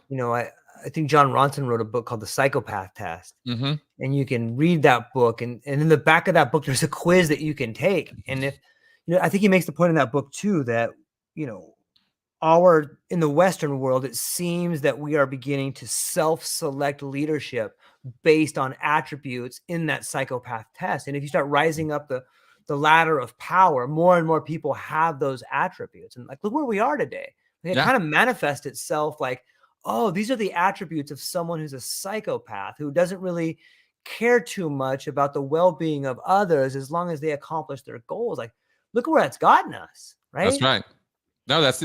I think John Ronson wrote a book called The Psychopath Test. Mm-hmm. And you can read that book, and in the back of that book there's a quiz that you can take. And if I think he makes the point in that book too that in the Western world, it seems that we are beginning to self-select leadership based on attributes in that psychopath test. And if you start rising up the ladder of power, more and more people have those attributes. And look where we are today. It kind of manifests itself like, oh, these are the attributes of someone who's a psychopath, who doesn't really care too much about the well-being of others as long as they accomplish their goals. Like, look where that's gotten us, right? That's right. No, that's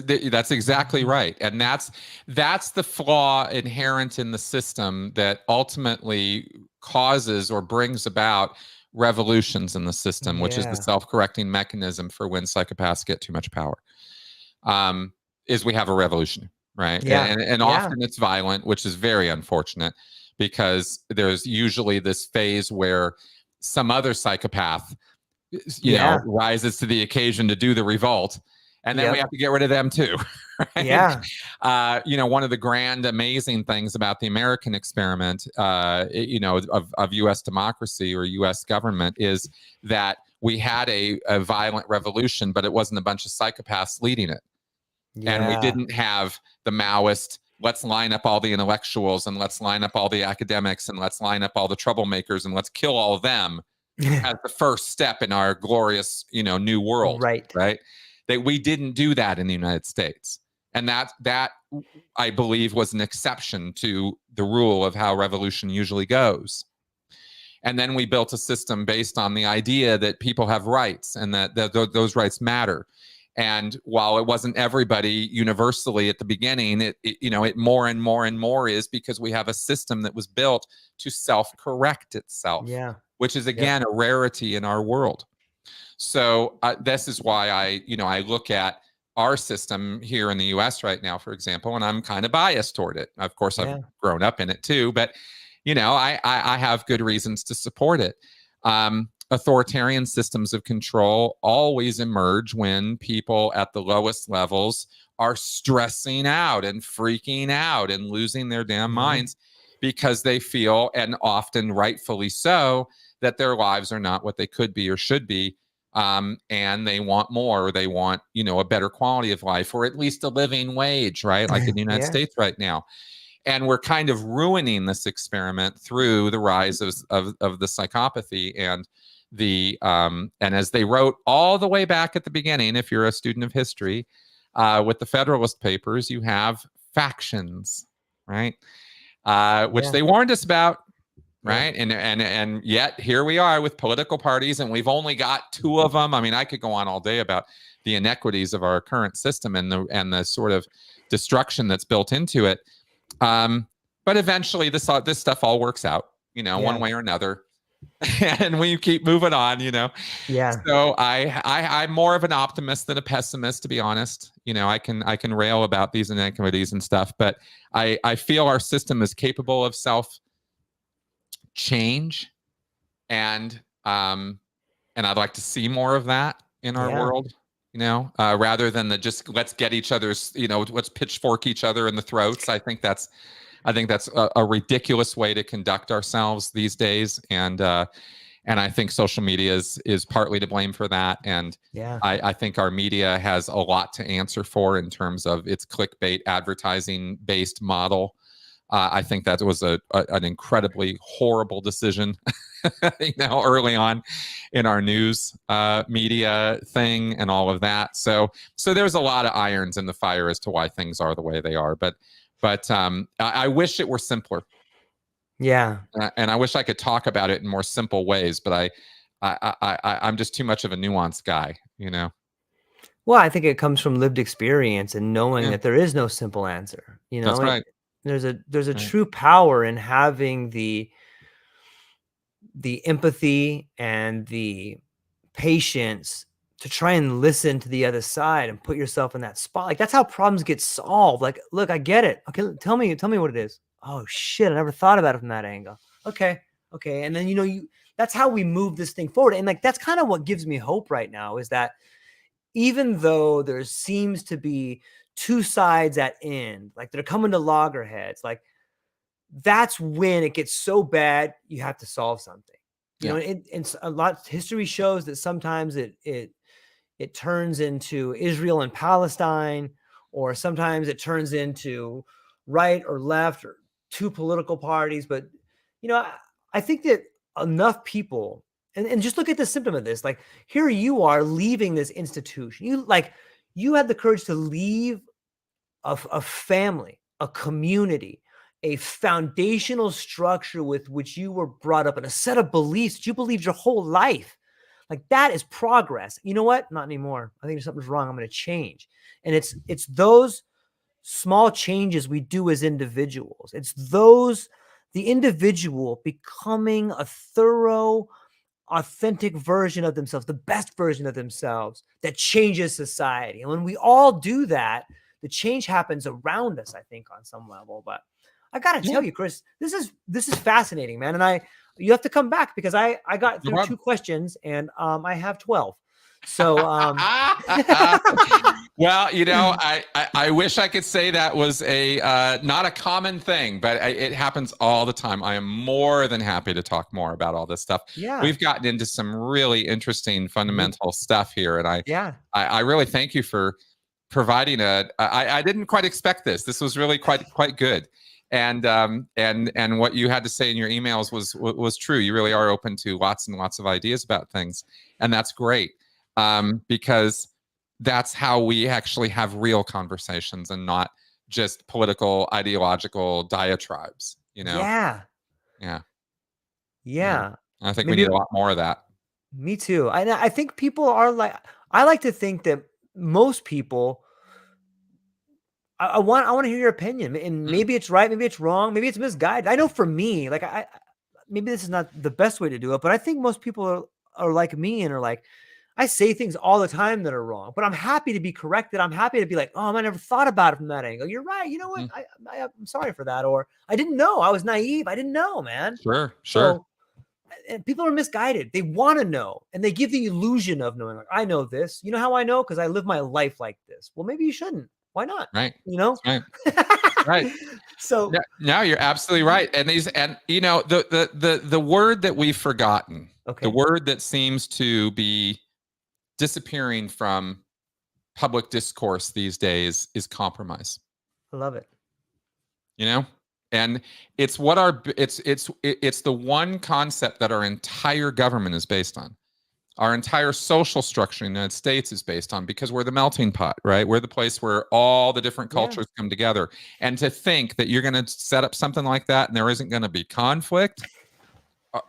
exactly right. And that's the flaw inherent in the system that ultimately causes or brings about revolutions in the system, which is the self-correcting mechanism for when psychopaths get too much power, is we have a revolution, right? And often it's violent, which is very unfortunate, because there's usually this phase where some other psychopath, rises to the occasion to do the revolt. And then we have to get rid of them too. Right? Yeah. One of the grand, amazing things about the American experiment, of U.S. democracy or U.S. government is that we had a violent revolution, but it wasn't a bunch of psychopaths leading it. Yeah. And we didn't have the Maoist, let's line up all the intellectuals and let's line up all the academics and let's line up all the troublemakers and let's kill all of them as the first step in our glorious, new world. Right. That we didn't do that in the United States. And that I believe was an exception to the rule of how revolution usually goes. And then we built a system based on the idea that people have rights and that those rights matter. And while it wasn't everybody universally at the beginning, it more and more and more is, because we have a system that was built to self-correct itself, which is, again, a rarity in our world. So this is why I look at our system here in the US right now, for example, and I'm kind of biased toward it. Of course, I've grown up in it too, but I have good reasons to support it. Authoritarian systems of control always emerge when people at the lowest levels are stressing out and freaking out and losing their damn minds because they feel, and often rightfully so, that their lives are not what they could be or should be. And they want more, or they want, a better quality of life, or at least a living wage, right? Like in the United States right now. And we're kind of ruining this experiment through the rise of the psychopathy and and as they wrote all the way back at the beginning, if you're a student of history, with the Federalist Papers, you have factions, right? Which they warned us about. Right. And yet here we are with political parties, and we've only got 2 of them. I mean, I could go on all day about the inequities of our current system and the sort of destruction that's built into it. But eventually this stuff all works out, one way or another. And we keep moving on, So I'm more of an optimist than a pessimist, to be honest. I can rail about these inequities and stuff, but I feel our system is capable of change, and I'd like to see more of that in our world, rather than just let's get each other's, let's pitchfork each other in the throats. I think that's a ridiculous way to conduct ourselves these days, and I think social media is partly to blame for that. And I think our media has a lot to answer for in terms of its clickbait advertising based model. I think that was an incredibly horrible decision, early on in our news media thing and all of that. So there's a lot of irons in the fire as to why things are the way they are. But I wish it were simpler. Yeah. And I wish I could talk about it in more simple ways, but I'm just too much of a nuanced guy, Well, I think it comes from lived experience and knowing that there is no simple answer. That's right. There's a true power in having the empathy and the patience to try and listen to the other side and put yourself in that spot. Like, that's how problems get solved. Like, look, I get it. Okay, tell me what it is. Oh shit, I never thought about it from that angle. Okay. And then that's how we move this thing forward. And like, that's kind of what gives me hope right now, is that even though there seems to be 2 sides at end, like they're coming to loggerheads, like that's when it gets so bad you have to solve something. And a lot history shows that sometimes it turns into Israel and Palestine, or sometimes it turns into right or left or 2 political parties. But I think that enough people, and just look at the symptom of this, like here you are leaving this institution. You had the courage to leave a family, a community, a foundational structure with which you were brought up, and a set of beliefs that you believed your whole life. Like, that is progress. You know what? Not anymore. I think something's wrong. I'm going to change. And it's those small changes we do as individuals. It's the individual becoming a thorough, authentic version of themselves, the best version of themselves, that changes society. And when we all do that, the change happens around us, I think, on some level. But I got to tell you, Chris, this is fascinating, man. And you have to come back, because I got through 2 questions, and I have 12. So, well, I wish I could say that was not a common thing, but it happens all the time. I am more than happy to talk more about all this stuff. Yeah. We've gotten into some really interesting fundamental stuff here. And I really thank you for providing I didn't quite expect this. This was really quite good. And what you had to say in your emails was true. You really are open to lots and lots of ideas about things. And that's great. Because that's how we actually have real conversations, and not just political, ideological diatribes, Yeah. I think we need a lot more of that. Me too. I think people are I like to think that most people, I want to hear your opinion, and maybe it's right, maybe it's wrong, maybe it's misguided. I know for me, like maybe this is not the best way to do it, but I think most people are like me, and are like, I say things all the time that are wrong, but I'm happy to be corrected. I'm happy to be like, oh, I never thought about it from that angle. You're right. You know what? I'm sorry for that. Or I didn't know. I was naive. I didn't know, man. Sure. So, and people are misguided. They want to know, and they give the illusion of knowing. Like, I know this. You know how I know? Because I live my life like this. Well, maybe you shouldn't. Why not? Right. You know? Right. Right. So no, you're absolutely right. And you know, the word that we've forgotten, the word that seems to be disappearing from public discourse these days is compromise. I love it. You know, and it's what it's the one concept that our entire government is based on. Our entire social structure in the United States is based on, because we're the melting pot, right? We're the place where all the different cultures come together. And to think that you're going to set up something like that and there isn't going to be conflict,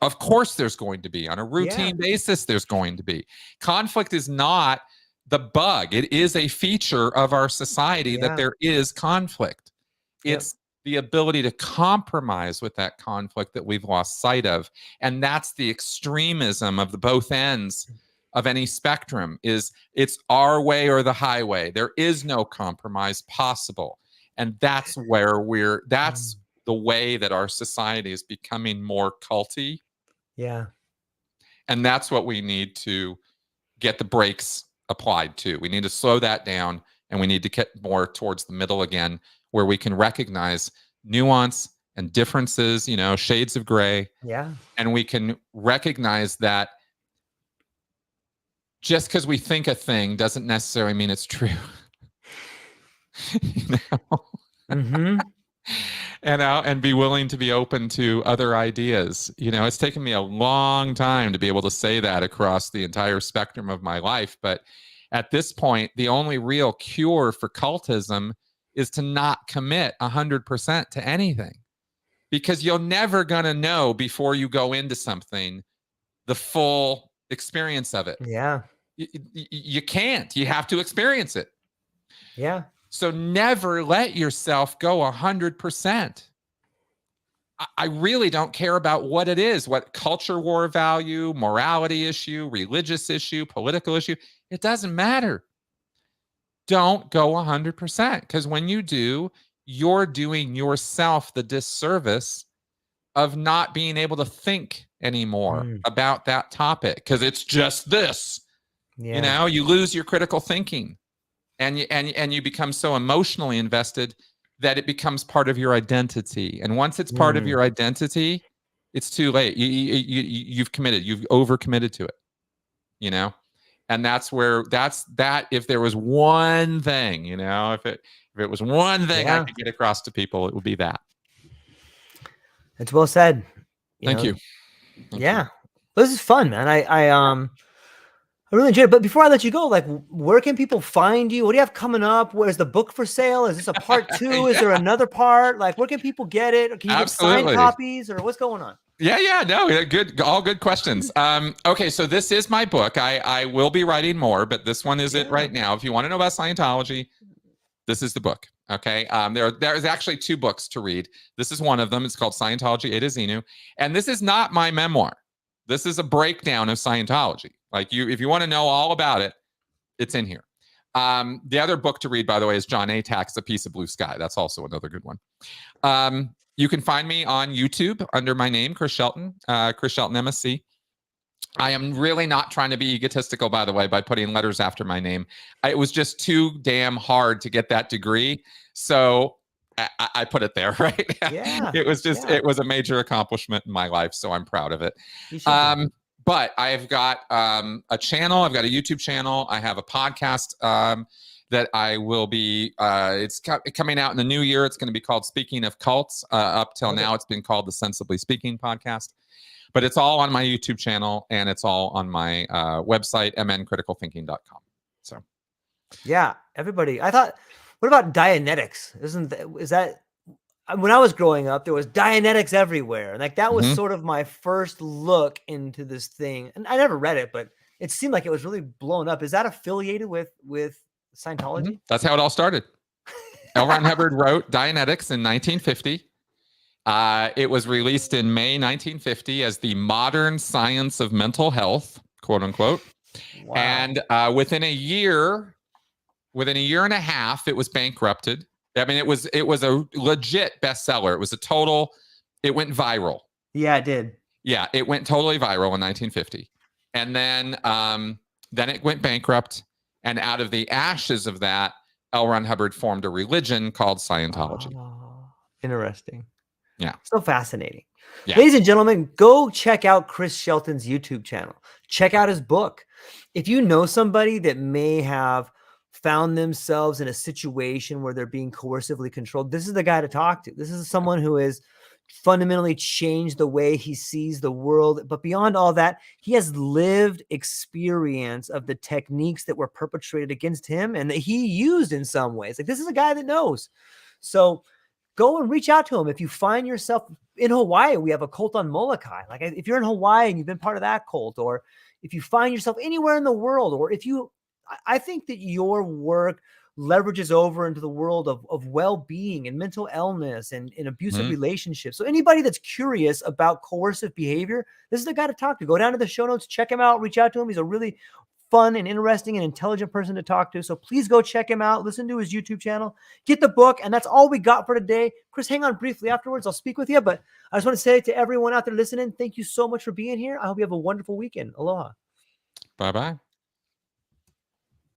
of course there's going to be. On a routine basis, there's going to be. Conflict is not the bug. It is a feature of our society that there is conflict. It's the ability to compromise with that conflict that we've lost sight of. And that's the extremism of the both ends of any spectrum. Is it's our way or the highway. There is no compromise possible. And that's where that's the way that our society is becoming more culty. Yeah. And that's what we need to get the brakes applied to. We need to slow that down, and we need to get more towards the middle again, where we can recognize nuance and differences, you know, shades of gray. Yeah. And we can recognize that just because we think a thing doesn't necessarily mean it's true. You know? And be willing to be open to other ideas. You know, it's taken me a long time to be able to say that across the entire spectrum of my life. But at this point, the only real cure for cultism is to not commit 100% to anything, because you're never going to know before you go into something the full experience of it. Yeah. You can't. You have to experience it. Yeah. So never let yourself go 100%. I really don't care about what it is, what culture war value, morality issue, religious issue, political issue. It doesn't matter. Don't go 100%, because when you do, you're doing yourself the disservice of not being able to think anymore about that topic, because it's just this. You know, you lose your critical thinking, and you become so emotionally invested that it becomes part of your identity. And once it's part of your identity, it's too late. You've committed. You've overcommitted to it. You know. And that's that. If there was one thing, you know, if it was one thing I could get across to people, it would be that. It's well said. Thank you. This is fun, man. I really enjoyed it. But before I let you go, like, where can people find you? What do you have coming up? Where's the book for sale? Is this a part 2? Is there another part? Like, where can people get it? Can you get signed copies, or what's going on? No, good, all good questions. Okay, so this is my book. I will be writing more, but this one is it right now. If you want to know about Scientology, this is the book. Okay, there's actually 2 books to read. This is one of them. It's called Scientology A to Xenu, and this is not my memoir. This is a breakdown of Scientology. Like, if you want to know all about it, it's in here. The other book to read, by the way, is John Atack's A Piece of Blue Sky. That's also another good one. You can find me on YouTube under my name, Chris Shelton, Chris Shelton MSc. I am really not trying to be egotistical, by the way, by putting letters after my name. It was just too damn hard to get that degree. So I put it there, right? It was just, it was a major accomplishment in my life. So I'm proud of it. But I've got a channel. I've got a YouTube channel. I have a podcast that I will be, it's coming out in the new year. It's going to be called Speaking of Cults. Up till now, it's been called the Sensibly Speaking podcast. But it's all on my YouTube channel, and it's all on my website, mncriticalthinking.com. So, yeah, everybody. I thought, what about Dianetics? Is that when I was growing up, there was Dianetics everywhere, and like that was sort of my first look into this thing. And I never read it, but it seemed like it was really blown up. Is that affiliated with Scientology? That's how it all started. L. Ron Hubbard wrote Dianetics in 1950. It was released in May 1950 as the Modern Science of Mental Health, quote unquote. Wow. And within a year and a half, it was bankrupted. I mean, it was a legit bestseller. It was it went viral. Yeah, it did. Yeah, it went totally viral in 1950. And then it went bankrupt. And out of the ashes of that, L. Ron Hubbard formed a religion called Scientology. Oh, interesting. Yeah. So fascinating. Yeah. Ladies and gentlemen, go check out Chris Shelton's YouTube channel. Check out his book. If you know somebody that may have found themselves in a situation where they're being coercively controlled, this is the guy to talk to. This is someone who has fundamentally changed the way he sees the world. But beyond all that, he has lived experience of the techniques that were perpetrated against him and that he used in some ways. Like, this is a guy that knows. So go and reach out to him. If you find yourself in Hawaii, we have a cult on Molokai. Like, if you're in Hawaii and you've been part of that cult, or if you find yourself anywhere in the world, or if you, I think that your work leverages over into the world of well-being and mental illness and abusive relationships. So anybody that's curious about coercive behavior, this is the guy to talk to. Go down to the show notes, check him out, reach out to him. He's a really fun and interesting and intelligent person to talk to. So please go check him out. Listen to his YouTube channel, get the book. And that's all we got for today. Chris, hang on briefly afterwards. I'll speak with you, but I just want to say to everyone out there listening, thank you so much for being here. I hope you have a wonderful weekend. Aloha. Bye-bye.